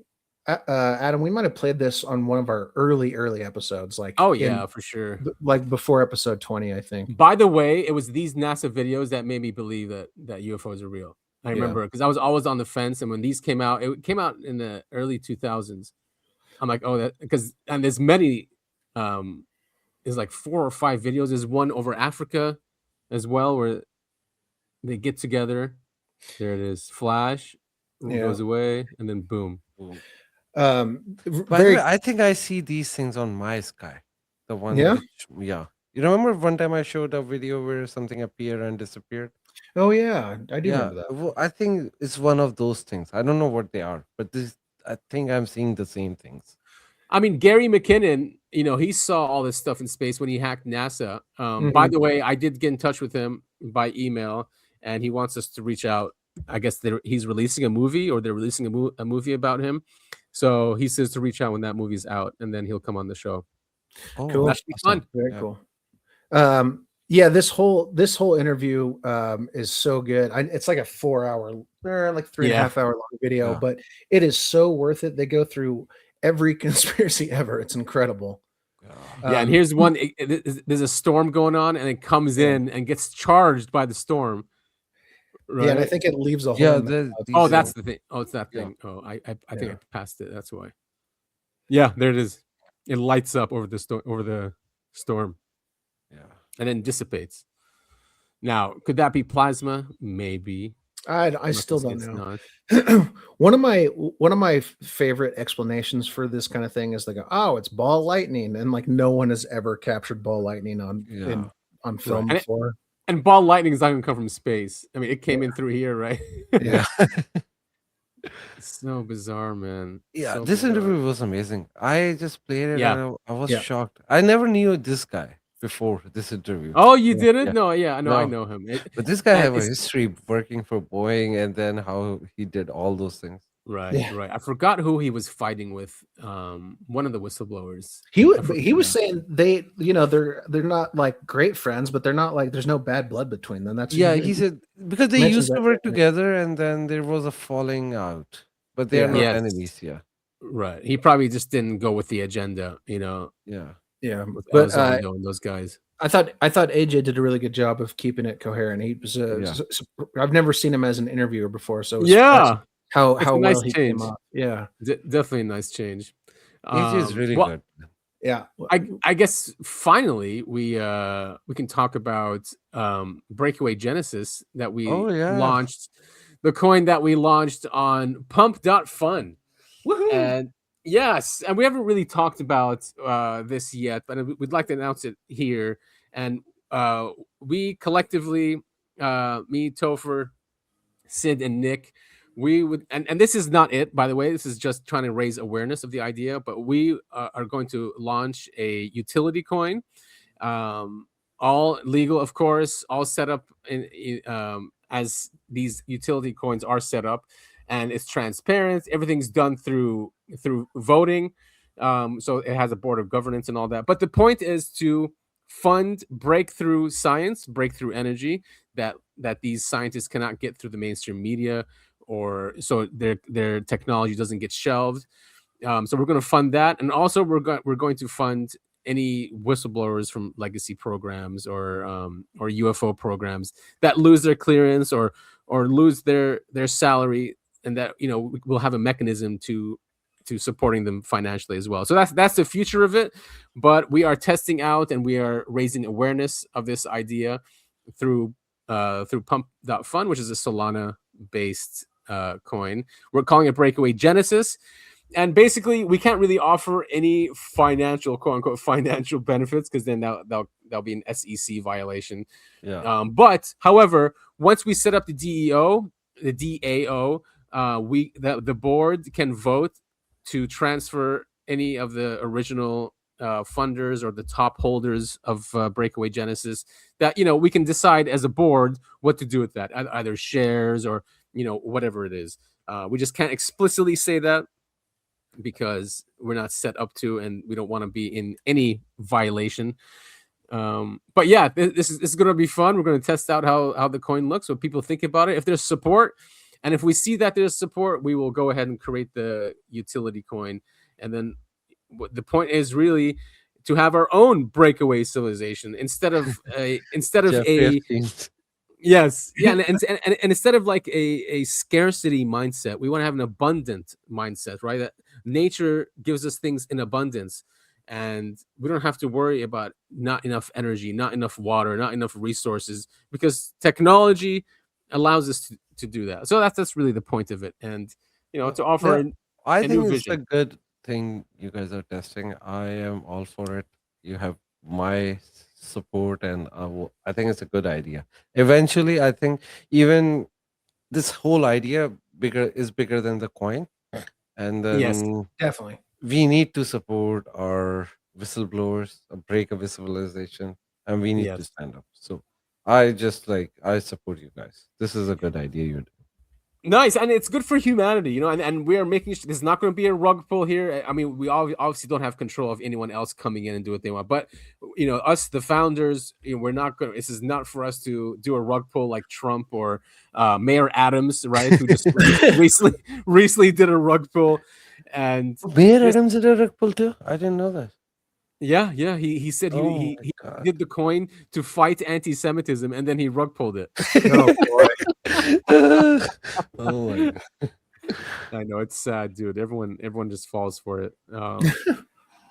Adam, we might have played this on one of our early episodes. Like, for sure. Like before episode 20, I think. By the way, it was these NASA videos that made me believe that UFOs are real. I remember because I was always on the fence, and when these came out, it came out in the early 2000s. I'm like, and there's many. There's like 4 or 5 videos. There's one over Africa as well where they get together. There it is. Flash goes away, and then boom. By the way, I think I see these things on my sky. The one. Yeah. You remember one time I showed a video where something appeared and disappeared? Oh yeah, I do remember that. Well, I think it's one of those things. I don't know what they are, but I think I'm seeing the same things. I mean, Gary McKinnon, he saw all this stuff in space when he hacked NASA. By the way, I did get in touch with him by email, and he wants us to reach out. I guess he's releasing a movie, or they're releasing a movie about him. So he says to reach out when that movie's out, and then he'll come on the show. Oh, cool. That should be fun. Very cool. Yeah, this whole interview is so good. It's like a 4-hour, like 3.5 hour long video, but it is so worth it. They go through every conspiracy ever. It's incredible. Yeah, and here's one. There's a storm going on, and it comes in and gets charged by the storm. Right? Yeah, and I think it leaves a hole. Yeah, in the oh, that's the thing. Oh, it's that thing. Oh, I think I passed it. That's why. Yeah, there it is. It lights up over the storm. Yeah, and then dissipates. Now, could that be plasma? Maybe. I still don't know. one of my favorite explanations for this kind of thing is they go, "Oh, it's ball lightning," and like no one has ever captured ball lightning on film before. And ball lightning is not going to come from space. I mean, it came in through here, right? Yeah. It's so bizarre, man. Yeah, so this bizarre. interview was amazing. I just played it and I was Yeah. shocked. I never knew this guy before this interview. Oh, you didn't? No, I know him. But this guy have a history working for Boeing and then how he did all those things. Right, right. I forgot who he was fighting with. One of the whistleblowers. He was saying they're not like great friends, but they're not like there's no bad blood between them. That's he said because they used to work together and then there was a falling out, but they are not enemies. Yeah, right. He probably just didn't go with the agenda, Yeah, with but Elizondo and those guys. I thought AJ did a really good job of keeping it coherent. He was I've never seen him as an interviewer before, so how nice well he came off. Yeah, definitely a nice change. AJ is really good. Yeah, I guess finally we can talk about Breakaway Genesis that we launched, the coin that we launched on pump.fun. Woohoo! And yes, and we haven't really talked about this yet, but we'd like to announce it here. And we collectively, me, Topher, Sid, and Nick, we would, and this is not it, by the way. This is just trying to raise awareness of the idea. But we are going to launch a utility coin, all legal, of course, all set up as these utility coins are set up, and it's transparent. Everything's done through voting, so it has a board of governance and all that. But the point is to fund breakthrough science, breakthrough energy that these scientists cannot get through the mainstream media, or so their technology doesn't get shelved. So we're going to fund that, and also we're going to fund any whistleblowers from legacy programs or UFO programs that lose their clearance or lose their salary, and that we'll have a mechanism to supporting them financially as well. So that's the future of it. But we are testing out and we are raising awareness of this idea through pump.fun, which is a Solana based coin. We're calling it Breakaway Genesis. And basically, we can't really offer any financial, quote unquote, financial benefits, because then that'll be an SEC violation. Yeah. But however, once we set up the DAO, the board can vote to transfer any of the original funders or the top holders of Breakaway Genesis. That we can decide as a board what to do with that, either shares or whatever it is. We just can't explicitly say that, because we're not set up to, and we don't want to be in any violation. But yeah, this is going to be fun. We're going to test out how the coin looks, what people think about it, if there's support. And if we see that there's support, we will go ahead and create the utility coin. And then the point is really to have our own breakaway civilization instead of a yes, yeah, and instead of like a scarcity mindset, we want to have an abundant mindset, right? That nature gives us things in abundance, and we don't have to worry about not enough energy, not enough water, not enough resources, because technology allows us to do that. So that's really the point of it, and to offer I think it's vision. a good thing you guys are testing. I am all for it. You have my support, and I think it's a good idea. Eventually, I think even this whole idea is bigger than the coin, and then yes, definitely we need to support our whistleblowers, break of civilization, and we need to stand up. So I support you guys. This is a good idea you're doing. Nice, and it's good for humanity, and we are making sure there's not going to be a rug pull here. I mean, we obviously don't have control of anyone else coming in and do what they want, but us, the founders, we're not going. This is not for us to do a rug pull like Trump or Mayor Adams, right? Who just recently did a rug pull, and Mayor Adams did a rug pull too. I didn't know that. Yeah, yeah. He said Oh he my he God. did the coin to fight anti-Semitism, and then he rug pulled it. Oh boy. Oh my God. I know it's sad, dude. Everyone just falls for it.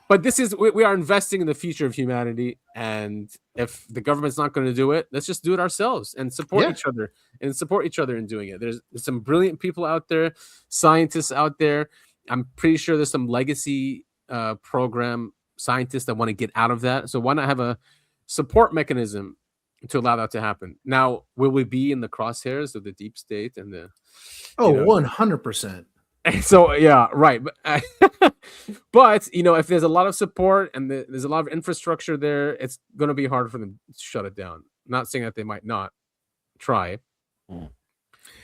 But this is we are investing in the future of humanity, and if the government's not going to do it, let's just do it ourselves and support Yeah. each other in doing it. There's some brilliant people out there, scientists out there. I'm pretty sure there's some legacy program scientists that want to get out of that. So why not have a support mechanism to allow that to happen? Now, will we be in the crosshairs of the deep state and the Oh, you know, 100%. so yeah, right. But if there's a lot of support and there's a lot of infrastructure there, it's going to be hard for them to shut it down. Not saying that they might not try,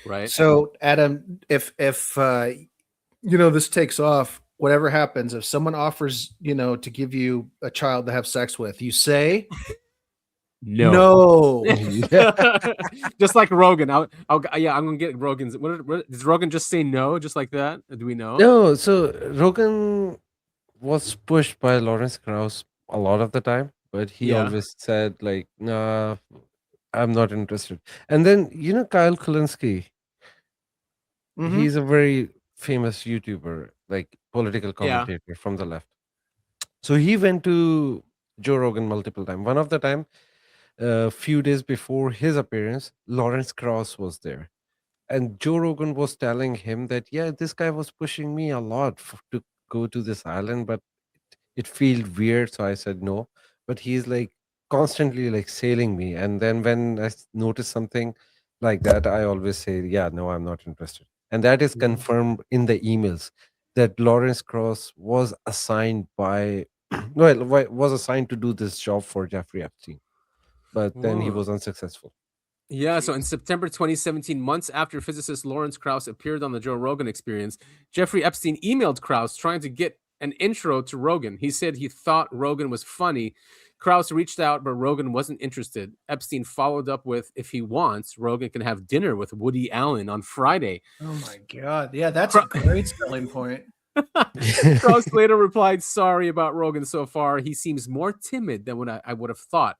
right? So, Adam, if this takes off, whatever happens, if someone offers, to give you a child to have sex with, you say no. Just like Rogan. I'm gonna get Rogan's. Does Rogan just say no, just like that? Do we know? No, so Rogan was pushed by Lawrence Krauss a lot of the time, but he Yeah. always said like, "Nah, I'm not interested." And then Kyle Kulinski, Mhm. he's a very famous YouTuber, like political Yeah. commentator from the left. So he went to Joe Rogan multiple times. One of the time, a few days before his appearance, Lawrence Krauss was there. And Joe Rogan was telling him that, yeah, this guy was pushing me a lot to go to this island, but it felt weird. So I said no. But he's like constantly like sailing me. And then when I notice something like that, I always say, yeah, no, I'm not interested. And that is confirmed in the emails that Lawrence Krauss was assigned by, was assigned to do this job for Jeffrey Epstein. But then he Whoa. was unsuccessful. Yeah, so in September 2017, months after physicist Lawrence Krauss appeared on the Joe Rogan Experience, Jeffrey Epstein emailed Krauss trying to get an intro to Rogan. He said he thought Rogan was funny. Krauss reached out, but Rogan wasn't interested. Epstein followed up with, if he wants, Rogan can have dinner with Woody Allen on Friday. Oh my God. Yeah, that's a great selling point. Krauss later replied, sorry about Rogan so far. He seems more timid than what I would have thought.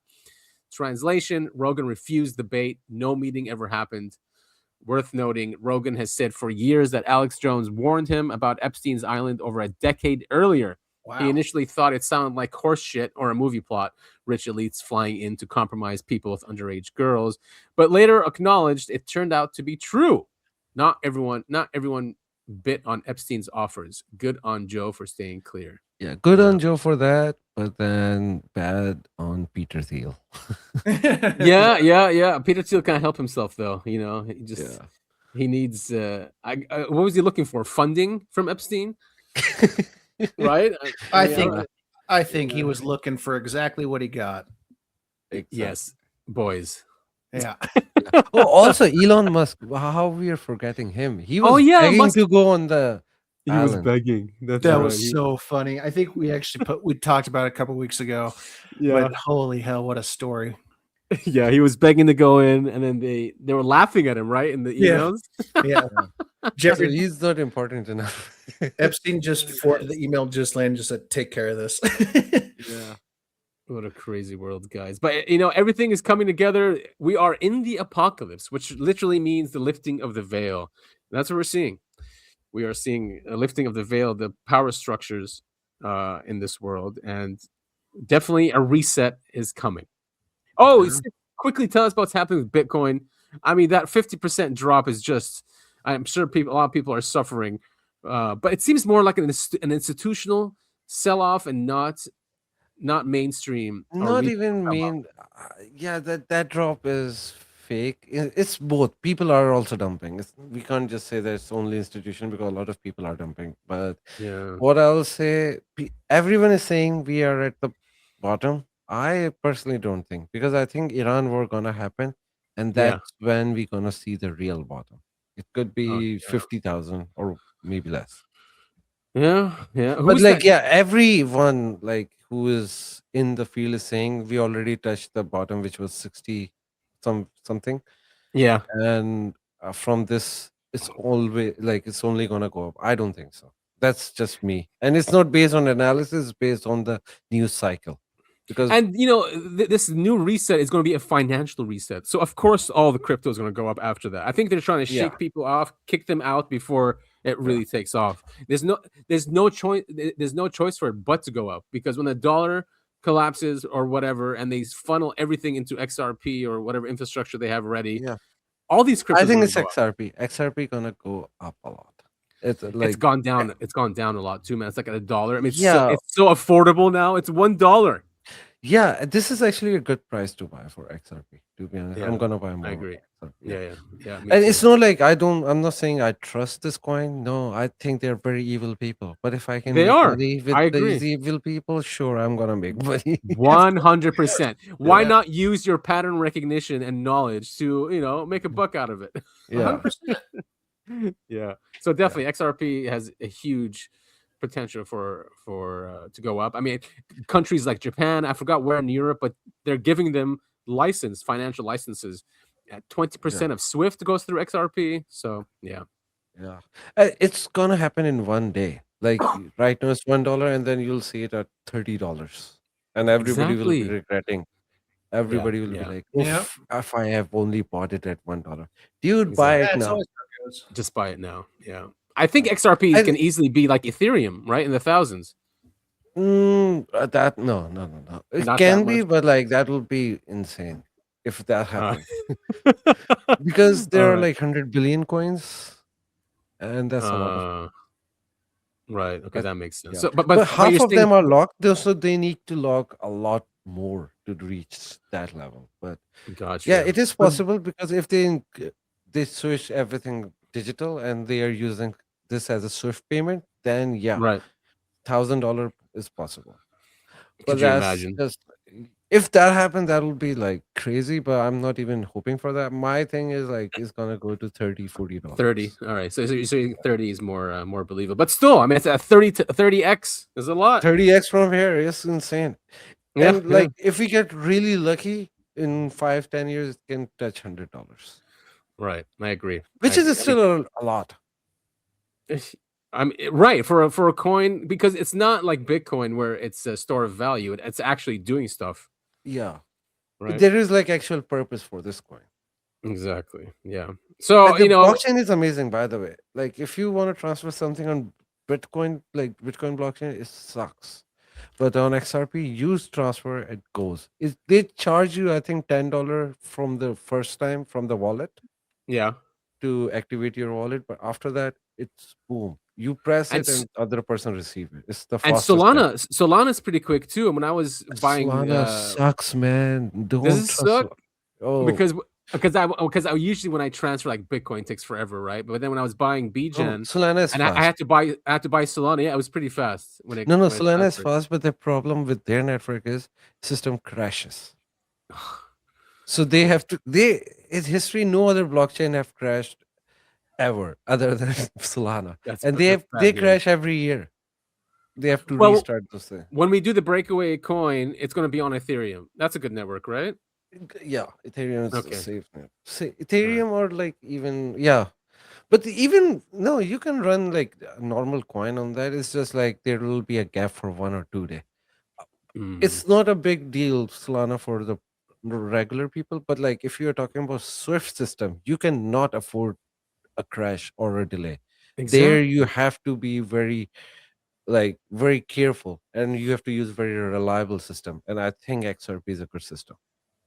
Translation, Rogan refused the bait. No meeting ever happened. Worth noting, Rogan has said for years that Alex Jones warned him about Epstein's Island over a decade earlier. Wow. He initially thought it sounded like horse shit or a movie plot, rich elites flying in to compromise people with underage girls, but later acknowledged it turned out to be true. Not everyone bit on Epstein's offers. Good on Joe for staying clear. Yeah, good on Joe for that, but then bad on Peter Thiel. Yeah. Peter Thiel can't help himself though. He just he needs. What was he looking for? Funding from Epstein, right? I think he was looking for exactly what he got. Exactly. Yes, boys. Yeah. Oh, also Elon Musk. How we are forgetting him? He was begging to go on the. He island. was begging. That was so funny. I think we actually we talked about it a couple weeks ago. Yeah. But holy hell, what a story. Yeah, he was begging to go in, and then they were laughing at him, right? In the emails. Yeah. Jeffrey, he's not important enough. Epstein just for the email just landed, just said, take care of this. Yeah. What a crazy world, guys. But everything is coming together. We are in the apocalypse, which literally means the lifting of the veil. That's what we're seeing. We are seeing a lifting of the veil, the power structures in this world, and definitely a reset is coming. Oh, quickly tell us what's happening with Bitcoin. I mean, that 50% drop is just, I'm sure a lot of people are suffering, but it seems more like an institutional sell-off and not mainstream. Not even mean. Yeah, that drop is fake. It's both. People are also dumping. We can't just say that it's only institution because a lot of people are dumping. But what I'll say, everyone is saying we are at the bottom. I personally don't think, because I think Iran war gonna happen, and that's when we're gonna see the real bottom. It could be 50,000 or maybe less. Yeah. But everyone who is in the field is saying we already touched the bottom, which was 60 something. Yeah. And from this, it's always it's only gonna go up. I don't think so. That's just me, and it's not based on analysis; it's based on the news cycle. Because and this new reset is going to be a financial reset. So of course, all the crypto is going to go up after that. I think they're trying to shake people off, kick them out before it really takes off. There's no choice. There's no choice for it but to go up, because when the dollar collapses or whatever, and they funnel everything into XRP or whatever infrastructure they have ready, all these cryptos. I think it's XRP. XRP gonna go up a lot. It's gone down. It's gone down a lot too, man. It's like at $1. I mean, it's so affordable now. It's $1. Yeah, this is actually a good price to buy for XRP. To be honest, I'm gonna buy more. I agree. XRP. Yeah. And it's not like I'm not saying I trust this coin. No, I think they're very evil people. But if I can make money with these evil people, sure, I'm gonna make money. 100%. Why not use your pattern recognition and knowledge to make a buck out of it? Yeah. 100%. Yeah. So definitely, XRP has a huge potential for to go up. I mean, countries like Japan, I forgot where in Europe, but they're giving them financial licenses. 20% of SWIFT goes through XRP. So yeah. It's gonna happen in one day. Like right now it's $1, and then you'll see it at $30, and everybody will be regretting. Everybody will be like, "Oof, if I have only bought it at $1, dude, buy it now." Just buy it now. Yeah. I think XRP can easily be like Ethereum, right? In the thousands. No. It can be, but like that will be insane if that happens. Because there are like 100 billion coins, and that's a lot of. Right. Okay, that makes sense. Yeah. So, but half of them are locked, so they need to lock a lot more to reach that level. But yeah, it is possible, because if they switch everything digital and they are using this as a SWIFT payment, then $1,000 is possible. Could you imagine? If that happens, that will be like crazy, but I'm not even hoping for that. My thing is like it's gonna go to $30-$40. 30. All right. So you're saying 30 is more believable. But still, I mean, it's a 30x is a lot. 30x from here is insane. Yeah, and like if we get really lucky, in 5-10 years it can touch $100. Right. I agree. Which is still a lot. I'm right for a coin, because it's not like Bitcoin where it's a store of value. It's actually doing stuff. Yeah. Right. There is like actual purpose for this coin. Exactly. Yeah. So the blockchain is amazing, by the way. Like if you want to transfer something on Bitcoin, like Bitcoin blockchain, it sucks. But on XRP, use transfer, it goes. They charge you, I think, $10 from the first time from the wallet. Yeah. To activate your wallet, but after that, it's boom. You press it, and other person receive it. It's the fastest. And Solana's pretty quick too. And when I was buying, Solana sucks, man. Don't does it suck? Oh, because I usually, when I transfer like Bitcoin, it takes forever, right? But then when I was buying BGen, Solana is and fast. I had to buy Solana. Yeah, it was pretty fast when it. No, Solana is fast, but the problem with their network is system crashes. So they have to. In history, no other blockchain have crashed ever other than Solana, and they crash every year. They have to restart those things. When we do the breakaway coin, it's going to be on Ethereum. That's a good network, right? Yeah, Ethereum is safe now. Ethereum or like even but you can run like a normal coin on that. It's just like there will be a gap for 1 or 2 days. It's not a big deal, Solana, for the regular people, but like if you're talking about Swift system, you cannot afford a crash or a delay. There you have to be very careful, and you have to use very reliable system, and I think XRP is a good system.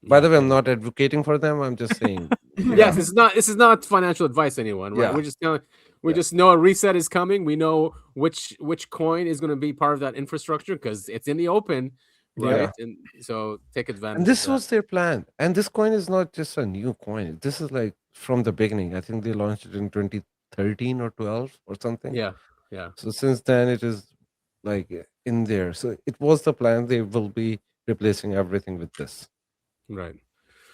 By the way, I'm not advocating for them. I'm just saying. Yes, this is not financial advice, anyone. Right? We just know a reset is coming. We know which coin is going to be part of that infrastructure because it's in the open, right? And so take advantage. And this was their plan. And this coin is not just a new coin. This is like from the beginning. I think they launched it in 2013 or 12 or something. Yeah. So since then, it is like in there. So it was the plan. They will be replacing everything with this. Right.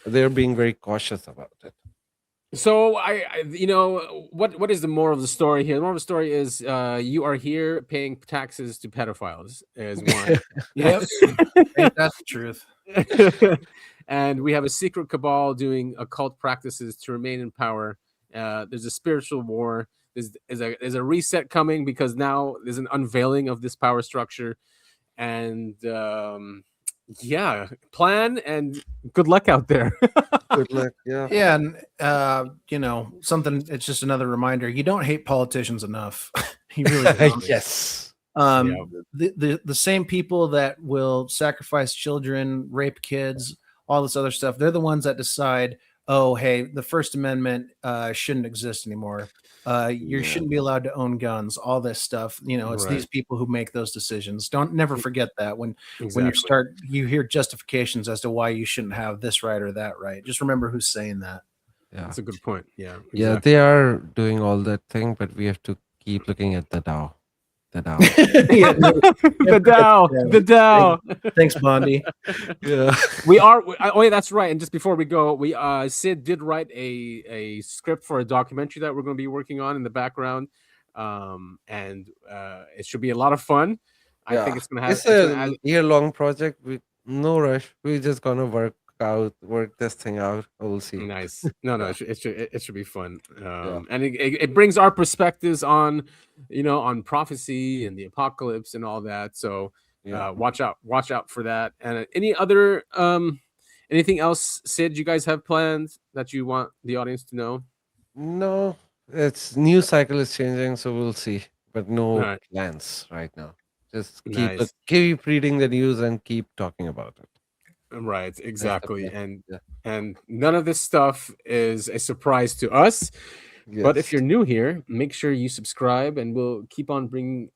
They're being very cautious about it. So what is the moral of the story here? The moral of the story is you are here paying taxes to pedophiles is one. Yep. That's the truth. And we have a secret cabal doing occult practices to remain in power. There's a spiritual war. there's a reset coming because now there's an unveiling of this power structure, and yeah, plan and good luck out there. Good luck. Yeah. Yeah, and you know, something. It's just another reminder: you don't hate politicians enough. You really don't. Yes. The same people that will sacrifice children, rape kids, all this other stuff, they're the ones that decide, oh, hey, the First Amendment shouldn't exist anymore. You shouldn't be allowed to own guns, all this stuff. You know, it's these people who make those decisions. Never forget that when you hear justifications as to why you shouldn't have this right or that right. Just remember who's saying that. Yeah. That's a good point. Yeah. Exactly. Yeah, they are doing all that thing, but we have to keep looking at the Dow. The Dow. The Dow. Thanks, Bondi. Yeah. We are. Oh, yeah, that's right. And just before we go, Sid did write a script for a documentary that we're going to be working on in the background, and it should be a lot of fun. I think it's going to have. It's a year-long project with no rush. We're just gonna work this thing out. We'll see. Nice. No, it should be fun. And it brings our perspectives on, on prophecy and the apocalypse and all that. So watch out for that. And any other anything else, Sid, you guys have plans that you want the audience to know? No, it's news cycle is changing, so we'll see. But no plans right now. Just keep reading the news and keep talking about it. Right, exactly. And none of this stuff is a surprise to us. But if you're new here, make sure you subscribe, and we'll keep on bringing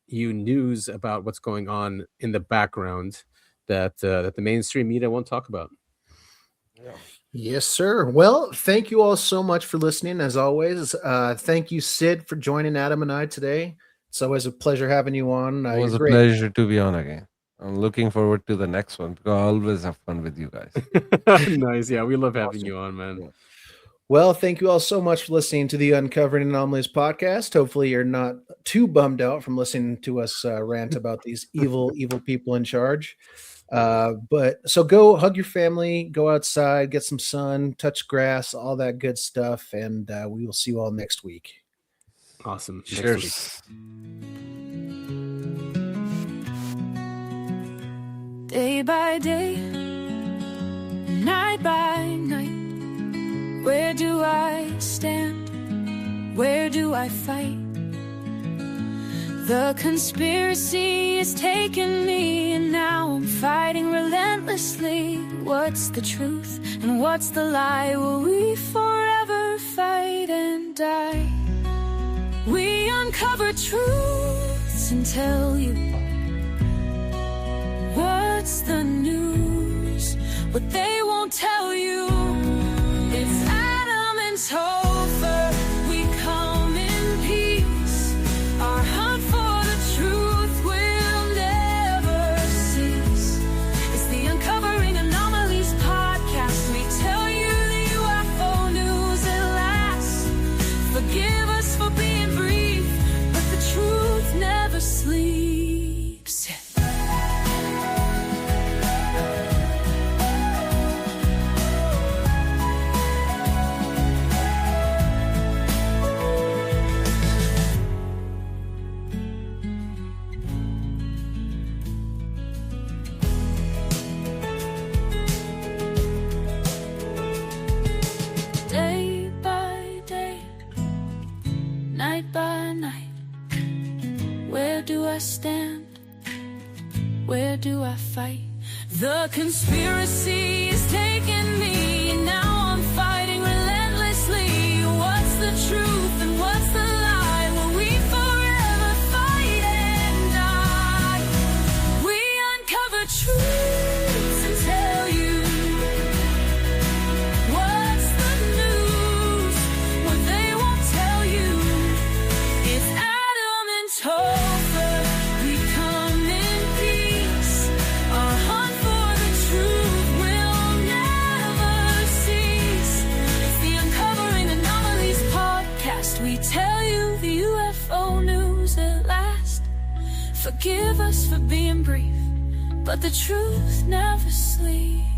you news about what's going on in the background that the mainstream media won't talk about. Yes, sir. Well, thank you all so much for listening. As always, thank you, Sid, for joining Adam and I today. It's always a pleasure having you on. It was a pleasure to be on again. I'm looking forward to the next one because I always have fun with you guys. Nice. Yeah, we love having you on, man. Yeah. Well, thank you all so much for listening to the Uncovering Anomalies podcast. Hopefully you're not too bummed out from listening to us rant about these evil people in charge. But so go hug your family, go outside, get some sun, touch grass, all that good stuff. And we will see you all next week. Awesome. Cheers. Day by day, night by night, where do I stand? Where do I fight? The conspiracy is taking me, and now I'm fighting relentlessly. What's the truth and what's the lie? Will we forever fight and die? We uncover truths and tell you what's the news, what they won't tell you. It's Adam and Topher, we come in peace. Our hunt for the truth will never cease. It's the Uncovering Anomalies podcast. We tell you the UFO news at last. Forgive us for being brief, but the truth never sleeps. Stand? Where do I fight? The conspiracy is taking me, and now I'm fighting relentlessly. What's the truth and what's the lie? Will we forever fight and die? We uncover truths and tell you what's the news, what they won't tell you. It's Adam and Topher. Forgive us for being brief, but the truth never sleeps.